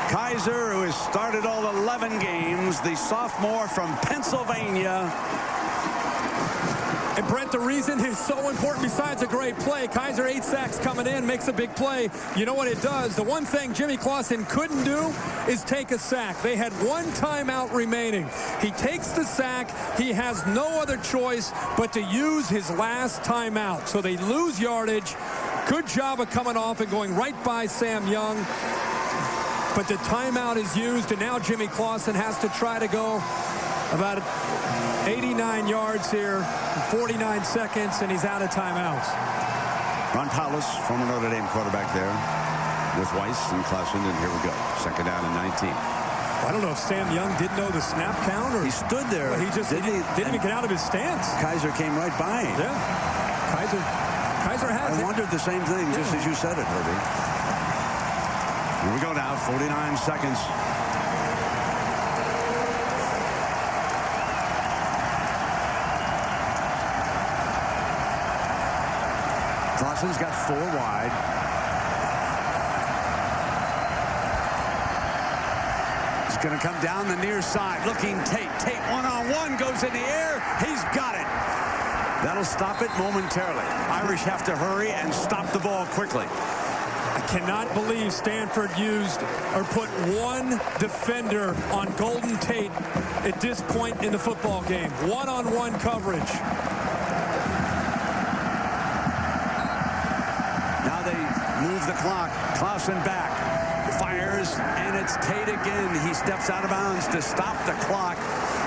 Kaiser, who has started all 11 games, the sophomore from Pennsylvania. And Brent, the reason is so important besides a great play, Kaiser 8 sacks coming in, makes a big play. You know what it does? The one thing Jimmy Clausen couldn't do is take a sack. They had 1 timeout remaining. He takes the sack. He has no other choice but to use his last timeout. So they lose yardage. Good job of coming off and going right by Sam Young. But the timeout is used, and now Jimmy Clausen has to try to go about 89 yards here, 49 seconds, and he's out of timeouts. Ron Powlus, former Notre Dame quarterback there, with Weiss and Clausen, and here we go. 2nd down and 19. I don't know if Sam Young didn't know the snap count, or he stood there. He just didn't even get out of his stance. Kaiser came right by him. Yeah, Kaiser has it. I wondered the same thing, just as you said it, Herbie. Here we go now, 49 seconds. Clausen's got 4 wide. He's going to come down the near side, looking Tate. Tate one-on-one, goes in the air. He's got it. That'll stop it momentarily. Irish have to hurry and stop the ball quickly. I cannot believe Stanford used or put 1 defender on Golden Tate at this point in the football game. One-on-one coverage. Now they move the clock. Clausen back. Fires, and it's Tate again. He steps out of bounds to stop the clock.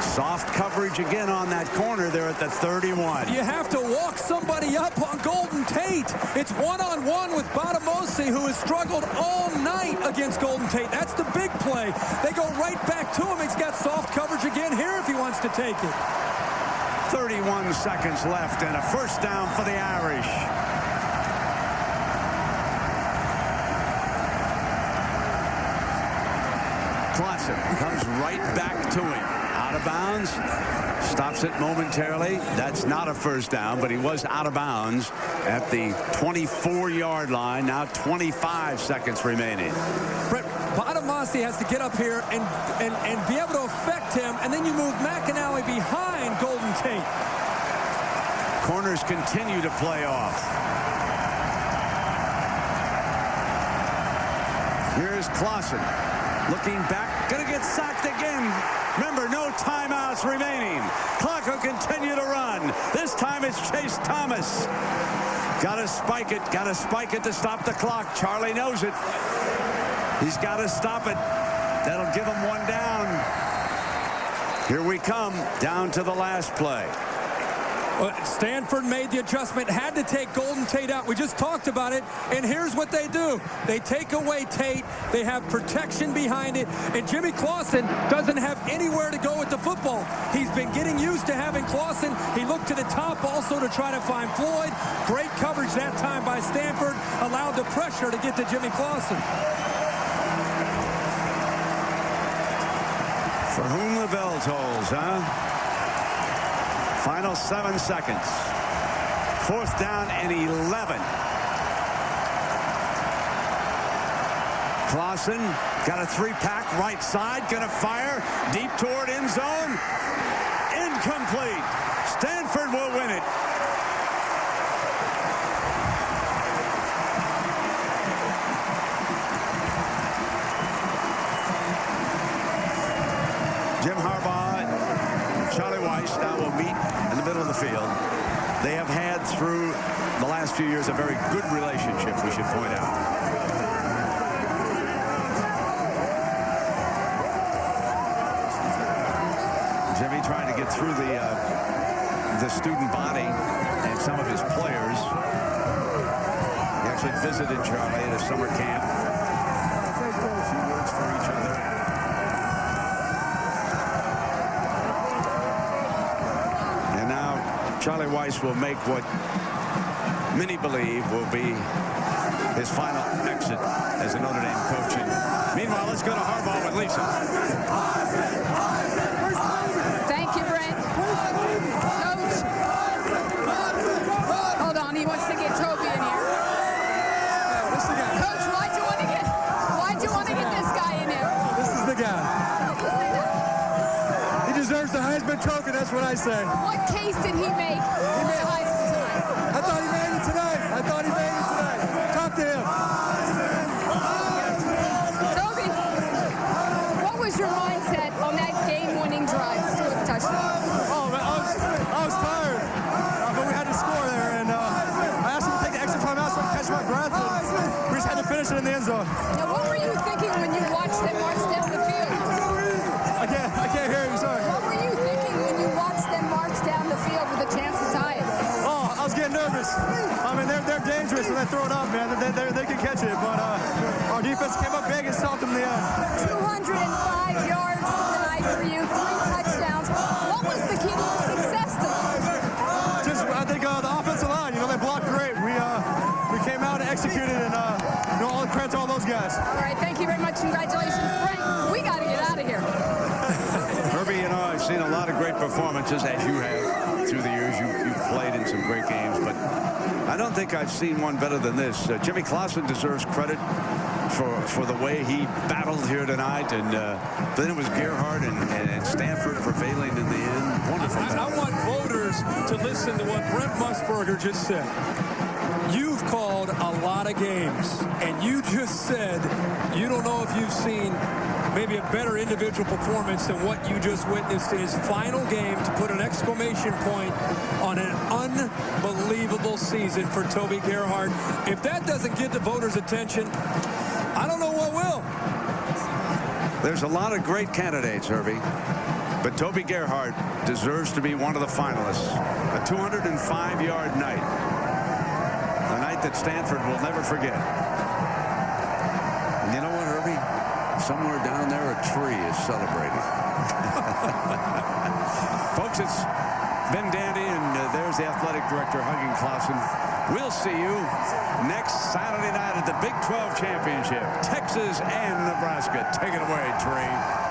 Soft coverage again on that corner there at the 31. You have to walk somebody up on Golden Tate. It's one-on-one with Batamosi, who has struggled all night against Golden Tate. That's the big play. They go right back to him. He's got soft coverage again here if he wants to take it. 31 seconds left and a first down for the Irish. Clausen comes right back to him. Out of bounds. Stops it momentarily. That's not a first down, but he was out of bounds at the 24-yard line. Now 25 seconds remaining. Brett, Batamosi has to get up here and be able to affect him, and then you move McAnally behind Golden Tate. Corners continue to play off. Here's Clausen. Looking back, gonna get sacked again. Remember, no timeouts remaining. Clock will continue to run. This time it's Chase Thomas. Got to spike it. Got to spike it to stop the clock. Charlie knows it. He's got to stop it. That'll give him one down. Here we come, down to the last play. Stanford made the adjustment, had to take Golden Tate out. We just talked about it, and here's what they do. They take away Tate. They have protection behind it, and Jimmy Clausen doesn't have anywhere to go with the football. He's been getting used to having Clausen. He looked to the top also to try to find Floyd. Great coverage that time by Stanford, allowed the pressure to get to Jimmy Clausen. For whom the bell tolls, huh? Final 7 seconds. 4th down and 11. Clausen got a 3-pack right side, gonna fire deep toward end zone. Incomplete. Stanford will win it. Jim Harbaugh and Charlie Weiss now will meet in the middle of the field. They have had through the last few years a very good relationship, we should point out. Jimmy trying to get through the student body and some of his players. He actually visited Charlie at a summer camp. He works for each other. Charlie Weiss will make what many believe will be his final exit as a Notre Dame coach. And meanwhile, let's go to Harbaugh with Lisa. Thank you, Brent. Coach. Hold on, he wants to get Toby in here. Coach, why'd you want to get this guy in here? This is the guy. He deserves the Heisman Trophy, that's what I say. What case did he make for the Heisman tonight? I thought he made it tonight. Talk to him. Toby, what was your mindset on that game-winning drive to score the touchdown? Oh, man, I was tired, but we had to score there, and I asked him to take the extra time out so I could catch my breath, and we just had to finish it in the end zone. Now, what were you thinking when you watched them march down the field? I can't hear you, sorry. What were you thinking when you watched them march down the field with a chance to tie it? Oh, I was getting nervous. I mean, they're dangerous when they throw it up, man. They can catch it, but our defense came up big and stopped them in the end. 205 yards tonight for you, 3 touchdowns. What was the key to your success tonight? Just, I think the offensive line, they blocked great. We came out and executed, and all credit to all those guys. All right, thank you very much. Congratulations. Frank, we got to get out of here. Herbie, I've seen a lot of great performances, as you have through the years. You've played in some great games, but I don't think I've seen one better than this. Jimmy Clausen deserves credit for the way he battled here tonight, and then it was Gerhart and Stanford prevailing in the end. Wonderful. I want voters to listen to what Brent Musburger just said. You've called a lot of games, and you just said you don't know if you've seen maybe a better individual performance than what you just witnessed in his final game to put an exclamation point on an unbelievable season for Toby Gerhart. If that doesn't get the voters' attention, I don't know what will. There's a lot of great candidates, Herbie, but Toby Gerhart deserves to be one of the finalists. A 205-yard night. A night that Stanford will never forget. And you know what, Herbie? Somewhere down there, a tree is celebrating. Folks, it's been Dandy, and there's the athletic director hugging Clausen. We'll see you next Saturday night at the Big 12 Championship. Texas and Nebraska. Take it away, Tree.